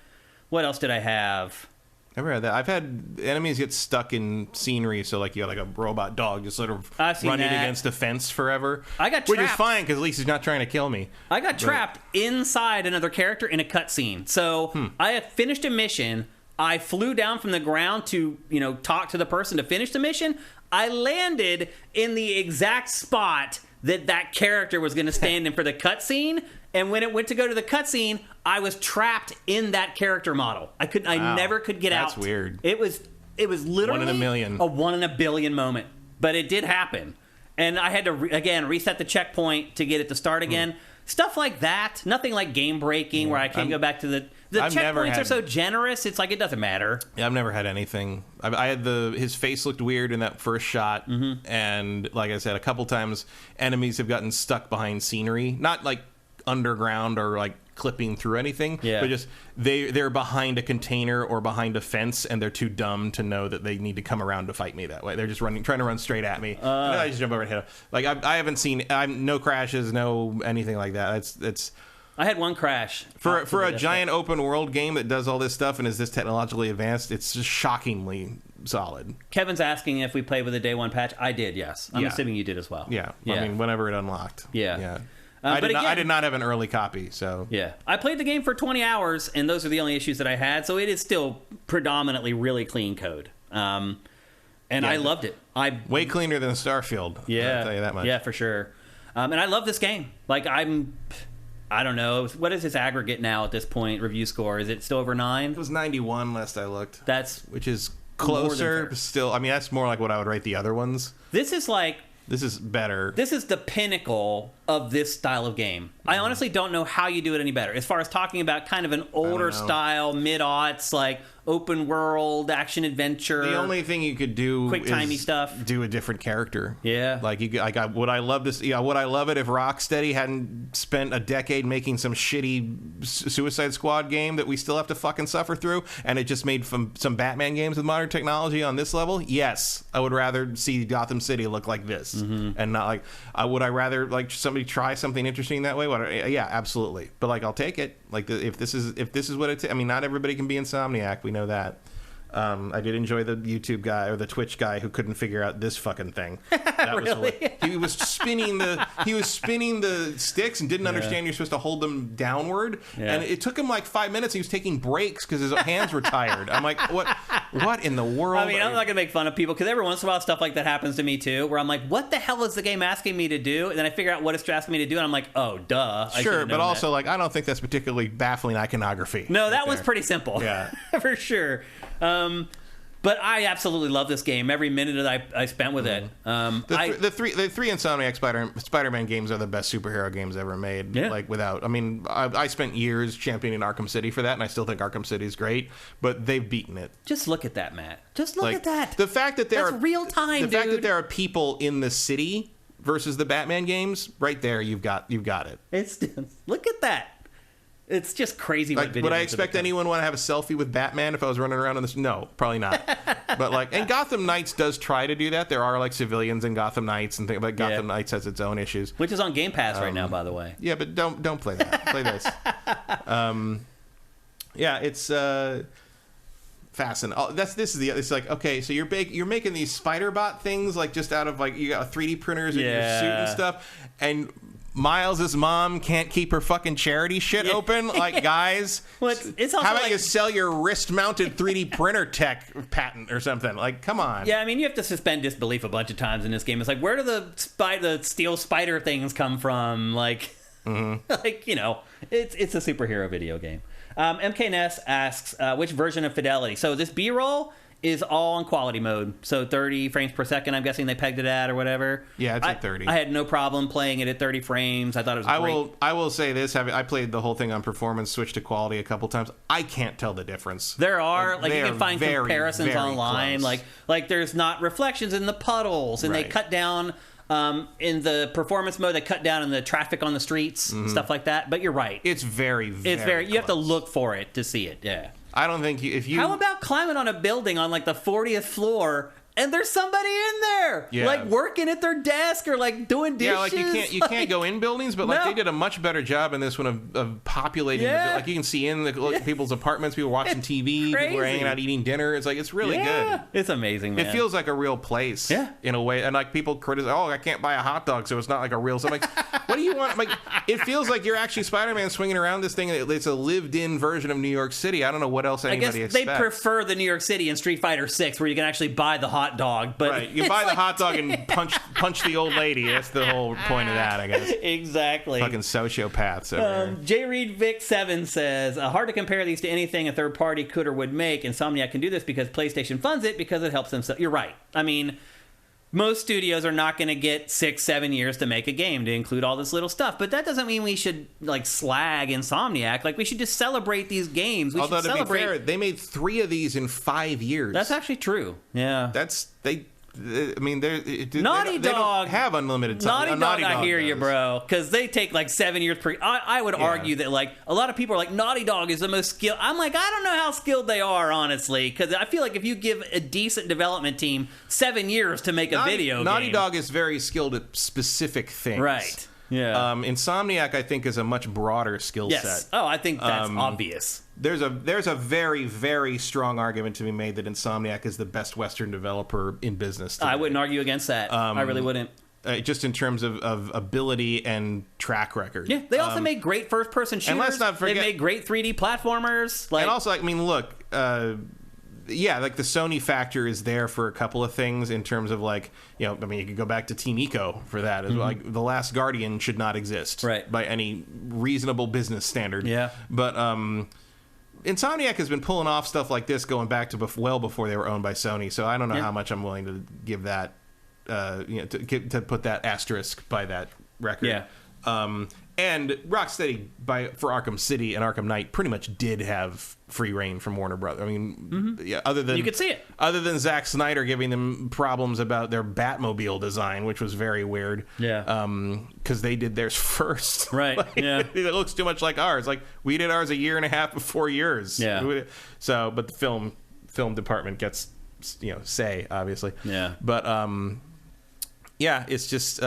S1: What else did I have?
S2: Never had that. I've had enemies get stuck in scenery, so you got a robot dog just sort of running against a fence forever.
S1: I got trapped.
S2: Which is fine, because at least he's not trying to kill me.
S1: I got trapped inside another character in a cutscene. So I had finished a mission. I flew down from the ground to, talk to the person to finish the mission. I landed in the exact spot that character was going to stand in for the cutscene. And when it went to go to the cutscene, I was trapped in that character model. I never could get out.
S2: That's weird.
S1: It was literally
S2: 1 in a million.
S1: A 1 in a billion moment. But it did happen. And I had to, reset the checkpoint to get it to start again. Stuff like that. Nothing like game breaking where I can't go back to the checkpoints are so generous. It's like it doesn't matter.
S2: Yeah, I've never had anything. I had his face looked weird in that first shot, and like I said, a couple times enemies have gotten stuck behind scenery, not like underground or clipping through anything, but just they're behind a container or behind a fence, and they're too dumb to know that they need to come around to fight me that way. They're just trying to run straight at me. And I just jump over and hit them. I haven't seen no crashes, no anything like that. It's
S1: I had one crash.
S2: For a giant open world game that does all this stuff and is this technologically advanced, it's just shockingly solid.
S1: Kevin's asking if we played with a day one patch. I did, yes. I'm assuming you did as well.
S2: Yeah. I mean, whenever it unlocked.
S1: Yeah.
S2: I did not have an early copy, so...
S1: Yeah. I played the game for 20 hours, and those are the only issues that I had, so it is still predominantly really clean code. I loved it.
S2: Way cleaner than Starfield.
S1: Yeah.
S2: I'll tell you that much.
S1: Yeah, for sure. And I love this game. Like, I don't know. What is its aggregate now at this point, review score? Is it still over 9?
S2: It was 91 last I looked.
S1: Which
S2: is closer, still. I mean, that's more like what I would rate the other ones.
S1: This is
S2: better.
S1: This is the pinnacle of this style of game. I honestly don't know how you do it any better. As far as talking about kind of an older style, mid-aughts, like open world action adventure.
S2: The only thing you could do
S1: quick timey stuff.
S2: Do a different character.
S1: Yeah.
S2: Would I love this? Yeah. Would I love it if Rocksteady hadn't spent a decade making some shitty Suicide Squad game that we still have to fucking suffer through, and it just made some Batman games with modern technology on this level? Yes, I would rather see Gotham City look like this, and not like. Would I rather like somebody try something interesting that way? Yeah, absolutely. But like, I'll take it. Like, if this is what it's. I mean, not everybody can be Insomniac. We know that. I did enjoy the YouTube guy or the Twitch guy who couldn't figure out this fucking thing. That
S1: really?
S2: He was spinning the sticks and didn't understand you're supposed to hold them downward. Yeah. And it took him like 5 minutes. He was taking breaks because his hands were tired. I'm like, what in the world?
S1: I mean, I'm not gonna make fun of people because every once in a while stuff like that happens to me too, where I'm like, what the hell is the game asking me to do? And then I figure out what it's asking me to do, and I'm like, oh, duh.
S2: Sure, but also like, I don't think that's particularly baffling iconography.
S1: No, that was pretty simple.
S2: Yeah,
S1: for sure. But I absolutely love this game. Every minute that I spent with it.
S2: The three Insomniac Spider-Man games are the best superhero games ever made.
S1: Yeah.
S2: Like without, I mean, I spent years championing Arkham City for that, and I still think Arkham City is great. But they've beaten it.
S1: Just look at that, Matt. Just look at that.
S2: The fact that
S1: that's real time.
S2: The fact that there are people in the city versus the Batman games, right there, you've got it.
S1: Look at that. It's just crazy. Like,
S2: would I expect anyone to want to have a selfie with Batman if I was running around on this? No, probably not. But like, and Gotham Knights does try to do that. There are like civilians in Gotham Knights and things, but Gotham Knights has its own issues,
S1: which is on Game Pass right now, by the way.
S2: Yeah, but don't play that. Play this. Yeah, it's fascinating. It's like, okay, so you're making these spider bot things like just out of like, you got 3D printers in your suit and stuff, and Miles' mom can't keep her fucking charity shit open. Like, guys,
S1: it's also
S2: how about you sell your wrist-mounted 3D printer tech patent or something? Like, come on.
S1: Yeah, I mean, you have to suspend disbelief a bunch of times in this game. It's like, where do the steel spider things come from? Like, like, you know, it's a superhero video game. MK Ness asks, which version of Fidelity? So this B-roll is all in quality mode, so 30 frames per second. I'm guessing they pegged it at or whatever.
S2: Yeah, it's at 30.
S1: I had no problem playing it at 30 frames. I thought it was great.
S2: I will say this: I played the whole thing on performance, switched to quality a couple times. I can't tell the difference.
S1: There are you can find comparisons online.
S2: Close.
S1: Like there's not reflections in the puddles, and they cut down. In the performance mode, they cut down in the traffic on the streets, stuff like that. But you're right;
S2: it's very
S1: you have to look for it to see it. Yeah.
S2: I don't think if you.
S1: How about climbing on a building on like the 40th floor and there's somebody in there, like working at their desk or like doing dishes?
S2: Yeah, like you can't go in buildings, but like they did a much better job in this one of populating. Like you can see in the people's apartments, people watching TV, people are hanging out eating dinner. It's like it's really good.
S1: It's amazing, man.
S2: It feels like a real place, in a way. And like people criticize, I can't buy a hot dog, so it's not like a real. So I'm like, what do you want? Like, it feels like you're actually Spider-Man swinging around this thing. It's a lived-in version of New York City. I don't know what else anybody expects.
S1: They prefer the New York City in Street Fighter 6, where you can actually buy the hot dog. But
S2: you buy the hot dog and punch the old lady. That's the whole point of that, I guess.
S1: Exactly.
S2: Fucking sociopaths over here.
S1: J. Reed Vic 7 says, hard to compare these to anything a third party could or would make. Insomniac can do this because PlayStation funds it because it helps them. You're right. I mean, most studios are not going to get 6-7 years to make a game to include all this little stuff, but that doesn't mean we should like slag Insomniac. Like, we should just celebrate these games.
S2: Although to be fair, they made 3 of these in 5 years.
S1: That's actually true. Yeah,
S2: I mean, they
S1: Dog
S2: don't have unlimited time.
S1: Naughty Dog, I hear you, bro, because they take like 7 years per. I would argue that like a lot of people are like, Naughty Dog is the most skilled. I'm like, I don't know how skilled they are, honestly, because I feel like if you give a decent development team 7 years to make a video game,
S2: Naughty Dog is very skilled at specific things,
S1: right? Yeah.
S2: Insomniac, I think, is a much broader skill
S1: Yes.
S2: set.
S1: Oh, I think that's obvious.
S2: There's a very, very strong argument to be made that Insomniac is the best Western developer in business today.
S1: I wouldn't argue against that. I really wouldn't.
S2: Just in terms of ability and track record.
S1: Yeah, they also made great first-person shooters.
S2: And let's not forget,
S1: they made great 3D platformers.
S2: And also, I mean, look, yeah, like the Sony factor is there for a couple of things in terms of like, you know, I mean, you could go back to Team Eco for that. As like The Last Guardian should not exist by any reasonable business standard.
S1: Yeah.
S2: But Insomniac has been pulling off stuff like this going back to well before they were owned by Sony. So I don't know how much I'm willing to give that, you know, to put that asterisk by that record.
S1: Yeah.
S2: And Rocksteady for Arkham City and Arkham Knight pretty much did have free reign from Warner Brothers. I mean, yeah, other than
S1: you could see it.
S2: Other than Zack Snyder giving them problems about their Batmobile design, which was very weird.
S1: Yeah.
S2: Because they did theirs first.
S1: Right.
S2: Like,
S1: yeah.
S2: It looks too much like ours. Like we did ours a year and a half before yours.
S1: Yeah.
S2: So, but the film department gets, you know, say obviously.
S1: Yeah.
S2: But yeah, it's just.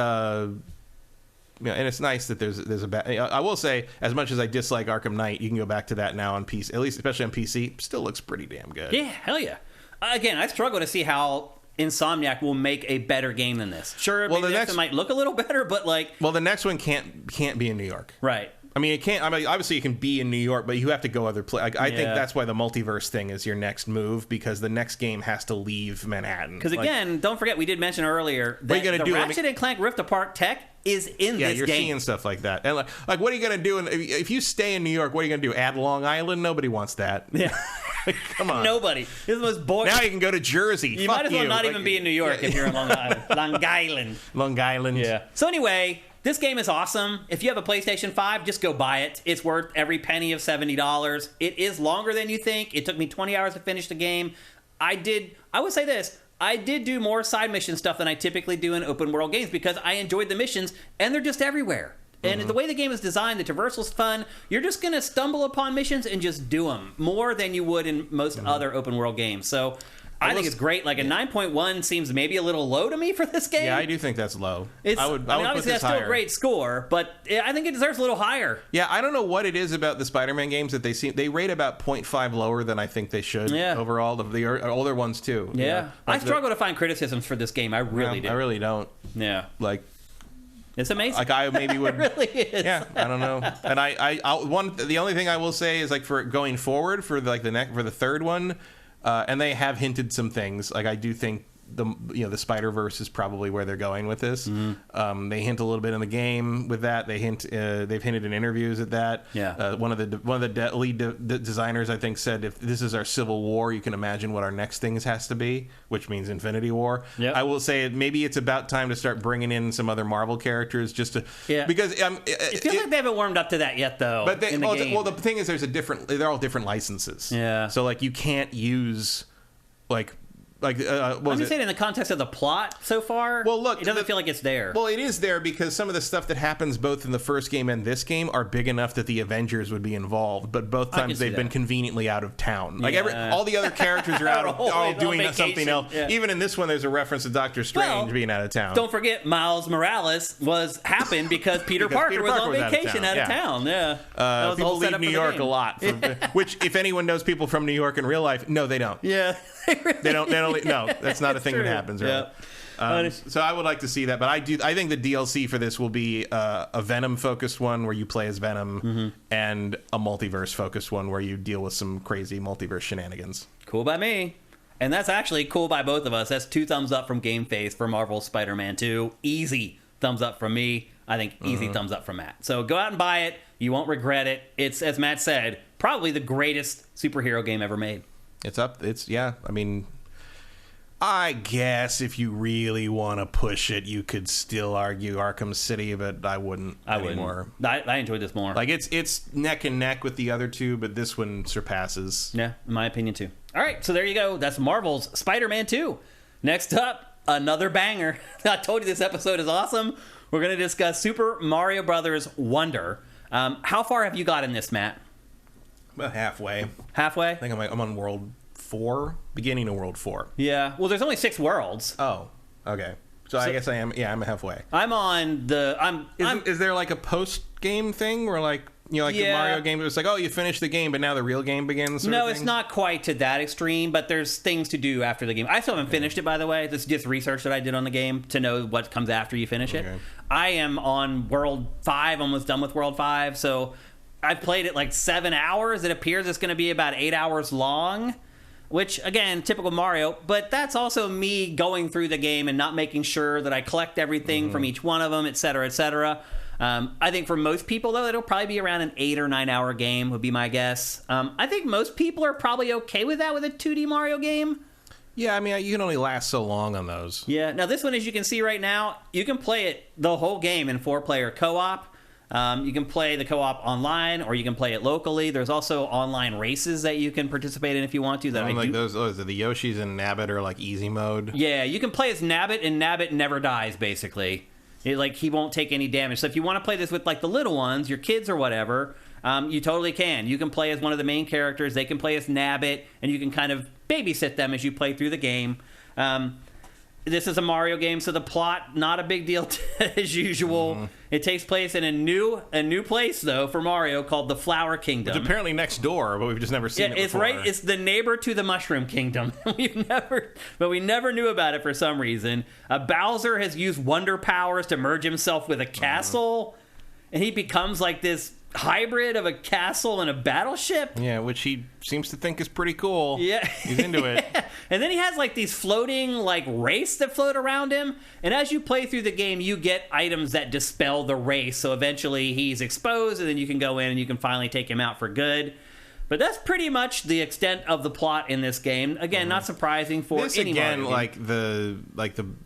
S2: You know, and it's nice that there's I will say, as much as I dislike Arkham Knight, you can go back to that now on PC, at least especially on PC. Still looks pretty damn good.
S1: Yeah, hell yeah. Again, I struggle to see how Insomniac will make a better game than this. Sure, well, maybe the next one might look a little better, but like,
S2: well, the next one can't be in New York,
S1: right?
S2: I mean, it can't. I mean, obviously, you can be in New York, but you have to go other places. I think that's why the multiverse thing is your next move, because the next game has to leave Manhattan.
S1: Because again, don't forget, we did mention earlier that the Ratchet and Clank Rift Apart tech is in this game.
S2: Yeah, you're seeing stuff like that. And like what are you going to do? If you stay in New York, what are you going to do? Add Long Island? Nobody wants that.
S1: Yeah.
S2: Come on.
S1: Nobody. This is the most boring.
S2: Now you can go to Jersey.
S1: You might as well not even be in New York if you're in Long Island. Long Island.
S2: Long Island.
S1: Yeah. So anyway, this game is awesome. If you have a PlayStation 5, just go buy it. It's worth every penny of $70. It is longer than you think. It took me 20 hours to finish the game. I would say this. I did do more side mission stuff than I typically do in open world games because I enjoyed the missions, and they're just everywhere. And the way the game is designed, the traversal's fun. You're just going to stumble upon missions and just do them more than you would in most other open world games. So I think it's great. Like a 9.1 seems maybe a little low to me for this game.
S2: Yeah, I do think that's low.
S1: I would obviously that's still a great score, but I think it deserves a little higher.
S2: Yeah, I don't know what it is about the Spider-Man games that they rate about 0.5 lower than I think they should. Overall, the older ones too.
S1: Yeah,
S2: you know? Like
S1: I struggle to find criticisms for this game. I really do.
S2: I really don't.
S1: Yeah,
S2: like.
S1: It's amazing.
S2: Like I maybe would.
S1: It really is.
S2: Yeah, I don't know. And the only thing I will say is like for going forward for the third one, and they have hinted some things. Like I do think the Spider-Verse is probably where they're going with this. They hint a little bit in the game with that. They've hinted in interviews at that.
S1: Yeah.
S2: One of the lead designers I think said, if this is our Civil War, you can imagine what our next thing has to be, which means Infinity War.
S1: Yep.
S2: I will say maybe it's about time to start bringing in some other Marvel characters just to because
S1: it feels like they haven't warmed up to that yet though.
S2: But the thing is, they're all different licenses.
S1: Yeah.
S2: So like you can't use I'm
S1: just saying in the context of the plot so far.
S2: Well, look,
S1: it doesn't feel like it's there.
S2: Well, it is there because some of the stuff that happens both in the first game and this game are big enough that the Avengers would be involved. But both times they've been conveniently out of town. Like all the other characters are all doing something else. Yeah. Even in this one, there's a reference to Doctor Strange being out of town.
S1: Don't forget, Miles Morales happened because Peter Parker was on vacation out of town. Yeah,
S2: people leave New York a lot. Which, if anyone knows people from New York in real life, no, they don't.
S1: Yeah.
S2: They don't. No, that's not a thing that happens. Right? Yeah. So I would like to see that, but I think the DLC for this will be a Venom focused one where you play as Venom, and a multiverse focused one where you deal with some crazy multiverse shenanigans.
S1: Cool by me. And that's actually cool by both of us. That's 2 thumbs up from GameFace for Marvel's Spider-Man 2. Easy thumbs up from me. I think easy thumbs up from Matt. So go out and buy it. You won't regret it. It's, as Matt said, probably the greatest superhero game ever made.
S2: I mean, I guess if you really want to push it, you could still argue Arkham City, but I wouldn't anymore.
S1: I enjoyed this more.
S2: Like it's neck and neck with the other two, but this one surpasses.
S1: Yeah, in my opinion too. All right, so there you go. That's Marvel's Spider-Man 2. Next up, another banger. I told you this episode is awesome. We're going to discuss Super Mario Brothers Wonder. How far have you got in this, Matt?
S2: About halfway.
S1: Halfway?
S2: I think I'm on World 4, beginning of World 4.
S1: Yeah. Well, there's only 6 worlds.
S2: Oh, okay. So I guess I am. Yeah, I'm halfway.
S1: I'm on the.
S2: Is there like a post game thing where like like the Mario game? It was like, oh, you finished the game, but now the real game begins.
S1: No, it's not quite to that extreme, but there's things to do after the game. I still haven't finished it, by the way. This is just research that I did on the game to know what comes after you finish it. I am on World 5, almost done with World 5, so I've played it like 7 hours. It appears it's going to be about 8 hours long. Which, again, typical Mario, but that's also me going through the game and not making sure that I collect everything from each one of them, et cetera, et cetera. I think for most people, though, it'll probably be around an 8 or 9 hour game, would be my guess. I think most people are probably okay with that with a 2D Mario game.
S2: Yeah, I mean, you can only last so long on those.
S1: Yeah, now this one, as you can see right now, you can play it the whole game in 4-player co-op. You can play the co-op online, or you can play it locally. There's also online races that you can participate in if you want to. That
S2: those the Yoshis and Nabbit are like easy mode.
S1: Yeah, you can play as Nabbit, and Nabbit never dies. Basically, he won't take any damage. So if you want to play this with like the little ones, your kids or whatever, you totally can. You can play as one of the main characters. They can play as Nabbit, and you can kind of babysit them as you play through the game. This is a Mario game, so the plot, not a big deal as usual. It takes place in a new place, though, for Mario called the Flower Kingdom.
S2: It's apparently next door, but we've just never seen it before.
S1: It's right. It's the neighbor to the Mushroom Kingdom. we never knew about it for some reason. Bowser has used wonder powers to merge himself with a castle, and he becomes like this hybrid of a castle and a battleship.
S2: Yeah, which he seems to think is pretty cool.
S1: Yeah.
S2: He's into it.
S1: And then he has like these floating like wraiths that float around him. And as you play through the game, you get items that dispel the wraith. So eventually he's exposed, and then you can go in and you can finally take him out for good. But that's pretty much the extent of the plot in this game. Again, not surprising for
S2: this
S1: any
S2: again,
S1: Mario game.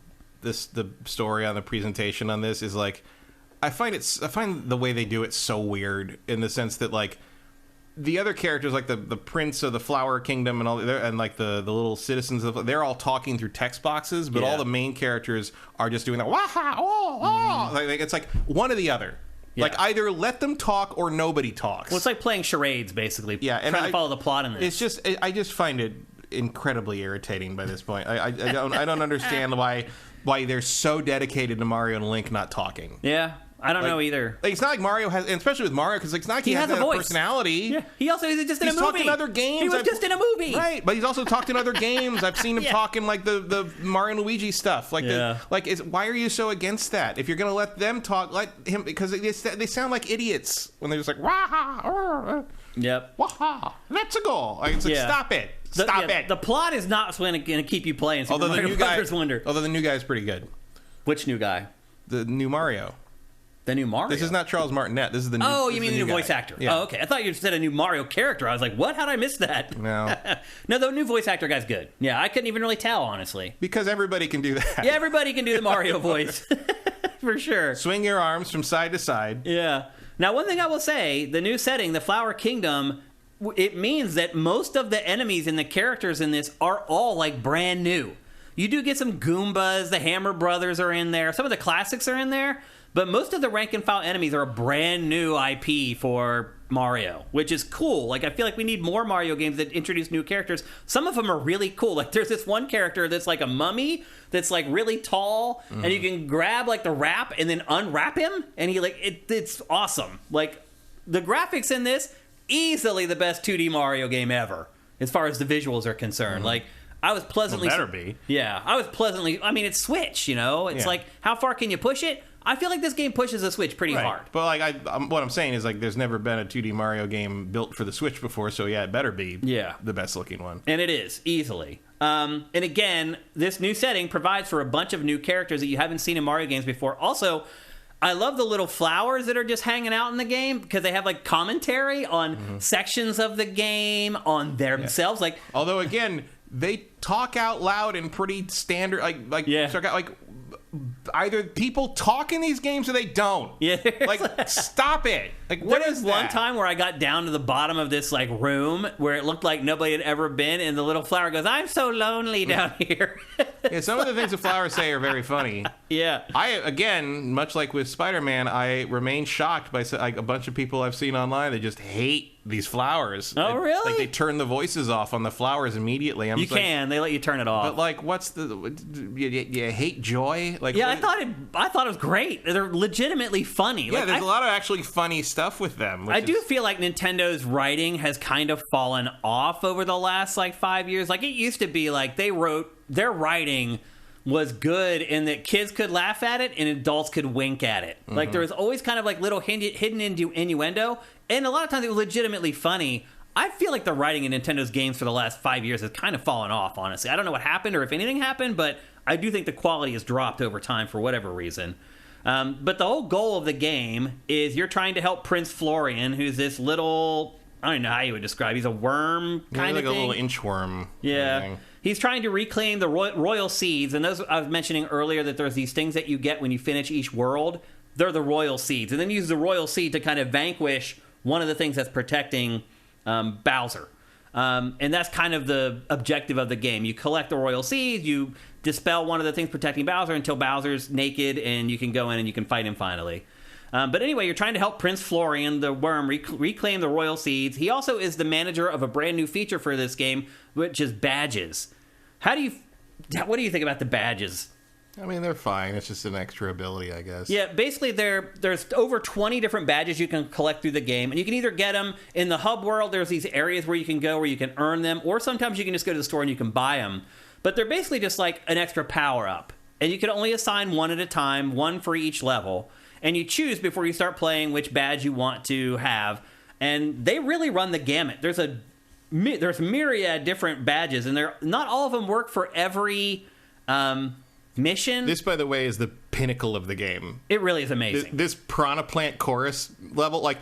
S2: the story on the presentation on this is like, I find the way they do it so weird, in the sense that like the other characters, like the prince of the Flower Kingdom and all, and like the little citizens, they're all talking through text boxes, but all the main characters are just doing that waha oh oh. Like it's like one or the other. Yeah. Like either let them talk or nobody talks.
S1: Well, it's like playing charades, basically.
S2: Yeah, and
S1: trying to follow the plot in this.
S2: It's just I just find it incredibly irritating by this point. I don't understand why they're so dedicated to Mario and Link not talking.
S1: Yeah. I don't know either.
S2: Like, it's not like Mario has, and especially with Mario, because it's not like he has a voice. Personality.
S1: Yeah. He also is just in a movie.
S2: He's talked in other games.
S1: He was just in a movie.
S2: Right, but he's also talked in other games. I've seen him talk in like the Mario and Luigi stuff. Like, why are you so against that? If you're going to let them talk, let him, because they sound like idiots when they're just like, waha,
S1: yep.
S2: Waha, let's go. Like, it's like, stop it. Stop it.
S1: The plot is not going to keep you playing Super Mario Brothers Wonder.
S2: Although the new guy is pretty good.
S1: Which new guy?
S2: The new Mario.
S1: The new Mario?
S2: This is not Charles Martinet. This is the new.
S1: Oh, you mean the new voice actor?
S2: Yeah.
S1: Oh, okay. I thought you said a new Mario character. I was like, what? How'd I miss that?
S2: No.
S1: No, the new voice actor guy's good. Yeah, I couldn't even really tell, honestly.
S2: Because everybody can do that.
S1: Yeah, everybody can do the Mario voice. For sure.
S2: Swing your arms from side to side.
S1: Yeah. Now, one thing I will say, the new setting, the Flower Kingdom, it means that most of the enemies and the characters in this are all like brand new. You do get some Goombas, the Hammer Brothers are in there, some of the classics are in there, but most of the rank and file enemies are a brand new IP for Mario, which is cool. Like, I feel like we need more Mario games that introduce new characters. Some of them are really cool. Like, there's this one character that's like a mummy that's like really tall, and you can grab like the wrap and then unwrap him, and he like it's awesome. Like, the graphics in this, easily the best 2D Mario game ever, as far as the visuals are concerned. Like, I was pleasantly...
S2: Well, better be.
S1: Yeah, I was pleasantly... I mean, it's Switch, you know? It's like, how far can you push it? I feel like this game pushes the Switch pretty hard.
S2: But like, what I'm saying is, like, there's never been a 2D Mario game built for the Switch before, so yeah, it better be the best looking one.
S1: And it is, easily. And again, this new setting provides for a bunch of new characters that you haven't seen in Mario games before. Also, I love the little flowers that are just hanging out in the game, because they have like commentary on sections of the game, on themselves. Like,
S2: although again, they talk out loud in pretty standard, either people talk in these games or they don't.
S1: Yeah.
S2: Like, stop it. Like, what is that?
S1: One time where I got down to the bottom of this like room where it looked like nobody had ever been, and the little flower goes, "I'm so lonely down here."
S2: Yeah, some of the things the flowers say are very funny.
S1: Yeah.
S2: Again, much like with Spider-Man, I remain shocked by like a bunch of people I've seen online that just hate these flowers.
S1: Oh, really?
S2: Like they turn the voices off on the flowers immediately.
S1: You can. They let you turn it off.
S2: But like, what's the? You hate joy? Like,
S1: yeah,
S2: what,
S1: I thought it was great. They're legitimately funny.
S2: Yeah,
S1: like,
S2: there's a lot of actually funny stuff with them.
S1: I do feel like Nintendo's writing has kind of fallen off over the last like 5 years. Like it used to be like their writing was good in that kids could laugh at it and adults could wink at it. Like there was always kind of like little hidden innuendo, and a lot of times it was legitimately funny. I feel like the writing in Nintendo's games for the last 5 years has kind of fallen off, honestly. I don't know what happened or if anything happened, but I do think the quality has dropped over time for whatever reason. But the whole goal of the game is you're trying to help Prince Florian, who's this little, I don't know how you would describe, he's a worm kind of
S2: like
S1: thing.
S2: a little inchworm.
S1: Yeah.
S2: Thing.
S1: He's trying to reclaim the royal seeds, and those I was mentioning earlier that there's these things that you get when you finish each world. They're the royal seeds, and then you use the royal seed to kind of vanquish one of the things that's protecting Bowser. And that's kind of the objective of the game. You collect the royal seeds, you dispel one of the things protecting Bowser until Bowser's naked, and you can go in and you can fight him finally. But anyway, you're trying to help Prince Florian, the worm, reclaim the royal seeds. He also is the manager of a brand new feature for this game, which is badges. What do you think about the badges?
S2: I mean, they're fine. It's just an extra ability, I guess.
S1: Yeah, basically there's over 20 different badges you can collect through the game, and you can either get them in the hub world. There's these areas where you can go where you can earn them, or sometimes you can just go to the store and you can buy them. But they're basically just like an extra power-up, and you can only assign one at a time, one for each level. And you choose before you start playing which badge you want to have. And they really run the gamut. There's myriad different badges, and not all of them work for every mission.
S2: This, by the way, is the pinnacle of the game.
S1: It really is amazing.
S2: This Piranha Plant chorus level, like,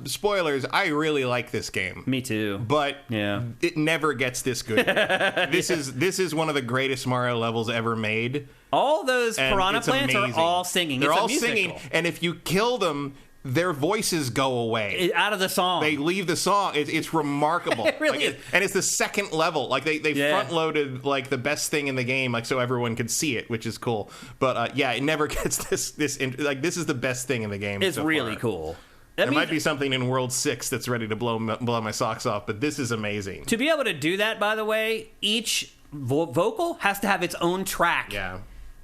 S2: spoilers, I really like this game.
S1: Me too.
S2: But
S1: yeah,
S2: it never gets this good. This is one of the greatest Mario levels ever made.
S1: All those Piranha Plants are all singing.
S2: They're all singing, and if you kill them, their voices go away.
S1: Out of the song.
S2: They leave the song. It's remarkable.
S1: It really is.
S2: And it's the second level. Like, they front-loaded, like, the best thing in the game, like, so everyone could see it, which is cool. But, yeah, it never gets this like, this is the best thing in the game.
S1: It's
S2: so
S1: really
S2: far.
S1: Cool.
S2: There might be something in World 6 that's ready to blow my socks off, but this is amazing.
S1: To be able to do that, by the way, each vocal has to have its own track.
S2: Yeah.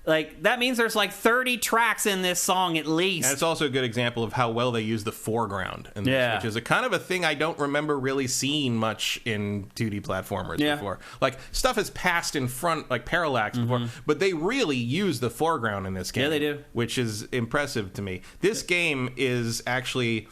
S1: Like, that means there's like 30 tracks in this song at least.
S2: And it's also a good example of how well they use the foreground in this, which is a kind of a thing I don't remember really seeing much in 2D platformers before. Like, stuff is passed in front, like parallax before, but they really use the foreground in this game.
S1: Yeah, they do.
S2: Which is impressive to me. This game is actually,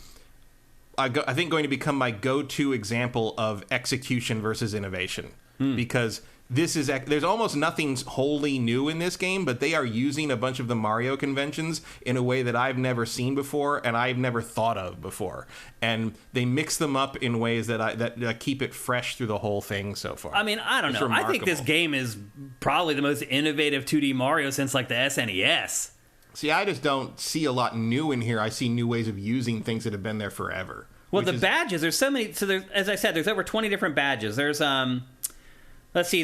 S2: I think, going to become my go-to example of execution versus innovation. Because there's almost nothing wholly new in this game, but they are using a bunch of the Mario conventions in a way that I've never seen before and I've never thought of before. And they mix them up in ways that keep it fresh through the whole thing so far.
S1: I mean, I don't know. Remarkable. I think this game is probably the most innovative 2D Mario since like the SNES.
S2: See, I just don't see a lot new in here. I see new ways of using things that have been there forever.
S1: Well, the badges, there's so many. So as I said, there's over 20 different badges. There's let's see,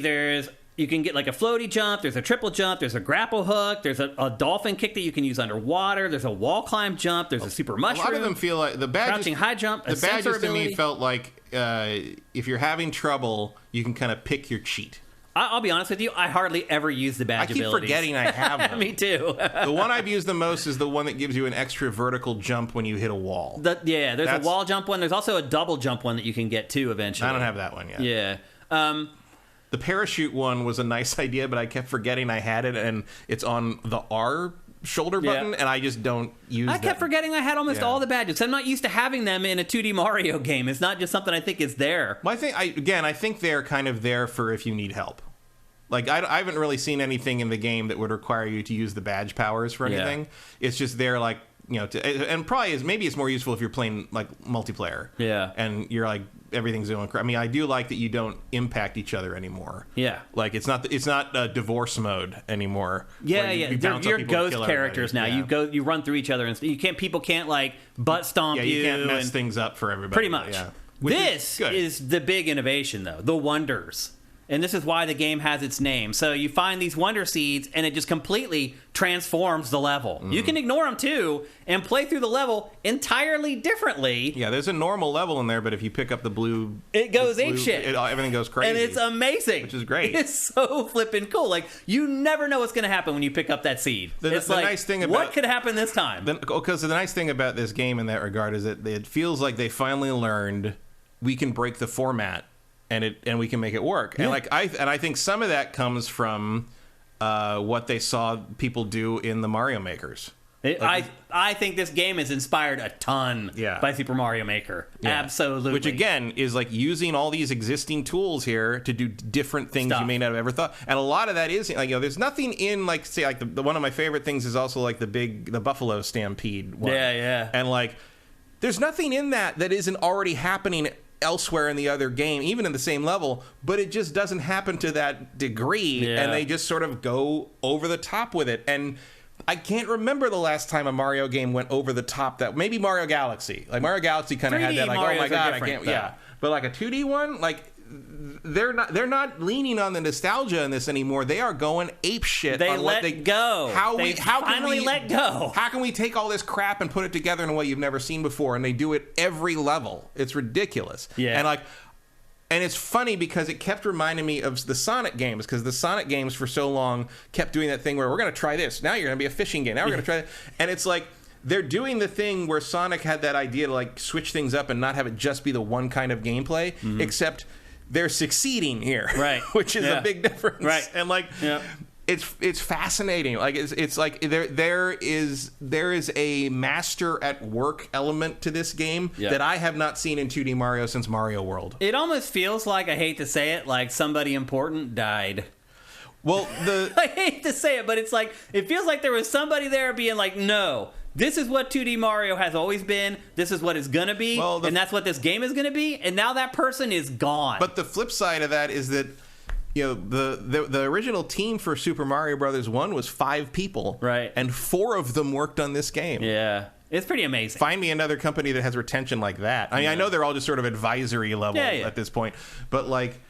S1: you can get like a floaty jump, there's a triple jump, there's a grapple hook, there's a dolphin kick that you can use underwater, there's a wall climb jump, there's a super mushroom.
S2: A lot of them feel like the badges,
S1: crouching high jump,
S2: the badges to me felt like if you're having trouble, you can kind of pick your cheat.
S1: I'll be honest with you, I hardly ever use the badge abilities.
S2: I keep forgetting I have them.
S1: Me too.
S2: The one I've used the most is the one that gives you an extra vertical jump when you hit a wall.
S1: There's a wall jump one. There's also a double jump one that you can get too eventually.
S2: I don't have that one yet.
S1: Yeah.
S2: The parachute one was a nice idea, but I kept forgetting I had it, and it's on the R shoulder button, and I just don't use it.
S1: I kept forgetting I had almost all the badges. I'm not used to having them in a 2D Mario game. It's not just something I think is there.
S2: Well, I think they're kind of there for if you need help. Like, I haven't really seen anything in the game that would require you to use the badge powers for anything. Yeah. It's just there, like, and probably maybe it's more useful if you're playing, like, multiplayer.
S1: Yeah.
S2: And you're, like, everything's going crazy. I mean, I do like that you don't impact each other anymore.
S1: Yeah.
S2: Like, it's not divorce mode anymore.
S1: Yeah, you're ghost characters now. Yeah. You run through each other, and people can't, like, butt stomp you.
S2: Yeah, you can't mess things up for everybody.
S1: Pretty much.
S2: Yeah.
S1: This is the big innovation, though. The Wonders. and this is why the game has its name. So you find these wonder seeds, and it just completely transforms the level. You can ignore them too, and play through the level entirely differently.
S2: Yeah, there's a normal level in there, but if you pick up the blue...
S1: It goes apeshit.
S2: Everything goes crazy.
S1: And it's amazing.
S2: Which is great.
S1: It's so flippin' cool. Like, you never know what's going to happen when you pick up that seed. It's
S2: the
S1: like,
S2: nice thing about,
S1: what could happen this time?
S2: Because the nice thing about this game in that regard is that it feels like they finally learned we can break the format and we can make it work.
S1: Yeah.
S2: And I think some of that comes from what they saw people do in the Mario Makers.
S1: I think this game is inspired a ton by Super Mario Maker. Yeah. Absolutely.
S2: Which, again, is like using all these existing tools here to do different things you may not have ever thought. And a lot of that is, like, there's nothing in, like, say, like, the one of my favorite things is also, like, the Buffalo Stampede one.
S1: Yeah.
S2: And, like, there's nothing in that isn't already happening elsewhere in the other game, even in the same level, but it just doesn't happen to that degree, and they just sort of go over the top with it. And I can't remember the last time a Mario game went over the top. That maybe Mario Galaxy. Like Mario Galaxy kind of had that, like,
S1: Marios
S2: oh my god, I
S1: can't.
S2: Yeah, but like a 2D one, like they're not leaning on the nostalgia in this anymore. They are going ape shit.
S1: They
S2: on
S1: let
S2: what
S1: go.
S2: How
S1: finally let go.
S2: How can we take all this crap and put it together in a way you've never seen before? And they do it every level. It's ridiculous.
S1: Yeah.
S2: And it's funny because it kept reminding me of the Sonic games, because the Sonic games for so long kept doing that thing where we're going to try this. Now you're going to be a fishing game. Now we're going to try that. And it's like they're doing the thing where Sonic had that idea to like switch things up and not have it just be the one kind of gameplay, except they're succeeding here.
S1: Right.
S2: Which is a big difference.
S1: Right.
S2: And like... Yeah. It's fascinating. Like it's like there is a master at work element to this game that I have not seen in 2D Mario since Mario World.
S1: It almost feels like, I hate to say it, like somebody important died.
S2: Well,
S1: I hate to say it, but it's like it feels like there was somebody there being like, no, this is what 2D Mario has always been. This is what it's gonna be, and that's what this game is gonna be. And now that person is gone.
S2: But the flip side of that is that, you know, the original team for Super Mario Brothers 1 was 5 people.
S1: Right.
S2: And 4 of them worked on this game.
S1: Yeah. It's pretty amazing.
S2: Find me another company that has retention like that. I mean, I know they're all just sort of advisory level at this point, but like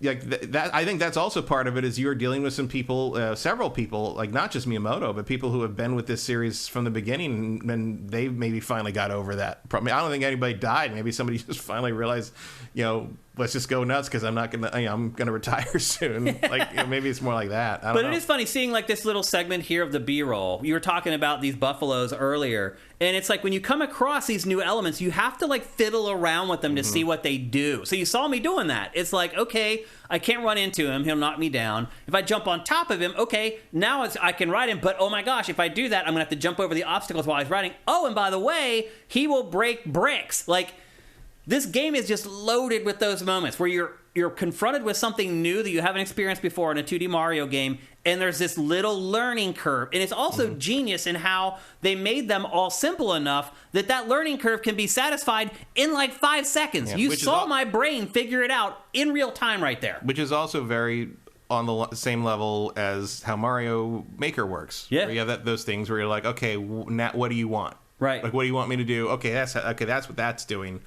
S2: that, I think that's also part of it, is you're dealing with some people, several people, like not just Miyamoto, but people who have been with this series from the beginning, and they maybe finally got over that. I don't think anybody died. Maybe somebody just finally realized, you know, let's just go nuts because I'm not gonna, I'm gonna retire soon. Like, you know, maybe it's more like that. I don't know.
S1: It is funny seeing like this little segment here of the B-roll. You were talking about these buffaloes earlier, and it's like when you come across these new elements, you have to like fiddle around with them to see what they do. So you saw me doing that. It's like, okay, I can't run into him; he'll knock me down. If I jump on top of him, okay, now I can ride him. But oh my gosh, if I do that, I'm gonna have to jump over the obstacles while he's riding. Oh, and by the way, he will break bricks. Like, this game is just loaded with those moments where you're confronted with something new that you haven't experienced before in a 2D Mario game, and there's this little learning curve. And it's also genius in how they made them all simple enough that learning curve can be satisfied in like 5 seconds. You saw my brain figure it out in real time right there.
S2: Which is also very on the same level as how Mario Maker works.
S1: Yeah.
S2: Where you have those things where you're like, okay, now what do you want?
S1: Right.
S2: Like, what do you want me to do? Okay, that's what that's doing.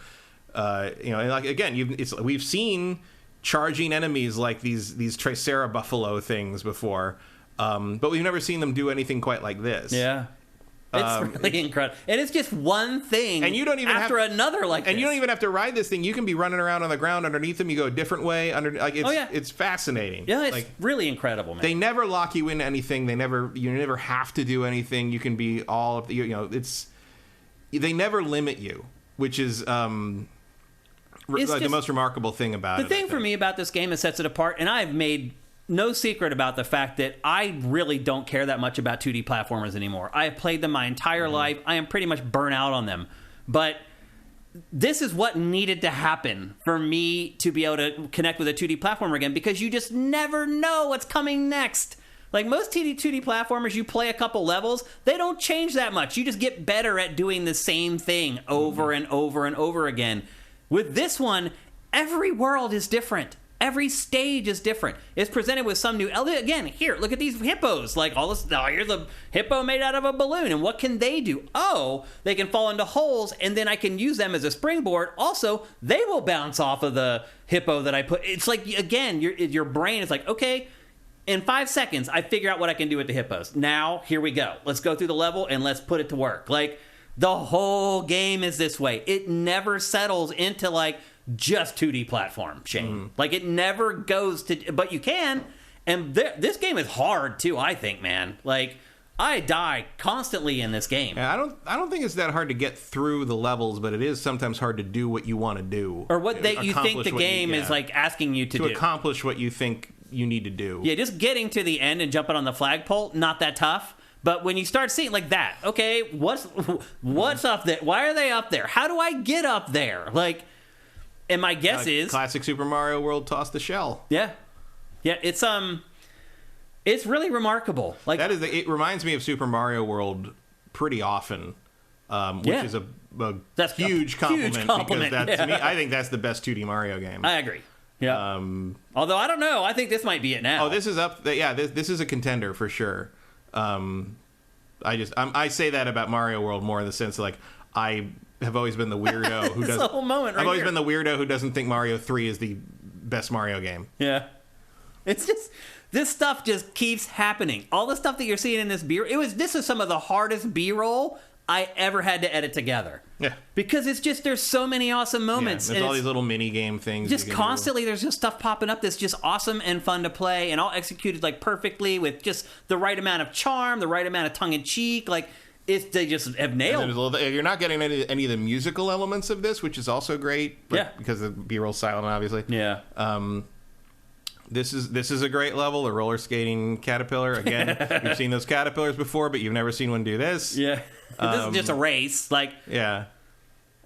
S2: You know, and like again, we've seen charging enemies like these Tricera Buffalo things before, but we've never seen them do anything quite like this.
S1: Yeah, it's really incredible, and it's just one thing,
S2: and you don't even
S1: after another like this.
S2: And you don't even have to ride this thing. You can be running around on the ground underneath them. You go a different way it's fascinating.
S1: Yeah, it's really incredible, man.
S2: They never lock you into anything. You never have to do anything. You can be all of the, they never limit you, which is the most remarkable thing about it.
S1: The thing for me about this game that sets it apart, and I've made no secret about the fact that I really don't care that much about 2D platformers anymore. I have played them my entire life. I am pretty much burnt out on them. But this is what needed to happen for me to be able to connect with a 2D platformer again, because you just never know what's coming next. Like most 2D platformers, you play a couple levels, they don't change that much. You just get better at doing the same thing over and over and over again. With this one, every world is different. Every stage is different. It's presented with some new again, here, look at these hippos. Like all this, oh, here's a hippo made out of a balloon. And what can they do? Oh, they can fall into holes, and then I can use them as a springboard. Also, they will bounce off of the hippo that I put. It's like, again, your brain is like, okay, in 5 seconds, I figure out what I can do with the hippos. Now, here we go. Let's go through the level and let's put it to work. Like, the whole game is this way. It never settles into, like, just 2D platform, Shane. Like, it never goes to... But you can. And this game is hard, too, I think, man. Like, I die constantly in this game.
S2: Yeah, I don't think it's that hard to get through the levels, but it is sometimes hard to do what you want to do.
S1: Or what you think the game is, like, asking you to do.
S2: To accomplish what you think you need to do.
S1: Yeah, just getting to the end and jumping on the flagpole, not that tough. But when you start seeing like that, okay, what's up there? Why are they up there? How do I get up there? Like, and my guess is
S2: classic Super Mario World toss the shell.
S1: Yeah, it's really remarkable. Like
S2: it reminds me of Super Mario World pretty often, which is a huge compliment because to me, I think that's the best 2D Mario game.
S1: I agree. Yeah. Although I don't know, I think this might be it now.
S2: Oh, this is up. Yeah, this is a contender for sure. I say that about Mario World more in the sense of, like, I have always been the weirdo who doesn't.
S1: Whole moment right
S2: I've always
S1: here.
S2: been the weirdo who doesn't think Mario 3 is the best Mario game.
S1: Yeah. It's just this stuff just keeps happening. All the stuff that you're seeing in this this is some of the hardest B-roll I ever had to edit together.
S2: Yeah.
S1: Because it's just, there's so many awesome moments.
S2: There's all these little mini game things.
S1: Just constantly, there's just stuff popping up that's just awesome and fun to play, and all executed like perfectly with just the right amount of charm, the right amount of tongue in cheek. Like, they just have nailed.
S2: You're not getting any of the musical elements of this, which is also great. Because the B-roll's silent, obviously.
S1: Yeah.
S2: This is a great level, the roller skating caterpillar. Again, you've seen those caterpillars before, but you've never seen one do this.
S1: Yeah. This is just a race. Like,
S2: yeah.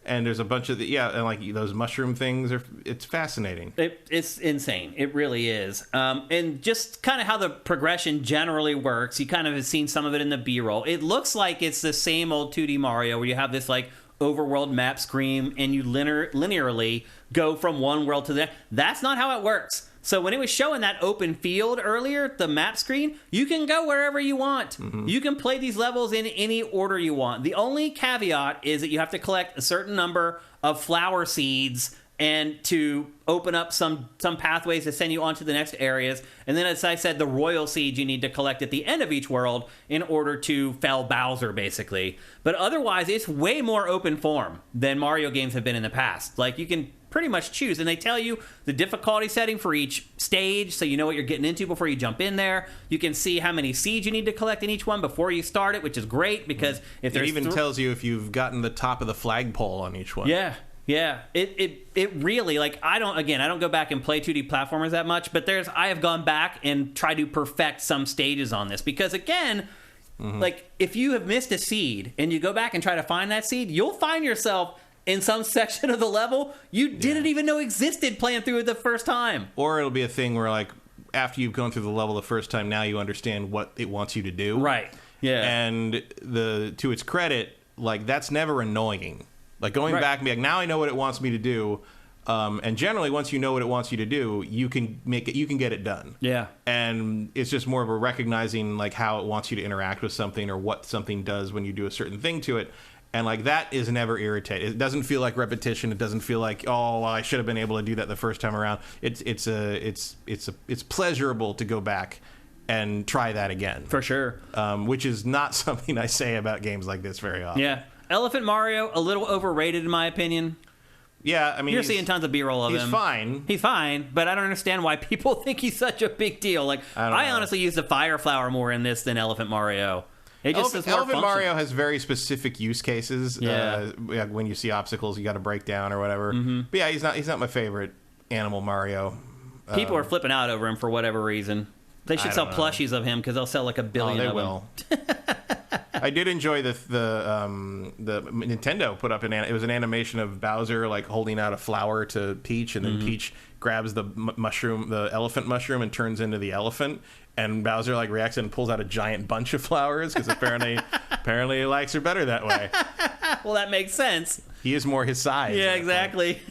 S2: And there's a bunch of and like those mushroom things it's fascinating.
S1: It's insane. It really is. And just kind of how the progression generally works. You kind of have seen some of it in the B-roll. It looks like it's the same old 2D Mario where you have this like overworld map screen and you linearly go from one world to the next. That's not how it works. So when it was showing that open field earlier, the map screen, you can go wherever you want. Mm-hmm. You can play these levels in any order you want. The only caveat is that you have to collect a certain number of flower seeds and to open up some pathways to send you on to the next areas. And then, as I said, the royal seeds you need to collect at the end of each world in order to fell Bowser, basically. But otherwise, it's way more open form than Mario games have been in the past. Like, you can pretty much choose, and they tell you the difficulty setting for each stage, so you know what you're getting into before you jump in there. You can see how many seeds you need to collect in each one before you start it, which is great, because if there's...
S2: It even tells you if you've gotten the top of the flagpole on each one.
S1: Yeah. It really, like, I don't go back and play 2D platformers that much, but I have gone back and tried to perfect some stages on this, because again, like, if you have missed a seed and you go back and try to find that seed, you'll find yourself in some section of the level you didn't even know existed playing through it the first time.
S2: Or it'll be a thing where, like, after you've gone through the level the first time, now you understand what it wants you to do.
S1: Right. Yeah.
S2: And to its credit, like, that's never annoying. Like, going back and be like, now I know what it wants me to do. And generally, once you know what it wants you to do, you can get it done. Yeah. And it's just more of a recognizing, like, how it wants you to interact with something or what something does when you do a certain thing to it. And, like, that is never irritating. It doesn't feel like repetition. It doesn't feel like, oh, well, I should have been able to do that the first time around. It's pleasurable to go back and try that again.
S1: For sure.
S2: Which is not something I say about games like this very often.
S1: Yeah. Elephant Mario, a little overrated in my opinion.
S2: Yeah, I mean,
S1: you're seeing tons of B-roll of him.
S2: He's fine.
S1: He's fine, but I don't understand why people think he's such a big deal. Like, I honestly use the Fire Flower more in this than Elephant Mario.
S2: Elephant Mario has very specific use cases. Yeah. When you see obstacles you got to break down or whatever. Mm-hmm. But yeah, he's not my favorite animal Mario.
S1: People are flipping out over him for whatever reason. They should sell plushies of him because they'll sell like 1 billion of them.
S2: They will. I did enjoy the Nintendo put up it was an animation of Bowser like holding out a flower to Peach, and then Peach grabs the mushroom, the elephant mushroom, and turns into the elephant. And Bowser like reacts and pulls out a giant bunch of flowers because apparently he likes her better that way.
S1: Well, that makes sense.
S2: He is more his size.
S1: Yeah, exactly.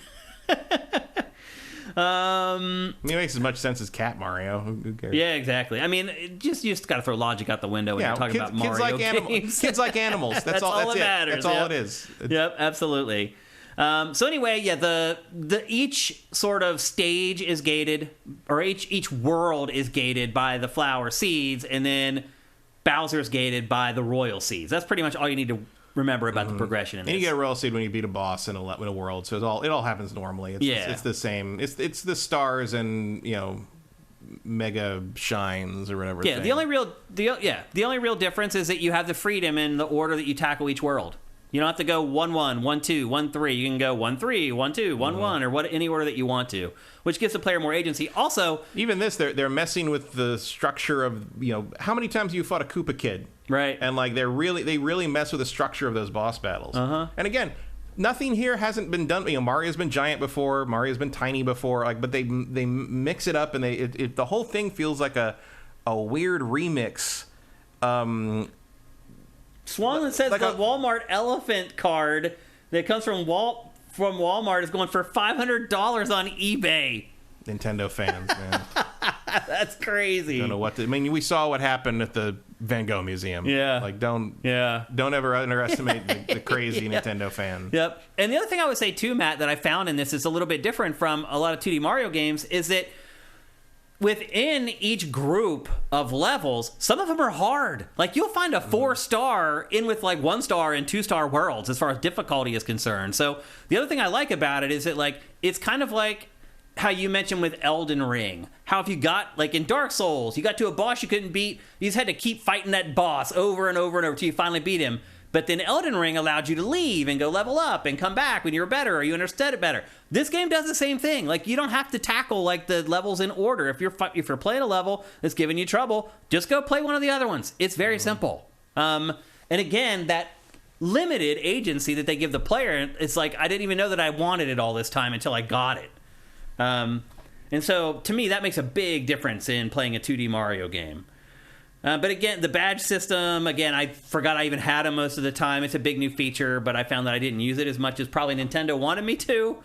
S2: It makes as much sense as Cat Mario. Who cares?
S1: Yeah, exactly. I mean, you just got to throw logic out the window when you're talking about Mario games.
S2: Kids like animals. That's all that matters. That's all it is.
S1: Yep, absolutely. So anyway, yeah, the each sort of stage is gated, or each world is gated by the flower seeds, and then Bowser's gated by the royal seeds. That's pretty much all you need to remember about the progression in this.
S2: And you get a royal seed when you beat a boss in a world, so it all happens normally. It's the same. It's the stars and mega shines or whatever.
S1: Yeah, the only real difference is that you have the freedom in the order that you tackle each world. You don't have to go 1-1, 1-2, 1-3. You can go 1-3, 1-2, 1-1, or any order that you want to, which gives the player more agency. Also,
S2: even this, they're messing with the structure of how many times you fought a Koopa Kid,
S1: right?
S2: And like they really mess with the structure of those boss battles. And again, nothing here hasn't been done. Mario's been giant before, Mario's been tiny before, but they mix it up, and the whole thing feels like a weird remix.
S1: Swanland says the Walmart elephant card that comes from Walmart is going for $500 on eBay.
S2: Nintendo fans, man.
S1: That's crazy.
S2: Don't know what we saw what happened at the Van Gogh Museum.
S1: Yeah.
S2: Like, don't ever underestimate the crazy Nintendo fan.
S1: Yep. And the other thing I would say, too, Matt, that I found in this is a little bit different from a lot of 2D Mario games is that within each group of levels, some of them are hard. Like, you'll find a 4-star in with, 1-star and 2-star worlds as far as difficulty is concerned. So the other thing I like about it is that, it's kind of like how you mentioned with Elden Ring. How if you got, in Dark Souls, you got to a boss you couldn't beat, you just had to keep fighting that boss over and over and over until you finally beat him. But then Elden Ring allowed you to leave and go level up and come back when you were better or you understood it better. This game does the same thing. You don't have to tackle the levels in order. If you're playing a level that's giving you trouble, just go play one of the other ones. It's very simple. And again, that limited agency that they give the player, it's I didn't even know that I wanted it all this time until I got it. And so to me, that makes a big difference in playing a 2D Mario game. But again, the badge system, I forgot I even had them most of the time. It's a big new feature, but I found that I didn't use it as much as probably Nintendo wanted me to.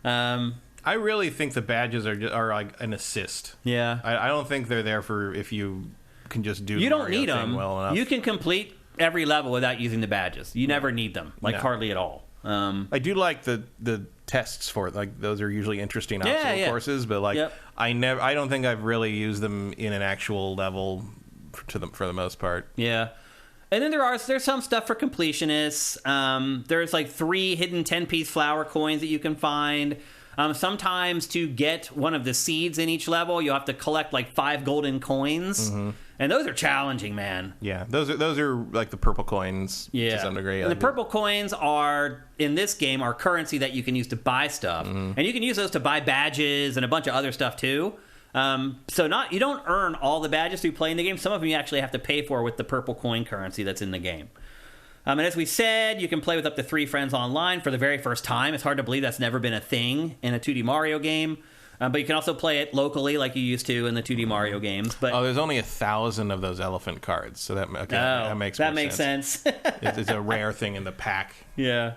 S2: I really think the badges are like an assist.
S1: Yeah.
S2: I don't think they're there for if you can just do
S1: you
S2: the
S1: don't
S2: Mario
S1: need
S2: thing
S1: them.
S2: well enough.
S1: You can complete every level without using the badges. You never need them,
S2: No.
S1: hardly at all.
S2: I do like the tests for it. Those are usually interesting obstacle courses, but I don't think I've really used them in an actual level for the most part.
S1: Yeah. And then there's some stuff for completionists. There's 3 hidden 10-piece flower coins that you can find. Sometimes to get one of the seeds in each level, you'll have to collect 5 golden coins. Mm-hmm. And those are challenging, man.
S2: Yeah, those are like the purple coins to some degree.
S1: And the purple coins are, in this game, are currency that you can use to buy stuff. Mm-hmm. And you can use those to buy badges and a bunch of other stuff, too. You don't earn all the badges through playing the game. Some of them you actually have to pay for with the purple coin currency that's in the game. And as we said, you can play with up to 3 friends online for the very first time. It's hard to believe that's never been a thing in a 2D Mario game. But you can also play it locally like you used to in the 2D Mario games. But
S2: there's only 1,000 of those elephant cards, so that makes
S1: sense.
S2: It's a rare thing in the pack.
S1: Yeah.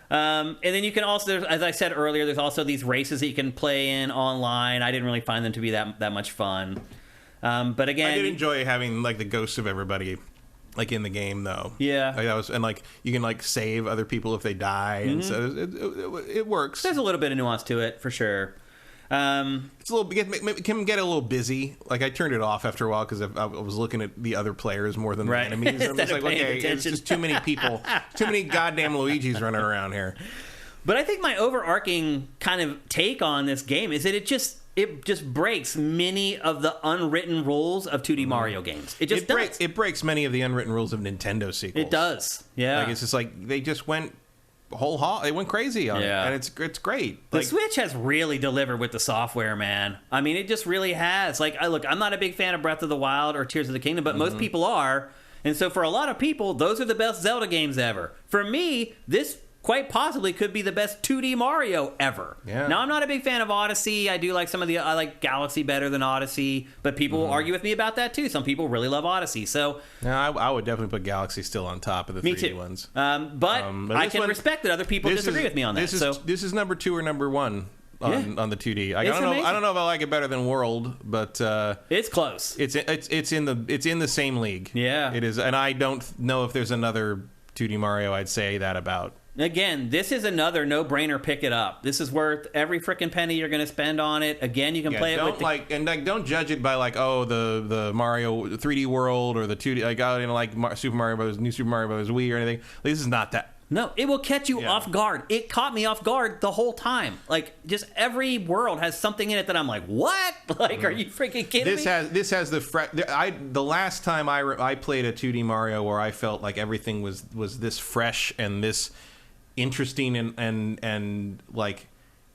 S1: And then you can also, as I said earlier, there's also these races that you can play in online. I didn't really find them to be that much fun. But again,
S2: I did enjoy having the ghosts of everybody in the game, though.
S1: Yeah.
S2: You can save other people if they die, and so it works.
S1: There's a little bit of nuance to it, for sure.
S2: It's a little can get a little busy. I turned it off after a while because I was looking at the other players more than the enemies. I'm just it's just too many people, too many goddamn Luigis running around here.
S1: But I think my overarching kind of take on this game is that it just breaks many of the unwritten rules of 2D Mario games.
S2: It breaks many of the unwritten rules of Nintendo sequels.
S1: It does. Yeah.
S2: It's just they just went whole hog. They went crazy on it, and it's great.
S1: The Switch has really delivered with the software, man. I mean, it just really has. I'm not a big fan of Breath of the Wild or Tears of the Kingdom, but most people are. And so for a lot of people, those are the best Zelda games ever. For me, this quite possibly could be the best 2D Mario ever.
S2: Yeah.
S1: Now, I'm not a big fan of Odyssey. I like Galaxy better than Odyssey, but people will argue with me about that too. Some people really love Odyssey. So
S2: I would definitely put Galaxy still on top of the 3D ones.
S1: But I can respect that other people disagree with me on that.
S2: This is number 2 or number 1 on the 2D. I don't know if I like it better than World, but
S1: it's close.
S2: It's in the same league.
S1: Yeah,
S2: it is, and I don't know if there's another 2D Mario I'd say that about.
S1: Again, this is another no-brainer. Pick it up. This is worth every freaking penny you're going to spend on it. Again, you can play it with
S2: don't judge it by the Mario 3D World or the 2D. Super Mario Bros. New Super Mario Bros. Wii or anything. This is not that.
S1: No, it will catch you off guard. It caught me off guard the whole time. Like, just every world has something in it that I'm like, what? Like, are you freaking kidding me?
S2: This has the last time I played a 2D Mario where I felt like everything was this fresh and this interesting and like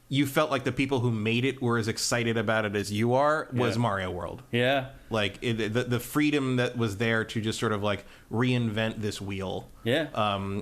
S2: you felt like the people who made it were as excited about it as you are was Mario World. Yeah. Like the freedom that was there to just sort of like reinvent this wheel. Yeah.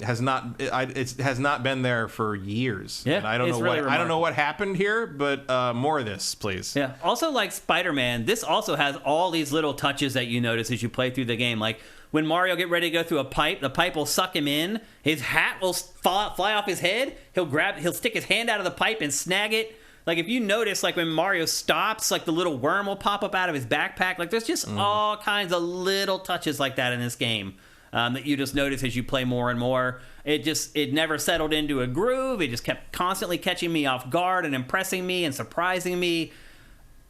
S2: Has not been there for years. Yeah. And I don't know what happened here, but more of this, please.
S1: Yeah. Also, like Spider-Man, this also has all these little touches that you notice as you play through the game. Like when Mario get ready to go through a pipe, the pipe will suck him in. His hat will fly off his head. He'll stick his hand out of the pipe and snag it. Like, if you notice, like, when Mario stops, like, the little worm will pop up out of his backpack. Like, there's just all kinds of little touches like that in this game that you just notice as you play more and more. It never settled into a groove. It just kept constantly catching me off guard and impressing me and surprising me.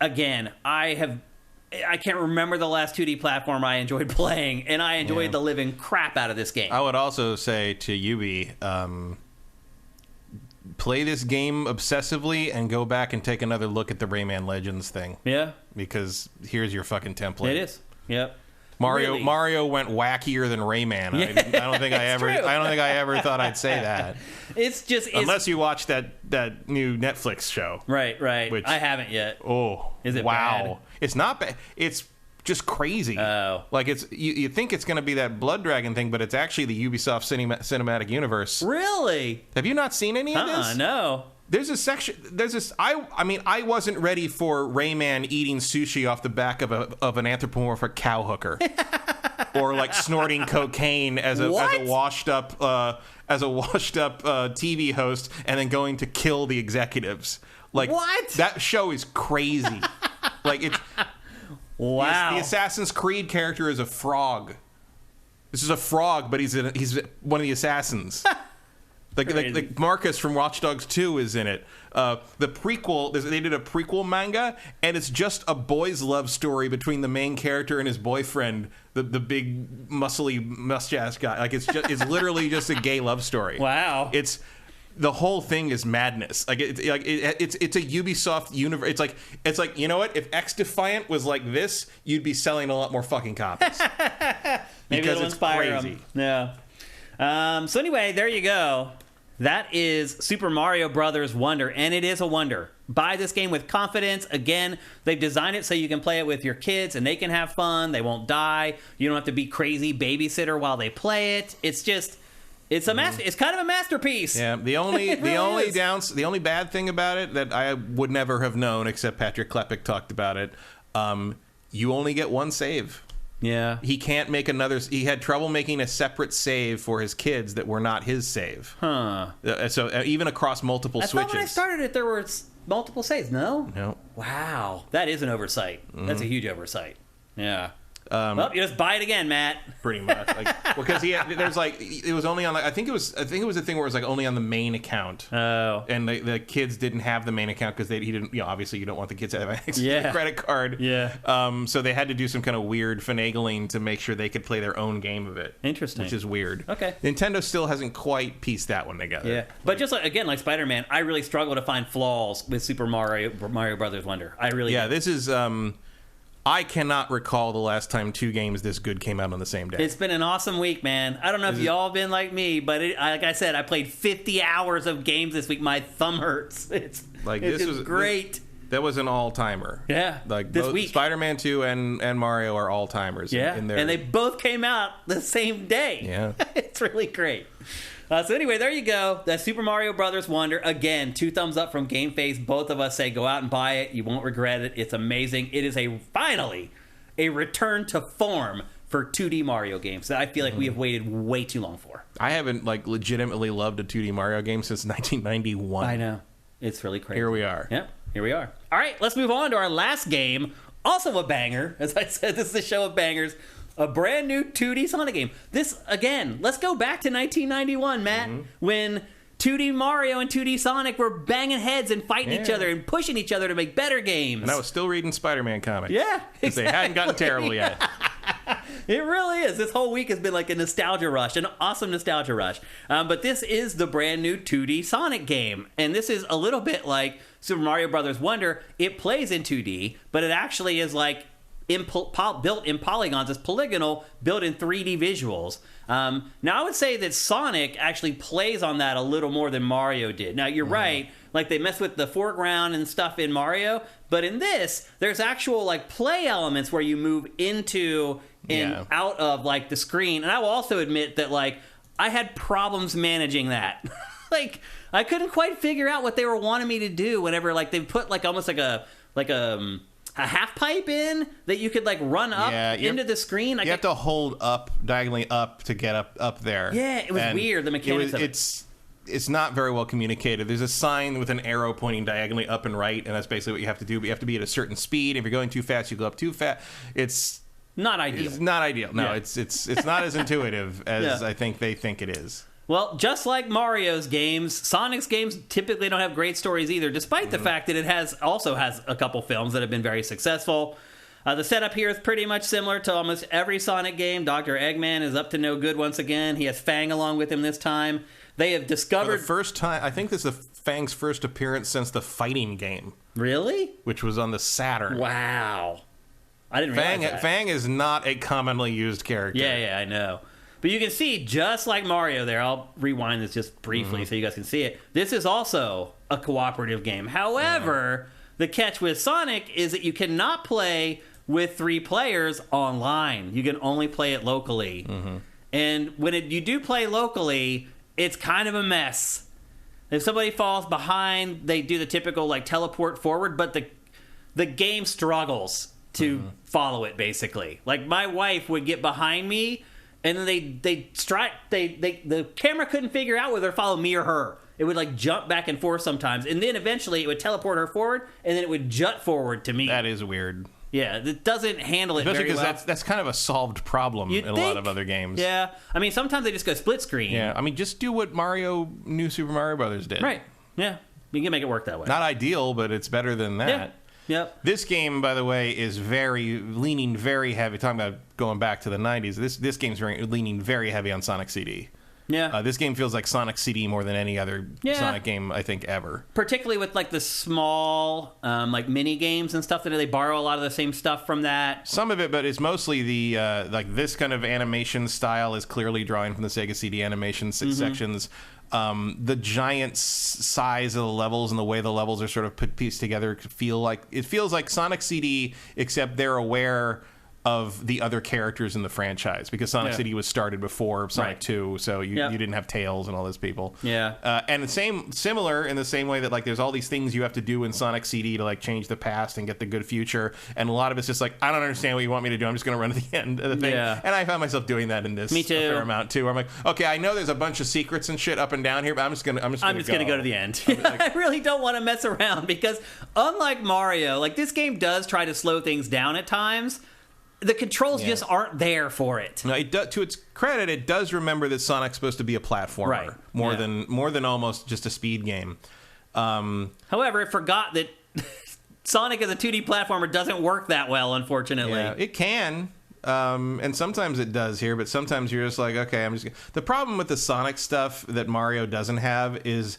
S1: Again, I can't remember the last 2D platform I enjoyed playing, and I enjoyed the living crap out of this game.
S2: I would also say to Yubi, play this game obsessively and go back and take another look at the Rayman Legends thing. Yeah. Because here's your fucking template.
S1: It is. Yep.
S2: Mario went wackier than Rayman. I don't think I ever thought I'd say that. Unless you watch that new Netflix show.
S1: Right. Which I haven't yet.
S2: Oh.
S1: Is it
S2: wow.
S1: bad?
S2: It's not bad. It's just crazy. Oh. Like you think it's going to be that Blood Dragon thing, but it's actually the Ubisoft cinematic universe.
S1: Really?
S2: Have you not seen any of this?
S1: No.
S2: There's a section. I wasn't ready for Rayman eating sushi off the back of an anthropomorphic cow hooker, or like snorting cocaine as a washed up TV host, and then going to kill the executives. Like what? That show is crazy. Like it's. Wow. The Assassin's Creed character is a frog. This is a frog, but he's one of the assassins. Like Marcus from Watch Dogs 2 is in it. The prequel, they did a prequel manga, and it's just a boy's love story between the main character and his boyfriend, the big muscly mustache guy. Like it's literally just a gay love story. Wow. The whole thing is madness. Like it's a Ubisoft universe. It's like you know what? If X Defiant was like this, you'd be selling a lot more fucking copies.
S1: Maybe it'll inspire crazy. Yeah. So anyway, there you go. That is Super Mario Brothers Wonder, and it is a wonder. Buy this game with confidence. Again, they've designed it so you can play it with your kids, and they can have fun. They won't die. You don't have to be crazy babysitter while they play it. It's just. It's It's kind of a masterpiece.
S2: Yeah. The only bad thing about it that I would never have known, except Patrick Klepek talked about it. You only get one save. Yeah. He can't make another. He had trouble making a separate save for his kids that were not his save. Huh. So even across multiple switches.
S1: I thought when I started it, there were multiple saves. No. Wow. That is an oversight. That's a huge oversight. Yeah. Well, you just buy it again, Matt.
S2: Pretty much, because it was only on. I think it was a thing where it was like only on the main account. Oh, and the kids didn't have the main account because he didn't. Obviously, you don't want the kids to have access to the credit card. Yeah. So they had to do some kind of weird finagling to make sure they could play their own game of it.
S1: Interesting.
S2: Which is weird.
S1: Okay.
S2: Nintendo still hasn't quite pieced that one together.
S1: Yeah. But just like Spider-Man, I really struggle to find flaws with Super Mario Brothers Wonder. I really.
S2: Yeah. This is. I cannot recall the last time two games this good came out on the same day.
S1: It's been an awesome week, man. I don't know if y'all been like me, but like I said, I played 50 hours of games this week. My thumb hurts. It's great.
S2: That was an all-timer. Yeah, like this week. Spider-Man 2 and Mario are all-timers.
S1: Yeah, and they both came out the same day. Yeah. It's really great. So anyway, there you go. That's Super Mario Brothers Wonder. Again, 2 thumbs up from GameFace. Both of us say go out and buy it. You won't regret it. It's amazing. It is finally a return to form for 2D Mario games that I feel like we have waited way too long for.
S2: I haven't legitimately loved a 2D Mario game since 1991.
S1: I know. It's really crazy.
S2: Here we are.
S1: Yep, here we are. All right, let's move on to our last game. Also a banger. As I said, this is a show of bangers. A brand new 2D Sonic game. This, again, let's go back to 1991, Matt, when 2D Mario and 2D Sonic were banging heads and fighting each other and pushing each other to make better games.
S2: And I was still reading Spider-Man comics.
S1: Yeah, exactly.
S2: They hadn't gotten terrible yet.
S1: It really is. This whole week has been like a nostalgia rush, an awesome nostalgia rush. But this is the brand new 2D Sonic game. And this is a little bit like Super Mario Brothers Wonder. It plays in 2D, but it actually is like built in polygons. It's polygonal, built in 3D visuals. Now, I would say that Sonic actually plays on that a little more than Mario did. Now, you're right. Like, they mess with the foreground and stuff in Mario. But in this, there's actual, like, play elements where you move into and out of, like, the screen. And I will also admit that, like, I had problems managing that. Like, I couldn't quite figure out what they were wanting me to do whenever, like, they put, like, almost like a half pipe in that you could like run up into the screen.
S2: You have to hold up diagonally up to get up there.
S1: Yeah, it was weird. The mechanics of it.
S2: It's not very well communicated. There's a sign with an arrow pointing diagonally up and right, and that's basically what you have to do. But you have to be at a certain speed. If you're going too fast, you go up too fast. It's
S1: not ideal.
S2: It's not ideal. No, it's not as intuitive as I think they think it is.
S1: Well, just like Mario's games, Sonic's games typically don't have great stories either, despite the fact that it also has a couple films that have been very successful. The setup here is pretty much similar to almost every Sonic game. Dr. Eggman is up to no good once again. He has Fang along with him this time. They have discovered...
S2: For the first time, I think this is Fang's first appearance since the fighting game.
S1: Really?
S2: Which was on the Saturn.
S1: Wow. I didn't realize that.
S2: Fang is not a commonly used character.
S1: Yeah, I know. But you can see, just like Mario there, I'll rewind this just briefly so you guys can see it. This is also a cooperative game. However, the catch with Sonic is that you cannot play with 3 players online. You can only play it locally. And when you do play locally, it's kind of a mess. If somebody falls behind, they do the typical like teleport forward, but the game struggles to follow it, basically. Like, my wife would get behind me, and then the camera couldn't figure out whether to follow me or her. It would like jump back and forth sometimes, and then eventually it would teleport her forward, and then it would jut forward to me.
S2: That is weird.
S1: Yeah, it doesn't handle it
S2: especially
S1: very well.
S2: Because that's kind of a solved problem in a lot of other games.
S1: Yeah, I mean sometimes they just go split screen.
S2: Yeah, I mean just do what New Super Mario Brothers did.
S1: Right. Yeah, you can make it work that way.
S2: Not ideal, but it's better than that.
S1: Yeah. Yep.
S2: This game, by the way, is leaning very heavy. Talking about going back to the 90s, this game's leaning very heavy on Sonic CD.
S1: Yeah.
S2: This game feels like Sonic CD more than any other Sonic game, I think, ever.
S1: Particularly with like the small like mini games and stuff that they borrow a lot of the same stuff from that.
S2: Some of it, but it's mostly the like this kind of animation style is clearly drawing from the Sega CD animation sections. The giant size of the levels and the way the levels are sort of pieced together feels like Sonic CD, except they're aware of the other characters in the franchise, because Sonic CD was started before Sonic 2, so you didn't have Tails and all those people.
S1: Yeah.
S2: And similar in the same way that like there's all these things you have to do in Sonic CD to like change the past and get the good future, and a lot of it's just like, I don't understand what you want me to do. I'm just going to run to the end of the thing. Yeah. And I found myself doing that in this
S1: Me too.
S2: a fair amount too. Where I'm like, okay, I know there's a bunch of secrets and shit up and down here, but I'm just going to
S1: go to the end. I really don't want to mess around, because unlike Mario, like this game does try to slow things down at times. The controls just aren't there for it.
S2: No, to its credit, it does remember that Sonic's supposed to be a platformer, more than almost just a speed game.
S1: However, it forgot that Sonic as a 2D platformer doesn't work that well, unfortunately.
S2: Yeah, it can, and sometimes it does here, but sometimes you're just like, okay, I'm just gonna... The problem with the Sonic stuff that Mario doesn't have is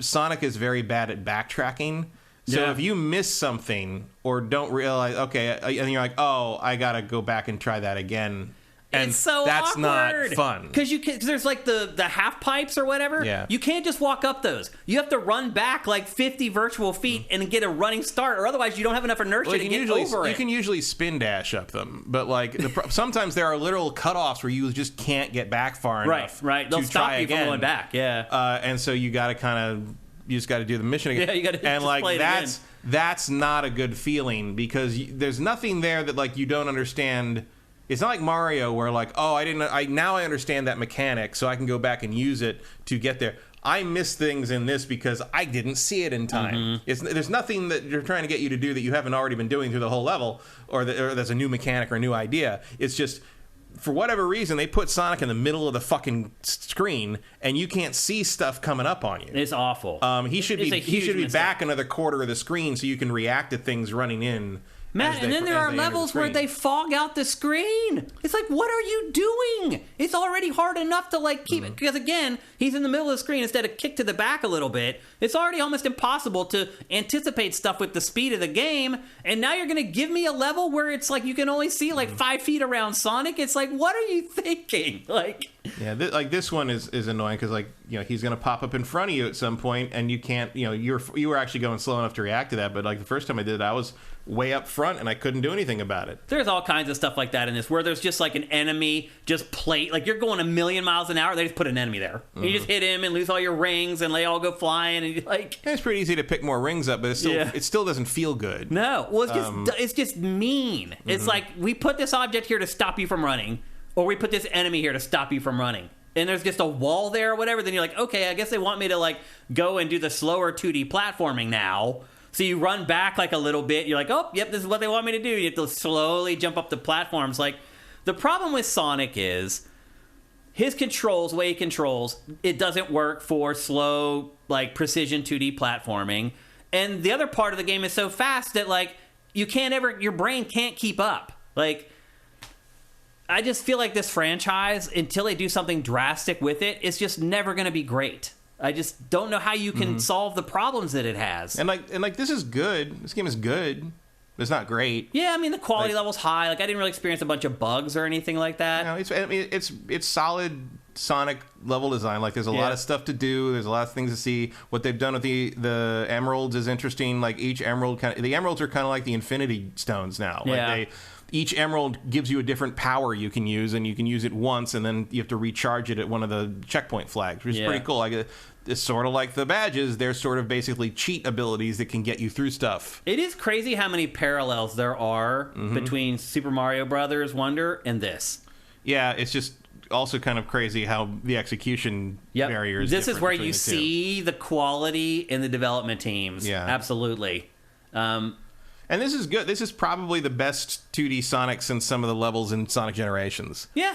S2: Sonic is very bad at backtracking. So if you miss something or don't realize, okay, and you're like, oh, I got to go back and try that again. And
S1: it's so
S2: that's
S1: awkward.
S2: Not fun.
S1: Because there's like the half pipes or whatever.
S2: Yeah.
S1: You can't just walk up those. You have to run back like 50 virtual feet and get a running start, or otherwise you don't have enough inertia to get over it.
S2: You can usually spin dash up them, but like sometimes there are literal cutoffs where you just can't get back far enough.
S1: Right. They'll stop you from going back. Yeah.
S2: And so you got to kind of... You just got to do the mission again.
S1: Yeah, you got to
S2: and like
S1: play it
S2: that's not a good feeling, because there's nothing there that like you don't understand. It's not like Mario where like, oh, now I understand that mechanic, so I can go back and use it to get there. I missed things in this because I didn't see it in time. There's nothing that you're trying to get you to do that you haven't already been doing through the whole level, or there's a new mechanic or a new idea. It's just, for whatever reason, they put Sonic in the middle of the fucking screen, and you can't see stuff coming up on you.
S1: It's awful.
S2: He should be back another quarter of the screen so you can react to things running in.
S1: Matt, and then there are levels where they fog out the screen. It's like, what are you doing? It's already hard enough to like keep it, because again, he's in the middle of the screen instead of kick to the back a little bit. It's already almost impossible to anticipate stuff with the speed of the game, and now you're going to give me a level where it's like you can only see like 5 feet around Sonic. It's like, what are you thinking? Like,
S2: yeah, this one is annoying because, like, you know, he's going to pop up in front of you at some point, and you can't, you know, you were actually going slow enough to react to that, but like the first time I did it, I was way up front and I couldn't do anything about it.
S1: There's all kinds of stuff like that in this, where there's just like an enemy just plate, like you're going a million miles an hour, they just put an enemy there. You just hit him and lose all your rings and they all go flying, and you're like,
S2: it's pretty easy to pick more rings up, but it still doesn't feel good.
S1: No, well, it's just mean. It's like, we put this object here to stop you from running, or we put this enemy here to stop you from running, and there's just a wall there or whatever. Then you're like, okay, I guess they want me to like go and do the slower 2D platforming now. So you run back like a little bit. You're like, oh, yep, this is what they want me to do. You have to slowly jump up the platforms. Like, the problem with Sonic is his controls, way he controls, it doesn't work for slow, like, precision 2D platforming. And the other part of the game is so fast that, like, your brain can't keep up. Like, I just feel like this franchise, until they do something drastic with it, it's just never going to be great. I just don't know how you can solve the problems that it has.
S2: And like this is good. This game is good. It's not great.
S1: Yeah, I mean, the quality level's high. Like, I didn't really experience a bunch of bugs or anything like that.
S2: No, it's solid Sonic level design. Like, there's a lot of stuff to do. There's a lot of things to see. What they've done with the emeralds is interesting. Like, each emerald the emeralds are kind of like the Infinity Stones now. Like, each emerald gives you a different power you can use, and you can use it once, and then you have to recharge it at one of the checkpoint flags, which is pretty cool. Like, it's sort of like the badges. They're sort of basically cheat abilities that can get you through stuff.
S1: It is crazy how many parallels there are between Super Mario Brothers Wonder and this.
S2: Yeah, it's just also kind of crazy how the execution barriers.
S1: This is where you see the quality in the development teams. Yeah, absolutely.
S2: And this is good. This is probably the best 2D Sonic since some of the levels in Sonic Generations.
S1: Yeah.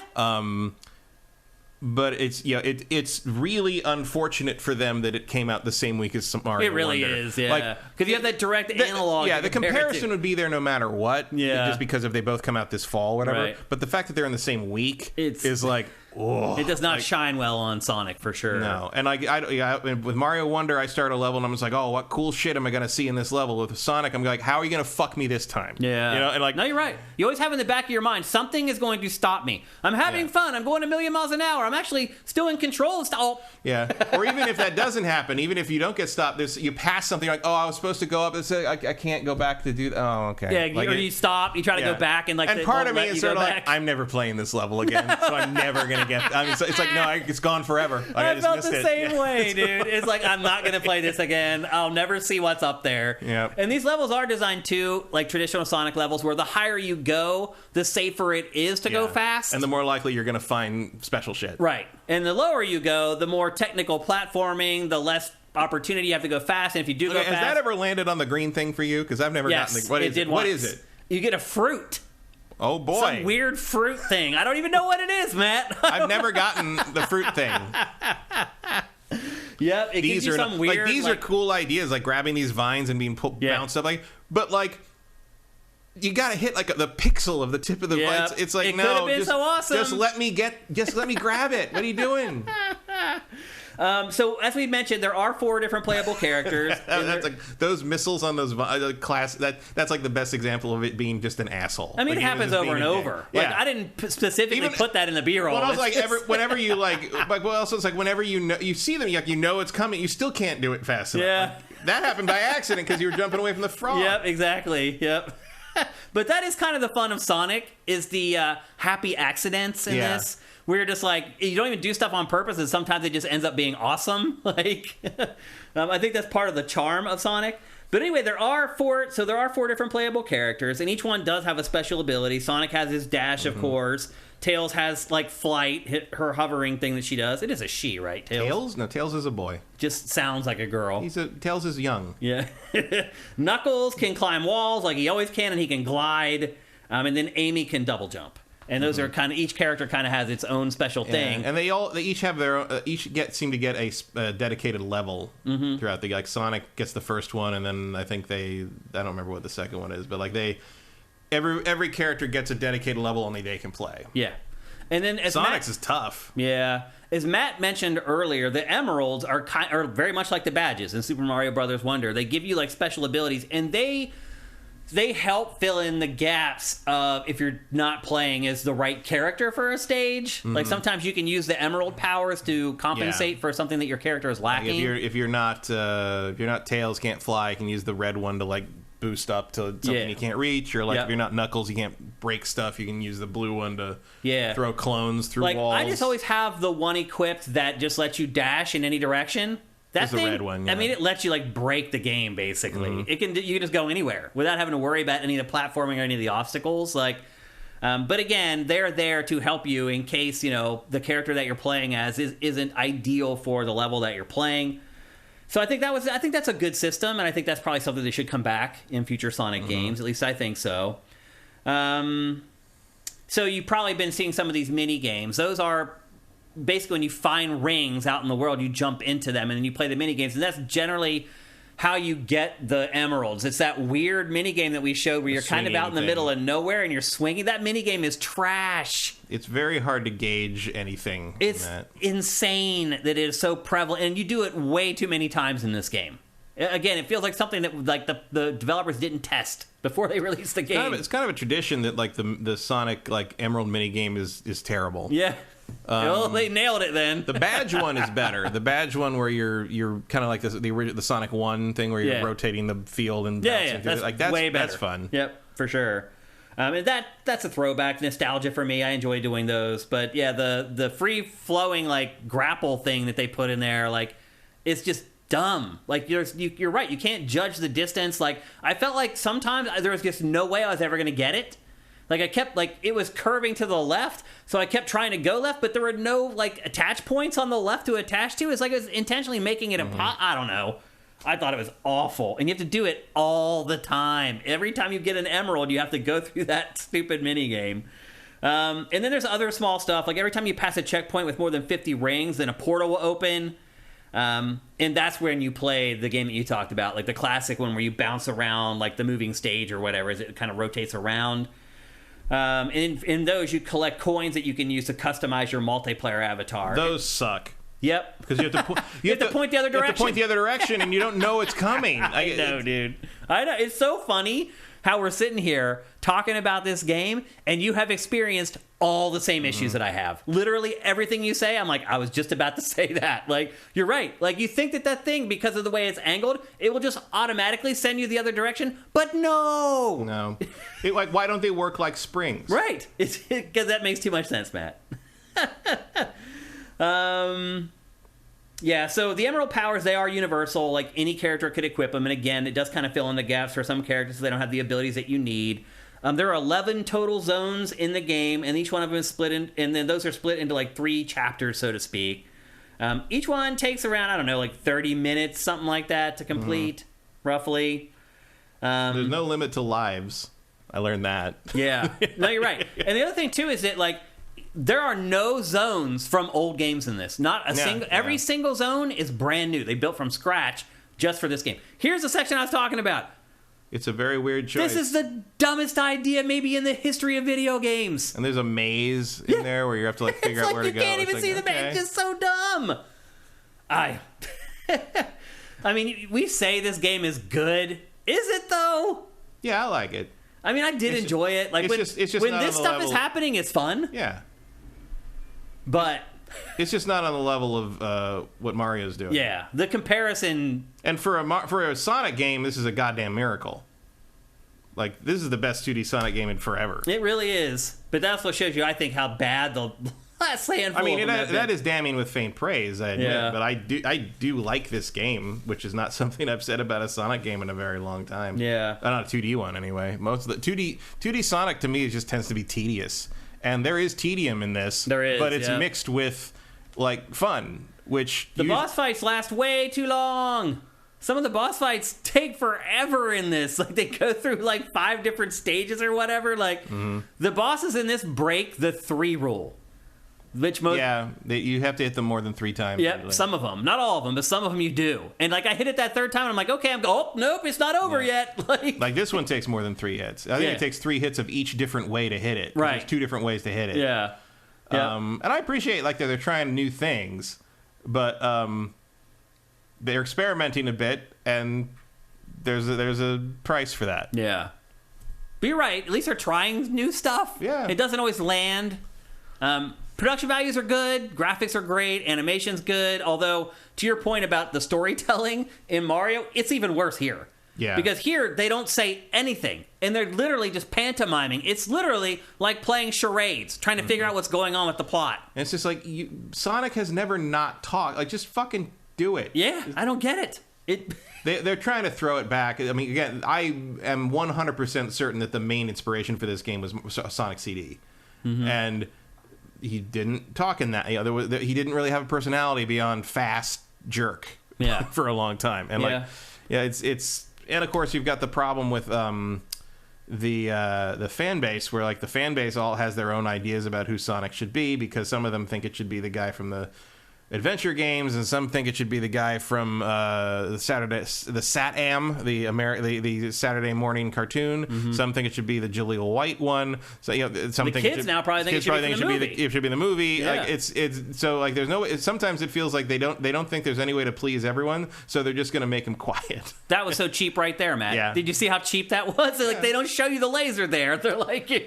S2: But it's really unfortunate for them that it came out the same week as Mario
S1: It really
S2: Wonder.
S1: is, yeah. Because you have that direct analog.
S2: Yeah, the comparison would be there no matter what.
S1: Yeah.
S2: Just because if they both come out this fall, whatever.
S1: Right.
S2: But the fact that they're in the same week is like, oh.
S1: It does not shine well on Sonic, for sure.
S2: No. And with Mario Wonder, I start a level and I'm just like, oh, what cool shit am I going to see in this level? With Sonic, I'm like, how are you going to fuck me this time?
S1: Yeah.
S2: You know, and like,
S1: no, you're right. You always have in the back of your mind, something is going to stop me. I'm having fun. I'm going a million miles an hour. I'm actually still in control.
S2: Yeah. Or even if that doesn't happen, even if you don't get stopped, you pass something like, oh, I was supposed to go up and say, I can't go back to do that. Oh, okay.
S1: Yeah, or you stop, you try to go back, and
S2: and part of me is sort of like, I'm never playing this level again, so I'm never going to get. I mean, so it's like, no, it's gone forever. Like,
S1: I felt the same way, dude. It's like, I'm not going to play this again. I'll never see what's up there.
S2: Yep.
S1: And these levels are designed too, like traditional Sonic levels, where the higher you go, the safer it is to go fast.
S2: And the more likely you're going to find special shit.
S1: Right. And the lower you go, the more technical platforming, the less opportunity you have to go fast. And if you do go fast...
S2: Has that ever landed on the green thing for you? Because I've never gotten the... What is it?
S1: You get a fruit.
S2: Oh, boy.
S1: Some weird fruit thing. I don't even know what it is, Matt.
S2: I've never gotten the fruit thing.
S1: Yep, it gives you some weird...
S2: These are cool ideas, like grabbing these vines and being bounced up. But, like... You gotta hit like the pixel of the tip of the vine. It's like, no,
S1: just, so awesome.
S2: Just let me grab it. What are you doing?
S1: So as we mentioned, there are 4 different playable characters.
S2: That's like those missiles on those class. That's like the best example of it being just an asshole.
S1: I mean,
S2: like,
S1: it happens over and over. Like, I didn't specifically put that in the B-roll.
S2: Well, like whenever you well, also it's like whenever you see them, you know it's coming, you still can't do it fast enough.
S1: Yeah,
S2: like, that happened by accident because you were jumping away from the frog.
S1: Yep, exactly. Yep. But that is kind of the fun of Sonic, is the happy accidents in this. We're just like, you don't even do stuff on purpose, and sometimes it just ends up being awesome. Like, I think that's part of the charm of Sonic. But anyway, there are 4 different playable characters, and each one does have a special ability. Sonic has his dash, of course. Tails has like flight, her hovering thing that she does. It is a she, right?
S2: Tails? No, Tails is a boy.
S1: Just sounds like a girl.
S2: Tails is young.
S1: Yeah. Knuckles can climb walls like he always can, and he can glide. And then Amy can double jump. And those are kind of, each character kind of has its own special thing.
S2: Yeah. And they each have their own, seem to get a dedicated level throughout the, like Sonic gets the first one, and then I think I don't remember what the second one is, but like every character gets a dedicated level only they can play.
S1: Yeah. And then
S2: Sonic's is tough.
S1: Yeah. As Matt mentioned earlier, the emeralds are very much like the badges in Super Mario Brothers Wonder. They give you like special abilities, and they help fill in the gaps of if you're not playing as the right character for a stage. Like sometimes you can use the emerald powers to compensate for something that your character is lacking.
S2: If you're not Tails, can't fly, you can use the red one to like boost up to something you can't reach, or like if you're not Knuckles, you can't break stuff, you can use the blue one to throw clones through walls.
S1: I just always have the one equipped that just lets you dash in any direction. That's the
S2: red one. Yeah.
S1: I mean, it lets you like break the game basically. You can just go anywhere without having to worry about any of the platforming or any of the obstacles. Like, but again, they're there to help you in case the character that you're playing as isn't ideal for the level that you're playing. So I think that's a good system, and I think that's probably something that should come back in future Sonic games. At least I think so. So you've probably been seeing some of these mini games. Those are basically when you find rings out in the world, you jump into them, and then you play the mini games, and that's generally how you get the emeralds. It's that weird mini game that we showed where you're kind of out in the middle of nowhere and you're swinging. That mini game is trash.
S2: It's very hard to gauge anything.
S1: It's insane that it is so prevalent, and you do it way too many times in this game. Again, it feels like something that like the developers didn't test before they released the game.
S2: It's kind of a tradition that like the Sonic like Emerald mini game is terrible.
S1: Yeah. Well, they nailed it then.
S2: The badge one is better. The badge one where you're kind of like the Sonic 1 thing where you're rotating the field and bouncing through
S1: that's
S2: like that's
S1: way better.
S2: That's fun.
S1: Yep, for sure. And that's a throwback nostalgia for me. I enjoy doing those. But yeah, the free flowing like grapple thing that they put in there, like it's just dumb. Like you're right. You can't judge the distance. Like I felt like sometimes there was just no way I was ever going to get it. Like I kept it was curving to the left, so I kept trying to go left, but there were no like attach points on the left to attach to. It's like it was intentionally making it I don't know. I thought it was awful, and you have to do it all the time. Every time you get an emerald, you have to go through that stupid mini game. And then there's other small stuff, like every time you pass a checkpoint with more than 50 rings, then a portal will open. And that's when you play the game that you talked about, like the classic one where you bounce around like the moving stage or whatever, as it kind of rotates around. And in those, you collect coins that you can use to customize your multiplayer avatar.
S2: Those suck.
S1: Yep.
S2: Because you have to
S1: you have to point the other direction.
S2: You have to point the other direction, and you don't know it's coming.
S1: I know, dude. I know. It's so funny how we're sitting here talking about this game, and you have experienced all the same issues that I have. Literally everything you say, I'm like, I was just about to say that. Like, you're right. Like, you think that thing, because of the way it's angled, it will just automatically send you the other direction, but no.
S2: No. Why don't they work like springs?
S1: Right. It's because that makes too much sense, Matt. Yeah, so the emerald powers, they are universal. Like, any character could equip them. And again, it does kind of fill in the gaps for some characters so they don't have the abilities that you need. There are 11 total zones in the game, and each one of them is split in, and then those are split into like 3 chapters, so to speak. Each one takes around, I don't know, like 30 minutes, something like that, to complete, roughly.
S2: There's no limit to lives. I learned that.
S1: Yeah. No, you're right. And the other thing, too, is that, like, there are no zones from old games in this. Not a single. Every single zone is brand new. They built from scratch just for this game. Here's the section I was talking about.
S2: It's a very weird choice.
S1: This is the dumbest idea maybe in the history of video games.
S2: And there's a maze in there where you have to like figure out where to go.
S1: You can't even see the maze. It's just so dumb. I mean, we say this game is good. Is it though?
S2: Yeah, I like it.
S1: I mean, I did enjoy it. Like when this stuff is happening, it's fun.
S2: Yeah.
S1: But
S2: it's just not on the level of what Mario's doing.
S1: Yeah, the comparison.
S2: And for a Sonic game, this is a goddamn miracle. Like, this is the best 2D Sonic game in forever.
S1: It really is. But that's what shows you, I think, how bad the last handful.
S2: I mean, that is damning with faint praise, I admit. Yeah. But I do like this game, which is not something I've said about a Sonic game in a very long time.
S1: Yeah,
S2: not a 2D one anyway. Most of the 2D Sonic to me just tends to be tedious. and there is tedium in this.
S1: There is,
S2: but it's
S1: yeah.
S2: mixed with like fun, which
S1: The boss fights last way too long. Some of the boss fights take forever in this. Like, they go through, like, 5 different stages or whatever. Like, the bosses in this break the 3 rule. Which most...
S2: Yeah, you have to hit them more than 3 times.
S1: Yep,
S2: usually.
S1: some of them. Not all of them, but some of them you do. And, like, I hit it that 3rd time, and I'm like, okay, oh, nope, it's not over yet.
S2: Like, this one takes more than 3 hits. I think it takes 3 hits of each different way to hit it.
S1: Right.
S2: There's 2 different ways to hit it.
S1: Yeah.
S2: And I appreciate, like, that they're trying new things, but they're experimenting a bit, and there's a price for that.
S1: Yeah. But you're right. At least they're trying new stuff.
S2: Yeah.
S1: It doesn't always land. Production values are good. Graphics are great. Animation's good. Although, to your point about the storytelling in Mario, it's even worse here.
S2: Yeah.
S1: Because here, they don't say anything. And they're literally just pantomiming. It's literally like playing charades, trying to figure out what's going on with the plot.
S2: And it's just like, Sonic has never not talked. Like, just fucking do it.
S1: Yeah, I don't get it.
S2: They're trying to throw it back. I mean, again, I am 100% certain that the main inspiration for this game was Sonic CD. And he didn't talk in that. You know, he didn't really have a personality beyond fast jerk for a long time. And, it's... And, of course, you've got the problem with the fan base, where, like, the fan base all has their own ideas about who Sonic should be, because some of them think it should be the guy from the adventure games, and some think it should be the guy from the SatAM, the Saturday morning cartoon. Some think it should be the Jaleel White one. So, you know, some think
S1: kids now probably think it should be in the movie.
S2: Yeah.
S1: Yeah.
S2: Like, it's so, like, there's no. Sometimes it feels like they don't think there's any way to please everyone, so they're just going to make them quiet.
S1: That was so cheap right there, Matt.
S2: Yeah.
S1: Did you see how cheap that was? Like, they don't show you the laser there. They're like, you're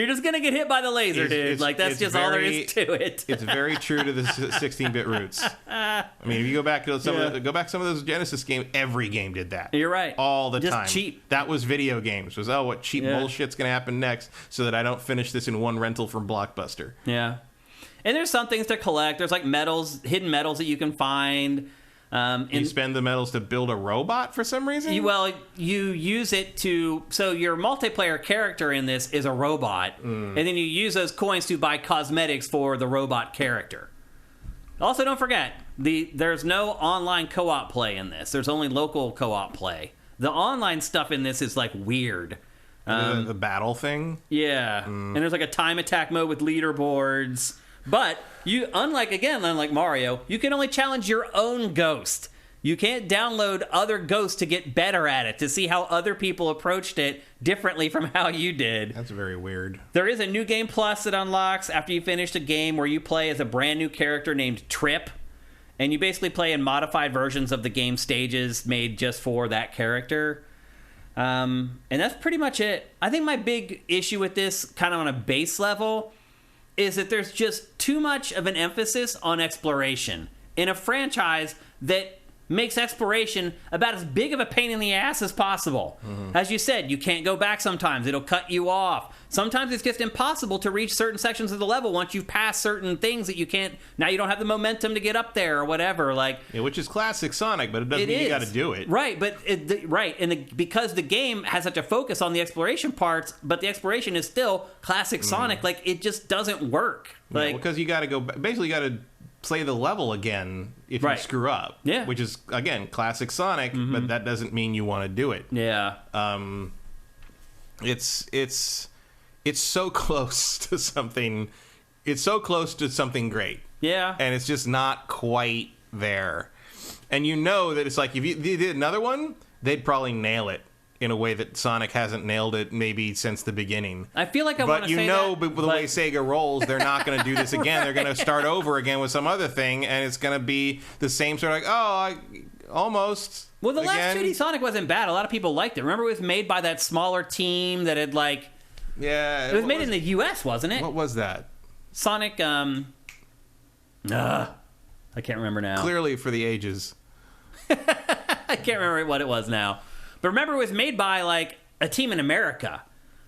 S1: just going to get hit by the laser, dude. Like, that's just all there is to it.
S2: It's very true to the 16-bit roots. I mean, if you go back to some of those Genesis games, every game did that.
S1: You're right.
S2: All the
S1: just
S2: time.
S1: Cheap.
S2: That was video games. Was, what cheap bullshit's going to happen next, so that I don't finish this in one rental from Blockbuster.
S1: Yeah. And there's some things to collect. There's, like, medals, hidden medals that you can find.
S2: You spend the medals to build a robot for some reason?
S1: You use it to... So your multiplayer character in this is a robot, and then you use those coins to buy cosmetics for the robot character. Also, don't forget, there's no online co-op play in this. There's only local co-op play. The online stuff in this is, like, weird.
S2: The battle thing?
S1: Yeah. And there's, like, a time attack mode with leaderboards. But, unlike Mario, you can only challenge your own ghost. You can't download other ghosts to get better at it, to see how other people approached it differently from how you did.
S2: That's very weird.
S1: There is a New Game Plus that unlocks after you finish a game where you play as a brand new character named Trip. And you basically play in modified versions of the game stages made just for that character. And that's pretty much it. I think my big issue with this, kind of on a base level, is that there's just too much of an emphasis on exploration in a franchise that makes exploration about as big of a pain in the ass as possible. As you said, you can't go back sometimes. It'll cut you off. Sometimes it's just impossible to reach certain sections of the level once you've passed certain things that you can't... Now you don't have the momentum to get up there or whatever. Like,
S2: which is classic Sonic, but it doesn't mean you got to do it.
S1: Right, but... because the game has such a focus on the exploration parts, but the exploration is still classic Sonic, like, it just doesn't work. Like,
S2: because you got to go... Basically, you got to play the level again if you screw up.
S1: Yeah.
S2: Which is, again, classic Sonic, but that doesn't mean you want to do it.
S1: Yeah.
S2: It's so close to something. It's so close to something great.
S1: Yeah.
S2: And it's just not quite there. And you know that it's like, if you did another one, they'd probably nail it in a way that Sonic hasn't nailed it maybe since the beginning.
S1: I feel like I want to say
S2: that. But the way Sega rolls, they're not going to do this again. They're going to start over again with some other thing, and it's going to be the same sort of, almost.
S1: Well, the last 2D Sonic wasn't bad. A lot of people liked it. Remember, it was made by that smaller team that had, like...
S2: Yeah.
S1: It was made in the U.S., wasn't it?
S2: What was that?
S1: Sonic, I can't remember now.
S2: Clearly for the ages.
S1: I can't remember what it was now. But remember, it was made by, like, a team in America.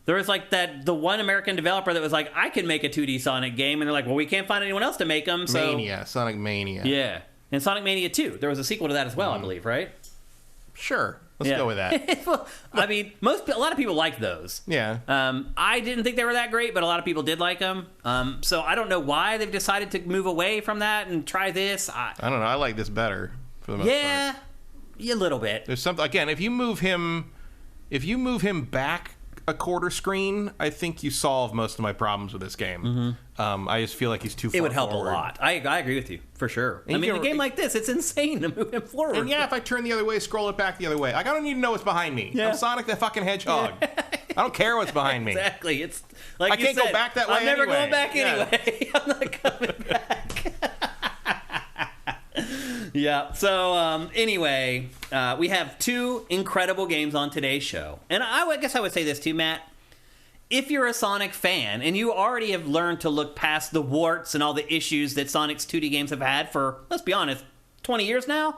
S1: There was, like, the one American developer that was like, I can make a 2D Sonic game. And they're like, well, we can't find anyone else to make them, so...
S2: Sonic Mania.
S1: Yeah. And Sonic Mania 2. There was a sequel to that as well, I believe, right?
S2: Sure. Let's go with that.
S1: Well, I mean, a lot of people like those.
S2: Yeah.
S1: I didn't think they were that great, but a lot of people did like them. So I don't know why they've decided to move away from that and try this.
S2: I don't know. I like this better for the most part.
S1: Yeah, a little bit.
S2: There's something again. If you move him back a quarter screen, I think you solve most of my problems with this game. I just feel like he's too far
S1: It would help
S2: forward.
S1: a lot. I agree with you, for sure.
S2: And
S1: I mean, a game like this, it's insane to move him forward.
S2: And yeah, if I turn the other way, scroll it back the other way. Like, I don't need to know what's behind me.
S1: Yeah.
S2: I'm Sonic the fucking Hedgehog. I don't care what's behind me.
S1: Exactly. It's like
S2: I can't go back that way
S1: I'm never
S2: anyway.
S1: going back
S2: Yeah.
S1: anyway. I'm not coming back. Yeah. So anyway, we have 2 incredible games on today's show. And I guess I would say this too, Matt. If you're a Sonic fan and you already have learned to look past the warts and all the issues that Sonic's 2D games have had for, let's be honest, 20 years now,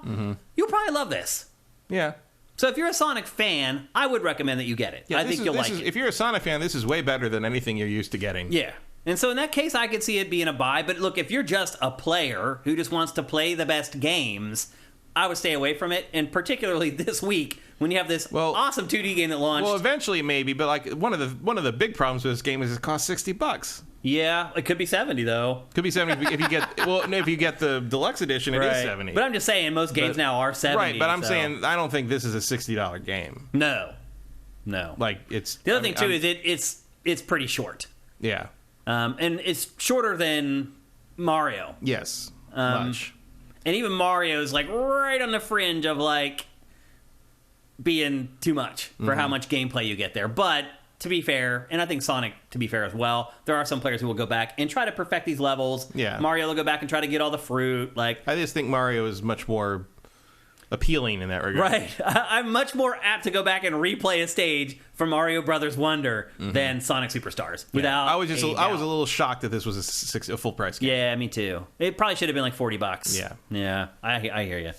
S1: you'll probably love this.
S2: Yeah.
S1: So if you're a Sonic fan, I would recommend that you get it.
S2: Yeah,
S1: I think you'll like it.
S2: If you're a Sonic fan, this is way better than anything you're used to getting.
S1: Yeah. And so in that case, I could see it being a buy. But look, if you're just a player who just wants to play the best games, I would stay away from it. And particularly this week, when you have this awesome 2D game that launched.
S2: Well, eventually maybe, but like one of the big problems with this game is it costs $60.
S1: Yeah, it could be 70 though.
S2: Could be 70 if you get if you get the deluxe edition, it is 70.
S1: But I'm just saying most games now are 70.
S2: Right, but I'm saying I don't think this is a $60 game.
S1: No.
S2: Like it's
S1: the other thing too is it's pretty short.
S2: Yeah.
S1: And it's shorter than Mario.
S2: Yes. Much.
S1: And even Mario's like right on the fringe of like being too much for how much gameplay you get there. But to be fair, and I think Sonic to be fair as well, there are some players who will go back and try to perfect these levels.
S2: Yeah.
S1: Mario will go back and try to get all the fruit. Like
S2: I just think Mario is much more appealing in that regard.
S1: Right. I'm much more apt to go back and replay a stage from Mario Brothers Wonder than Sonic Superstars. Without
S2: I was a little shocked that this was a full price game.
S1: Yeah, me too. It probably should have been like $40.
S2: Yeah.
S1: Yeah, I hear you.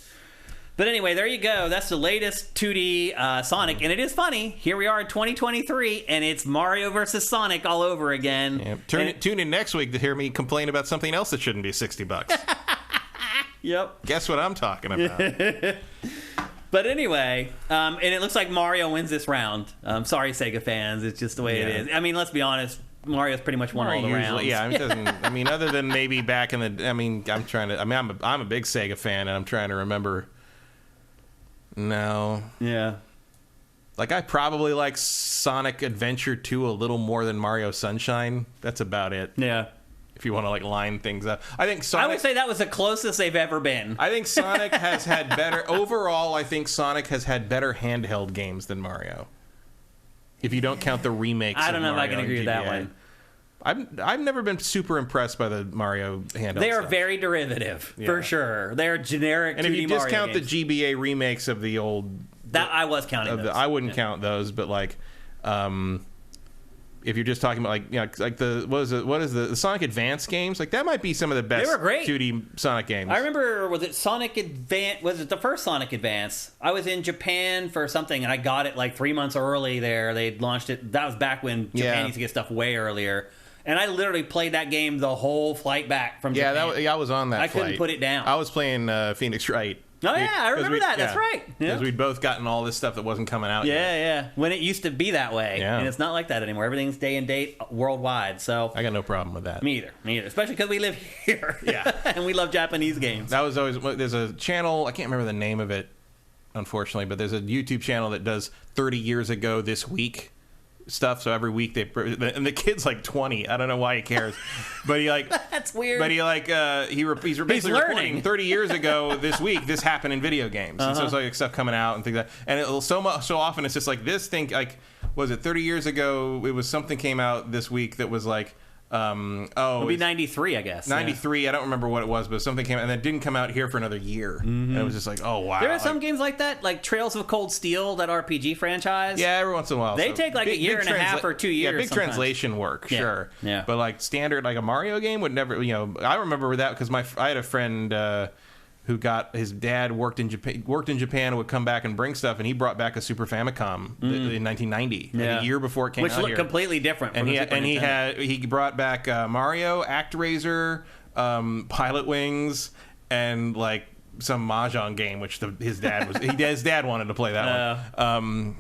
S1: But anyway, there you go. That's the latest 2D Sonic. And it is funny. Here we are in 2023, and it's Mario versus Sonic all over again.
S2: Yeah. Tune in next week to hear me complain about something else that shouldn't be $60.
S1: Yep.
S2: Guess what I'm talking about.
S1: But anyway, and it looks like Mario wins this round. Sorry, Sega fans. It's just the way it is. I mean, let's be honest. Mario's pretty much won all the rounds.
S2: Yeah, it doesn't. I mean, other than maybe back in the. I mean, I'm a big Sega fan, and I'm trying to remember. No.
S1: Yeah.
S2: Like, I probably like Sonic Adventure 2 a little more than Mario Sunshine. That's about it.
S1: Yeah.
S2: If you want to like line things up, I think Sonic.
S1: I would say that was the closest they've ever been.
S2: I think Sonic has had better overall. I think Sonic has had better handheld games than Mario. If you don't count the remakes,
S1: I don't know if I can agree with that
S2: GBA.
S1: one.
S2: I've never been super impressed by the Mario handheld.
S1: They are
S2: stuff.
S1: very derivative for sure. They are generic.
S2: And
S1: 2D
S2: if you
S1: Mario
S2: discount
S1: games.
S2: the GBA remakes of the old,
S1: that I was counting those.
S2: I wouldn't count those, but like. If you're just talking about like the what is the Sonic Advance games, like that might be some of the best
S1: They were great.
S2: 2D Sonic games.
S1: I remember, was it Sonic Advance? Was it the first Sonic Advance? I was in Japan for something, and I got it like 3 months early there. They launched it. That was back when Japan used to get stuff way earlier. And I literally played that game the whole flight back from Japan.
S2: I was on that
S1: I
S2: flight.
S1: couldn't put it down.
S2: I was playing Phoenix Wright.
S1: Oh, yeah, I remember that. That's right.
S2: Because
S1: Yeah.
S2: we'd both gotten all this stuff that wasn't coming out yet.
S1: Yeah. When it used to be that way.
S2: Yeah.
S1: And it's not like that anymore. Everything's day and date worldwide. So
S2: I got no problem with that.
S1: Me either. Especially because we live here.
S2: Yeah.
S1: And we love Japanese games.
S2: That was always, there's a channel, I can't remember the name of it, unfortunately, but there's a YouTube channel that does 30 years ago this week stuff. So every week and the kid's like 20. I don't know why he cares, but he like
S1: that's weird.
S2: But he like he's basically reporting 30 years ago this week this happened in video games, and so it's like stuff coming out and things like that. And it'll so often it's just like this thing like was it 30 years ago? It was something came out this week that was like.
S1: It'll be 93, I guess.
S2: 93, I don't remember what it was, but something came out, and it didn't come out here for another year. And it was just like, oh, wow.
S1: There are some games like that, like Trails of Cold Steel, that RPG franchise.
S2: Yeah, every once in a while.
S1: They take like a year and a half or 2 years.
S2: Yeah, big
S1: sometimes.
S2: translation work, sure.
S1: Yeah.
S2: But like standard, like a Mario game would never, I remember that because I had a friend who got his dad worked in Japan, would come back and bring stuff, and he brought back a Super Famicom in 1990, like a year before it came out
S1: which looked
S2: here.
S1: completely different. From
S2: He brought back Mario, ActRaiser, Pilot Wings, and like some mahjong game, which his dad wanted to play that one.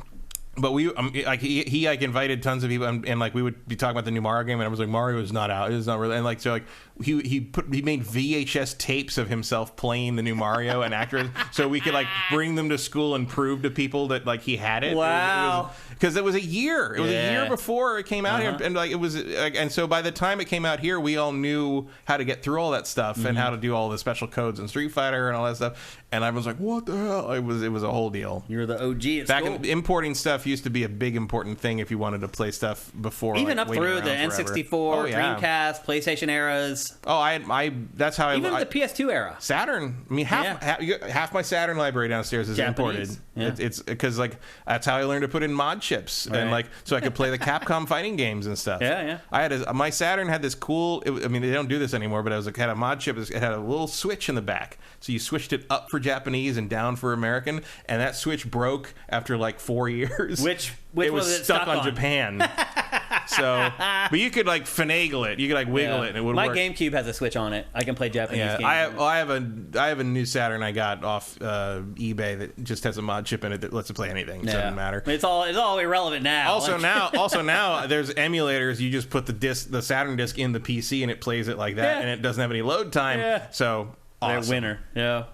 S2: But we like he like invited tons of people, and like we would be talking about the new Mario game, and I was like, Mario is not out, it's not really, and like so like he made VHS tapes of himself playing the new Mario and actors, so we could like bring them to school and prove to people that like he had it.
S1: Wow.
S2: Because it was a year. It was a year before it came out here, and like it was, like, and so by the time it came out here, we all knew how to get through all that stuff and how to do all the special codes in Street Fighter and all that stuff. And I was like, "What the hell?" It was a whole deal.
S1: You're the OG at
S2: Back
S1: school.
S2: importing stuff used to be a big important thing if you wanted to play stuff before,
S1: Even
S2: like,
S1: up through the N64, Dreamcast, PlayStation eras.
S2: Oh, I that's how
S1: even the PS2 era.
S2: Saturn. I mean, half my Saturn library downstairs is
S1: Japanese.
S2: imported. It's because like that's how I learned to put in mod chips and like so I could play the Capcom fighting games and stuff.
S1: Yeah.
S2: I had my Saturn had this cool. I mean, they don't do this anymore, but it was like had a mod chip. It had a little switch in the back, so you switched it up for Japanese and down for American, and that switch broke after like 4 years.
S1: Which
S2: it was stuck on Japan. So, but you could like finagle it. You could like wiggle it, and it would work.
S1: My GameCube has a switch on it. I can play Japanese games.
S2: I have a new Saturn I got off eBay that just has a mod chip in it that lets it play anything. It doesn't matter.
S1: It's all irrelevant now.
S2: Also now there's emulators. You just put the Saturn disc in the PC and it plays it like that, and it doesn't have any load time.
S1: Yeah.
S2: So awesome.
S1: They're winner. Yeah.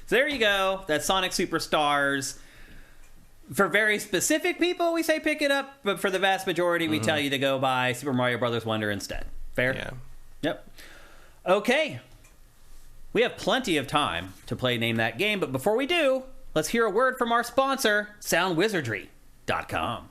S1: So there you go. That's Sonic Superstars. For very specific people, we say pick it up, but for the vast majority, we tell you to go buy Super Mario Brothers Wonder instead. Fair?
S2: Yeah.
S1: Yep. Okay. We have plenty of time to play Name That Game, but before we do, let's hear a word from our sponsor, SoundWizardry.com.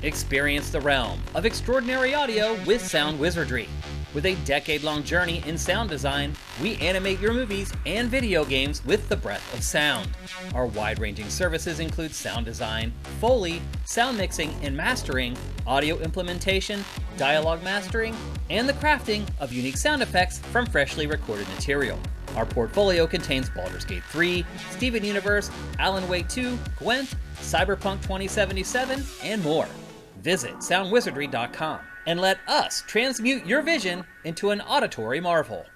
S1: Experience the realm of extraordinary audio with Sound Wizardry. With a decade-long journey in sound design, we animate your movies and video games with the breath of sound. Our wide-ranging services include sound design, Foley, sound mixing and mastering, audio implementation, dialogue mastering, and the crafting of unique sound effects from freshly recorded material. Our portfolio contains Baldur's Gate 3, Steven Universe, Alan Wake 2, Gwent, Cyberpunk 2077, and more. Visit SoundWizardry.com and let us transmute your vision into an auditory marvel.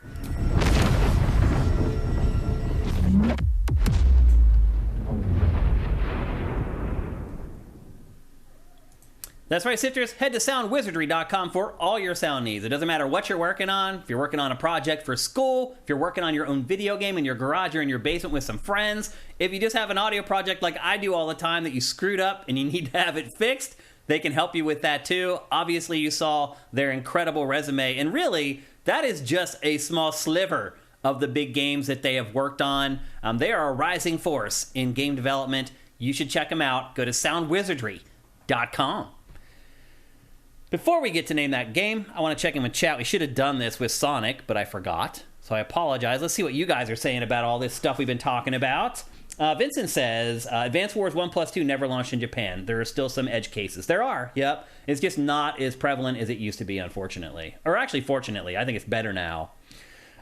S1: That's right, Sifters. Head to SoundWizardry.com for all your sound needs. It doesn't matter what you're working on. If you're working on a project for school, if you're working on your own video game in your garage or in your basement with some friends, if you just have an audio project like I do all the time that you screwed up and you need to have it fixed, they can help you with that too. Obviously, you saw their incredible resume, and really, that is just a small sliver of the big games that they have worked on. They are a rising force in game development. You should check them out. Go to SoundWizardry.com. Before we get to Name That Game, I want to check in with chat. We should have done this with Sonic, but I forgot, so I apologize. Let's see what you guys are saying about all this stuff we've been talking about. Vincent says, Advance Wars 1+2 never launched in Japan. There are still some edge cases. There are, yep. It's just not as prevalent as it used to be, unfortunately. Or actually, fortunately. I think it's better now.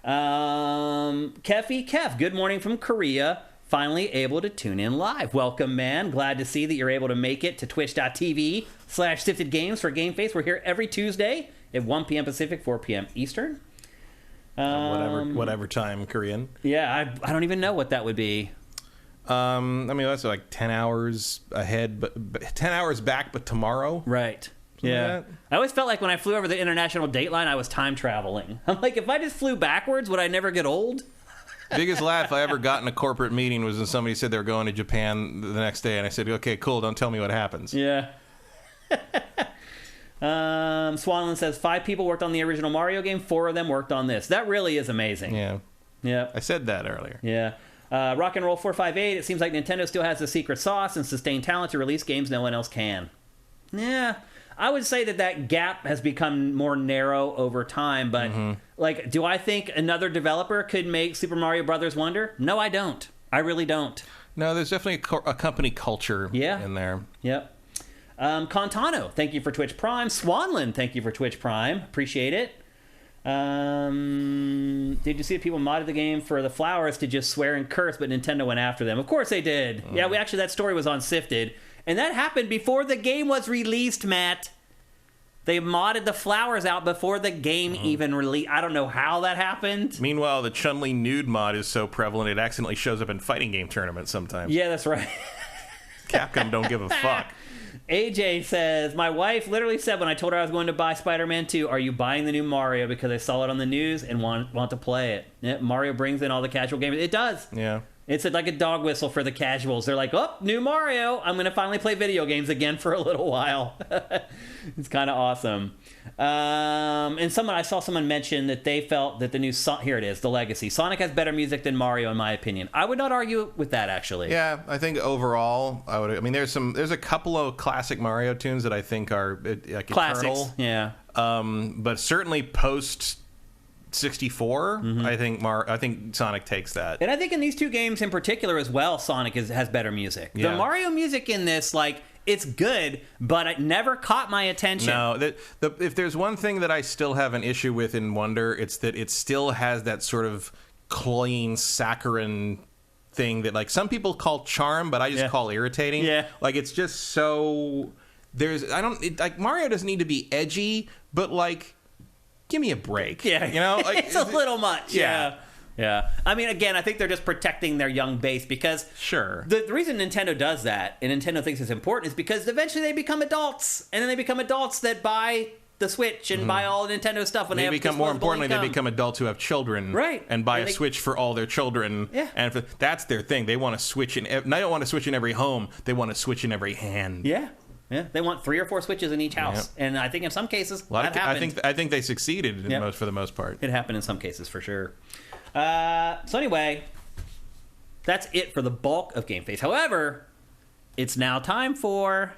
S1: Kev, good morning from Korea. Finally able to tune in live. Welcome, man. Glad to see that you're able to make it to twitch.tv/SiftedGames for GameFace. We're here every Tuesday at 1 p.m. Pacific, 4 p.m. Eastern.
S2: Whatever time Korean.
S1: Yeah, I don't even know what that would be.
S2: I mean, that's like 10 hours ahead, but 10 hours back, but tomorrow.
S1: Right. Yeah.
S2: Like
S1: I always felt like when I flew over the international date line, I was time traveling. I'm like, if I just flew backwards, would I never get old?
S2: Biggest laugh I ever got in a corporate meeting was when somebody said they were going to Japan the next day, and I said, okay, cool, don't tell me what happens.
S1: Yeah. Swanland says 5 people worked on the original Mario game, 4 of them worked on this. That really is amazing.
S2: Yeah.
S1: Yeah.
S2: I said that earlier.
S1: Yeah. Rock and Roll 458, it seems like Nintendo still has the secret sauce and sustained talent to release games no one else can. Yeah. I would say that gap has become more narrow over time, but like, do I think another developer could make Super Mario Brothers Wonder? No, I don't. I really don't.
S2: No, there's definitely a company culture in there.
S1: Yep. Contano, thank you for Twitch Prime. Swanland, thank you for Twitch Prime. Appreciate it. Did you see people modded the game for the flowers to just swear and curse, but Nintendo went after them? Of course they did. Yeah, that story was on Sifted. And that happened before the game was released, Matt. They modded the flowers out before the game even released. I don't know how that happened.
S2: Meanwhile, the Chun-Li nude mod is so prevalent it accidentally shows up in fighting game tournaments sometimes.
S1: Yeah, that's right.
S2: Capcom don't give a fuck.
S1: AJ says, my wife literally said when I told her I was going to buy Spider-Man 2, are you buying the new Mario? Because I saw it on the news and want to play it. Yeah, Mario brings in all the casual gamers. It does.
S2: Yeah.
S1: It's like a dog whistle for the casuals. They're like, oh, new Mario. I'm going to finally play video games again for a little while. It's kind of awesome. And I saw someone mention that they felt that the new here it is, the Legacy. Sonic has better music than Mario, in my opinion. I would not argue with that, actually.
S2: Yeah, I think overall, there's a couple of classic Mario tunes that I think are like
S1: classics.
S2: Eternal.
S1: Yeah.
S2: But certainly post 64, I think Sonic takes that.
S1: And I think in these two games in particular as well, Sonic has better music.
S2: Yeah.
S1: The Mario music in this, it's good, but it never caught my attention.
S2: No, if there's one thing that I still have an issue with in Wonder, it's that it still has that sort of clean, saccharine thing that some people call charm, but I just call irritating.
S1: Yeah.
S2: It's just so... Mario doesn't need to be edgy, but give me a break.
S1: Yeah. It's a little much.
S2: Yeah.
S1: Yeah. I mean, again, I think they're just protecting their young base because
S2: sure.
S1: The reason Nintendo does that, and Nintendo thinks it's important, is because eventually they become adults, and then they become adults that buy the Switch and buy all the Nintendo stuff when they have
S2: become, more importantly, they become adults who have children,
S1: right?
S2: And buy a Switch for all their children.
S1: Yeah.
S2: And that's their thing. They want a Switch they don't want a Switch in every home. They want a Switch in every hand.
S1: Yeah. Yeah, they want 3 or 4 Switches in each house, and I think in some cases that happened.
S2: I think they succeeded for the most part.
S1: It happened in some cases for sure. So anyway, that's it for the bulk of GameFace. However, it's now time for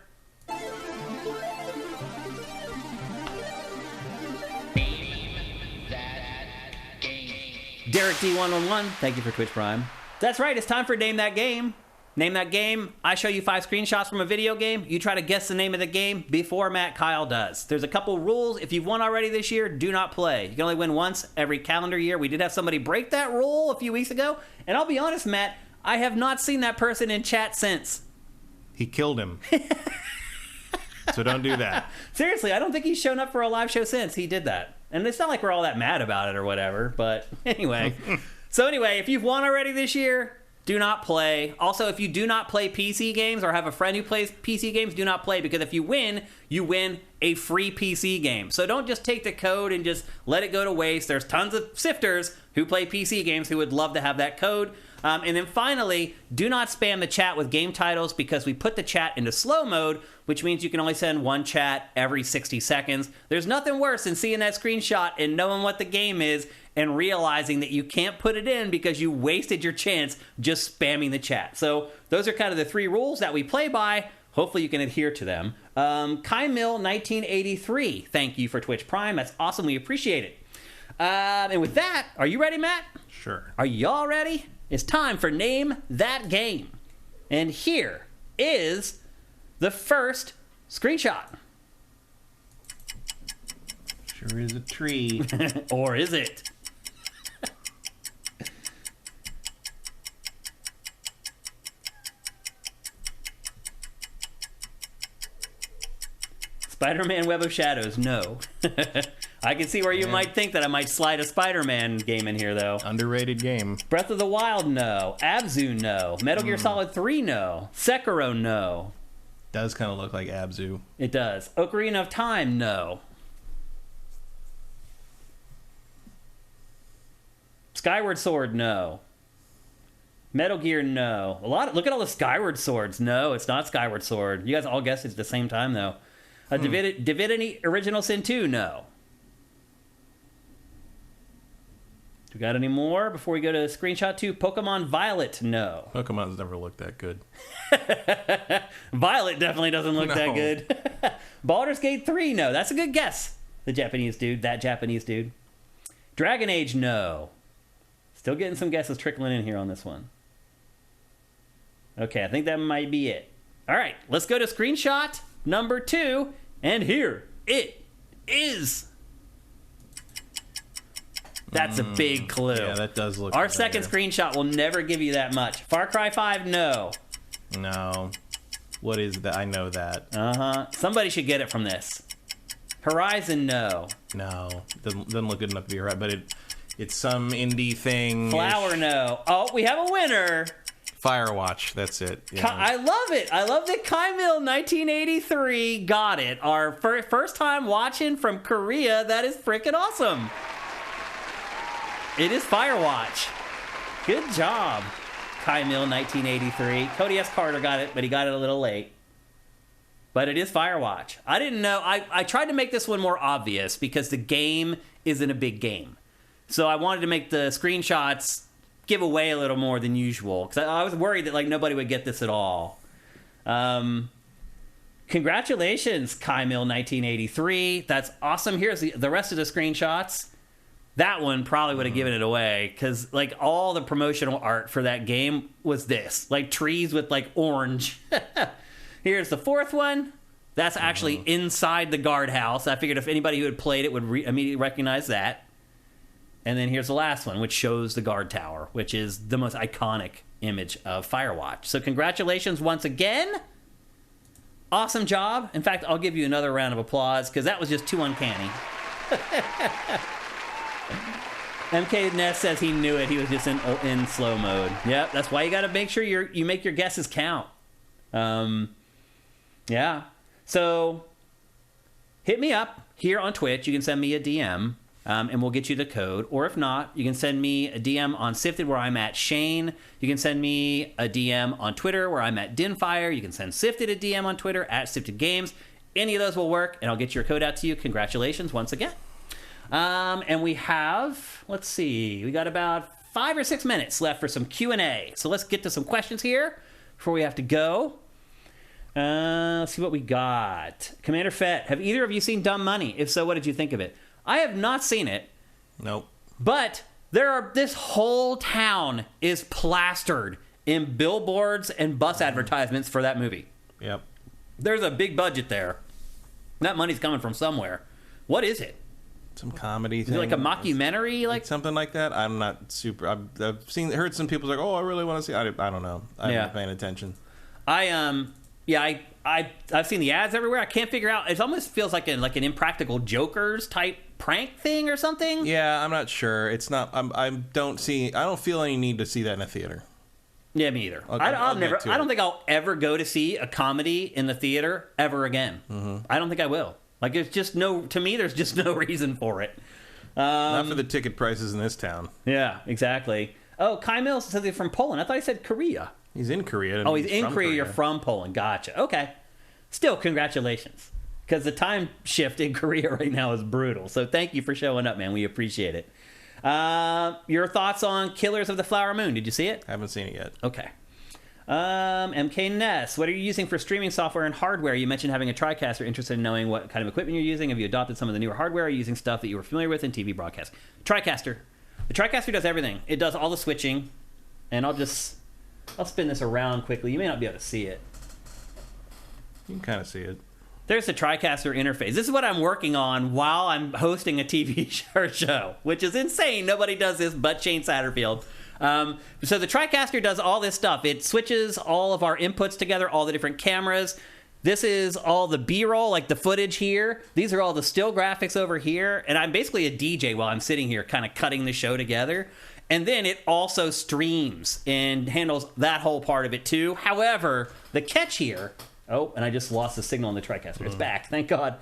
S1: Derek D111. Thank you for Twitch Prime. That's right. It's time for Name That Game. Name that game. I show you 5 screenshots from a video game. You try to guess the name of the game before Matt Kyle does. There's a couple rules. If you've won already this year, do not play. You can only win once every calendar year. We did have somebody break that rule a few weeks ago. And I'll be honest, Matt, I have not seen that person in chat since.
S2: He killed him. So don't do that.
S1: Seriously, I don't think he's shown up for a live show since he did that. And it's not like we're all that mad about it or whatever. But anyway. So anyway, if you've won already this year, do not play. Also, if you do not play PC games or have a friend who plays PC games, do not play, because if you win a free PC game. So don't just take the code and just let it go to waste. There's tons of sifters who play PC games who would love to have that code. And then finally, do not spam the chat with game titles, because we put the chat into slow mode, which means you can only send one chat every 60 seconds. There's nothing worse than seeing that screenshot and knowing what the game is and realizing that you can't put it in because you wasted your chance just spamming the chat. So those are kind of the 3 rules that we play by. Hopefully you can adhere to them. Kai Mill 1983, thank you for Twitch Prime. That's awesome. We appreciate it. And with that, are you ready, Matt?
S2: Sure.
S1: Are y'all ready? It's time for Name That Game. And here is the first screenshot.
S2: Sure is a tree.
S1: Or is it? Spider-Man Web of Shadows, no. I can see where you might think that I might slide a Spider-Man game in here, though.
S2: Underrated game.
S1: Breath of the Wild, no. Abzu, no. Metal Gear Solid 3, no. Sekiro, no.
S2: Does kind of look like Abzu.
S1: It does. Ocarina of Time, no. Skyward Sword, no. Metal Gear, no. Look at all the Skyward Swords. No, it's not Skyward Sword. You guys all guessed it at the same time, though. Divinity Original Sin 2, no. Do we got any more before we go to screenshot 2? Pokemon Violet, no.
S2: Pokemon's never looked that good.
S1: Violet definitely doesn't look that good. Baldur's Gate 3, no. That's a good guess. That Japanese dude. Dragon Age, no. Still getting some guesses trickling in here on this one. Okay, I think that might be it. All right, let's go to screenshot number 2, and here it is. That's a big clue.
S2: Yeah, that does look
S1: Our second screenshot will never give you that much. Far Cry 5, no.
S2: No. What is that? I know that.
S1: Somebody should get it from this. Horizon, no.
S2: No, doesn't look good enough to be right, but it's some indie thing.
S1: Flower, no. Oh, we have a winner.
S2: Firewatch, that's it. Yeah.
S1: I love it. I love that Kaimil 1983 got it. Our first time watching from Korea. That is freaking awesome. It is Firewatch. Good job, Kaimil 1983. Cody S. Carter got it, but he got it a little late. But it is Firewatch. I didn't know. I tried to make this one more obvious because the game isn't a big game. So I wanted to make the screenshots give away a little more than usual because I was worried that like nobody would get this at all. Congratulations, Kaimil 1983. That's awesome. Here's the rest of the screenshots. That one probably would have given it away because like all the promotional art for that game was this, like trees with like orange. Here's the fourth one. That's actually inside the guardhouse. I figured if anybody who had played it would immediately recognize that. And then here's the last one, which shows the guard tower, which is the most iconic image of Firewatch. So congratulations once again. Awesome job. In fact, I'll give you another round of applause because that was just too uncanny. MK Ness says he knew it. He was just in slow mode. Yep, that's why you got to make sure you make your guesses count. Yeah. So hit me up here on Twitch. You can send me a DM. And we'll get you the code. Or if not, you can send me a DM on Sifted where I'm at Shane. You can send me a DM on Twitter where I'm at Dinfire. You can send Sifted a DM on Twitter at Sifted Games. Any of those will work, and I'll get your code out to you. Congratulations once again. And we have, let's see, we got about 5 or 6 minutes left for some Q&A. So let's get to some questions here before we have to go. Let's see what we got. Commander Fett, have either of you seen Dumb Money? If so, what did you think of it? I have not seen it.
S2: Nope.
S1: But this whole town is plastered in billboards and bus advertisements for that movie.
S2: Yep.
S1: There's a big budget there. That money's coming from somewhere. What is it?
S2: Some comedy thing.
S1: Is it like a mockumentary? Like
S2: something like that? I'm not super... I've heard some people like, oh, I really want to see... I don't know. I haven't been paying attention.
S1: I've seen the ads everywhere. I can't figure out. It almost feels like an Impractical Jokers type prank thing or something.
S2: Yeah, I'm not sure. It's not. I don't feel any need to see that in a theater.
S1: Yeah, me either. I don't think I'll ever go to see a comedy in the theater ever again. Mm-hmm. I don't think I will. Like, it's just to me, there's just no reason for it.
S2: Not for the ticket prices in this town.
S1: Yeah, exactly. Oh, Kai Mills says he's from Poland. I thought he said Korea.
S2: He's in Korea.
S1: Oh, he's in Korea. You're from Poland. Gotcha. Okay. Still, congratulations. Because the time shift in Korea right now is brutal. So thank you for showing up, man. We appreciate it. Your thoughts on Killers of the Flower Moon? Did you see it?
S2: Haven't seen it yet.
S1: Okay. MK Ness, what are you using for streaming software and hardware? You mentioned having a TriCaster. Interested in knowing what kind of equipment you're using. Have you adopted some of the newer hardware? Are you using stuff that you were familiar with in TV broadcast? TriCaster. The TriCaster does everything. It does all the switching. And I'll spin this around quickly. You may not be able to see it.
S2: You can kind of see it.
S1: There's the TriCaster interface. This is what I'm working on while I'm hosting a TV show, which is insane. Nobody does this but Shane Satterfield. So the TriCaster does all this stuff. It switches all of our inputs together, all the different cameras. This is all the B-roll, like the footage here. These are all the still graphics over here. And I'm basically a DJ while I'm sitting here kind of cutting the show together. And then it also streams and handles that whole part of it too. However, the catch here... Oh, and I just lost the signal on the TriCaster. It's back. Thank God.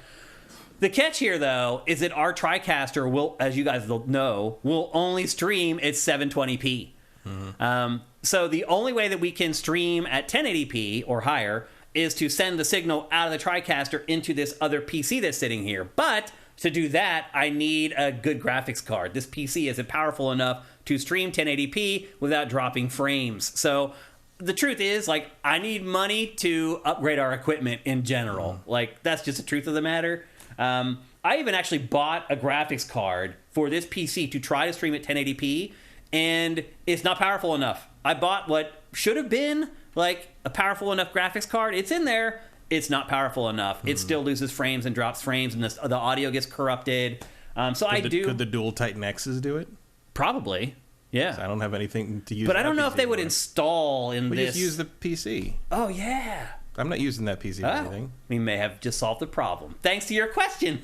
S1: The catch here, though, is that our TriCaster will, as you guys know, will only stream at 720p. Mm-hmm. So the only way that we can stream at 1080p or higher is to send the signal out of the TriCaster into this other PC that's sitting here. But to do that, I need a good graphics card. This PC isn't powerful enough to stream 1080p without dropping frames. So... the truth is, like, I need money to upgrade our equipment in general. Like, that's just the truth of the matter. I even actually bought a graphics card for this PC to try to stream at 1080p, and it's not powerful enough. I bought what should have been, like, a powerful enough graphics card. It's in there. It's not powerful enough. It still loses frames and drops frames, and the audio gets corrupted. Could the dual Titan X's do it? Probably. Yeah.
S2: I don't have anything to use.
S1: But I don't know if they would install in this.
S2: We just use the PC.
S1: Oh, yeah.
S2: I'm not using that PC for anything.
S1: We may have just solved the problem. Thanks to your question.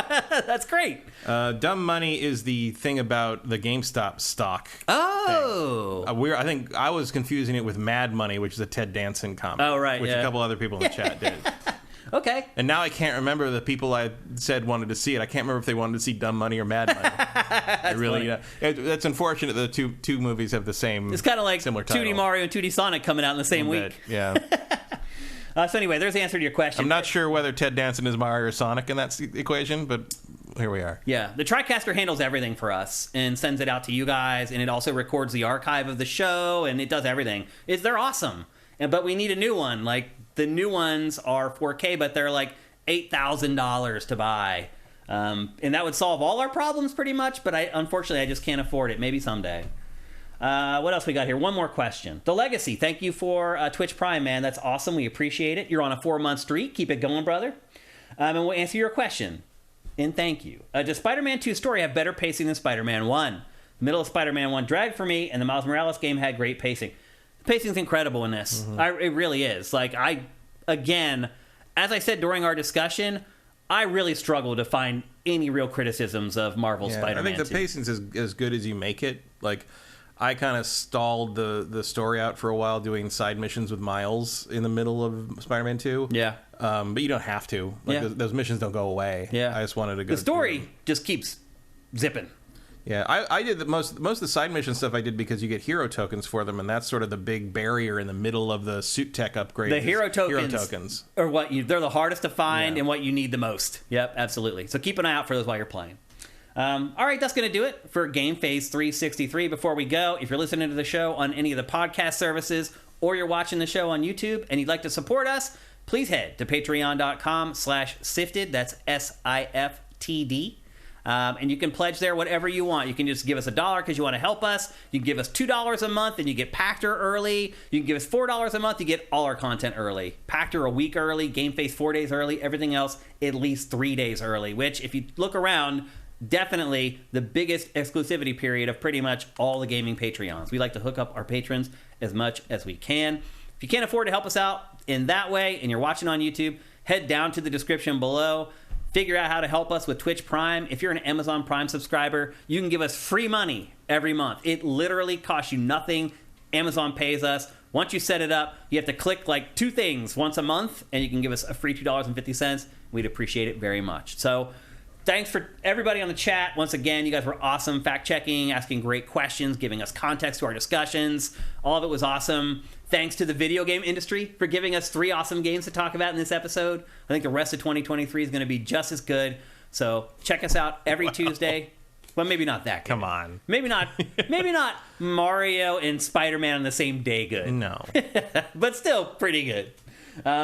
S1: That's great.
S2: Dumb money is the thing about the GameStop stock.
S1: Oh.
S2: I think I was confusing it with Mad Money, which is a Ted Danson comic.
S1: Oh, right,
S2: which
S1: yeah.
S2: a couple other people in the chat did.
S1: Okay.
S2: And now I can't remember the people I said wanted to see it. I can't remember if they wanted to see Dumb Money or Mad Money. That's unfortunate that the two movies have the same.
S1: It's kind of like
S2: similar
S1: 2D
S2: title.
S1: Mario and 2D Sonic coming out in the same week.
S2: Yeah.
S1: So anyway, there's the answer to your question.
S2: I'm not sure whether Ted Danson is Mario or Sonic in that equation, but here we are.
S1: Yeah, the TriCaster handles everything for us and sends it out to you guys, and it also records the archive of the show, and it does everything. They're awesome, but we need a new one. Like, the new ones are 4K, but they're like $8,000 to buy. And that would solve all our problems pretty much, but unfortunately I just can't afford it. Maybe someday. What else we got here? One more question. The Legacy, thank you for Twitch Prime, man. That's awesome. We appreciate it. You're on a 4-month streak. Keep it going, brother. And we'll answer your question. And thank you. Does Spider-Man 2 story have better pacing than Spider-Man 1? The middle of Spider-Man 1 dragged for me, and the Miles Morales game had great pacing. The pacing's incredible in this. It really is. Like, again, as I said during our discussion, I really struggle to find any real criticisms of Marvel's Spider-Man 2.
S2: I think the pacing's as good as you make it. Like, I kind of stalled the story out for a while doing side missions with Miles in the middle of Spider-Man 2.
S1: Yeah.
S2: But you don't have to. Like, those missions don't go away.
S1: Yeah.
S2: I just wanted to go.
S1: The story just keeps zipping.
S2: Yeah, I did most of the side mission stuff I did because you get hero tokens for them, and that's sort of the big barrier in the middle of the suit tech upgrade.
S1: The hero tokens are they're the hardest to find and what you need the most. Yep, absolutely. So keep an eye out for those while you're playing. All right, that's going to do it for GameFace 363. Before we go, if you're listening to the show on any of the podcast services or you're watching the show on YouTube and you'd like to support us, please head to patreon.com/sifted. That's SIFTD. And you can pledge there whatever you want. You can just give us $1 because you want to help us. You can give us $2 a month and you get Pactor early. You can give us $4 a month, you get all our content early. Pactor a week early, GameFace 4 days early, everything else at least 3 days early, which if you look around, definitely the biggest exclusivity period of pretty much all the gaming Patreons. We like to hook up our patrons as much as we can. If you can't afford to help us out in that way and you're watching on YouTube, head down to the description below. Figure out how to help us with Twitch Prime. If you're an Amazon Prime subscriber, you can give us free money every month. It literally costs you nothing. Amazon pays us. Once you set it up, you have to click like 2 things once a month, and you can give us a free $2.50. We'd appreciate it very much. So thanks for everybody on the chat. Once again, you guys were awesome. Fact-checking, asking great questions, giving us context to our discussions. All of it was awesome. Thanks to the video game industry for giving us 3 awesome games to talk about in this episode. I think the rest of 2023 is going to be just as good. So check us out every Tuesday. Well, maybe not that good.
S2: Come on.
S1: Maybe not Mario and Spider-Man on the same day good.
S2: No.
S1: But still pretty good.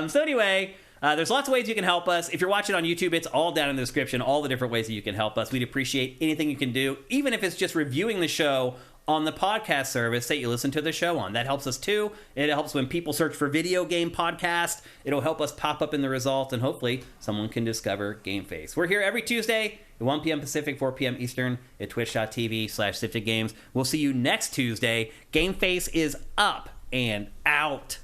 S1: So anyway, there's lots of ways you can help us. If you're watching on YouTube, it's all down in the description, all the different ways that you can help us. We'd appreciate anything you can do, even if it's just reviewing the show on the podcast service that you listen to the show on. That helps us too. It helps when people search for video game podcast. It'll help us pop up in the results, and hopefully someone can discover GameFace. We're here every Tuesday at 1 p.m. Pacific, 4 p.m. Eastern at twitch.tv/SiftedGames. We'll see you next Tuesday. GameFace is up and out.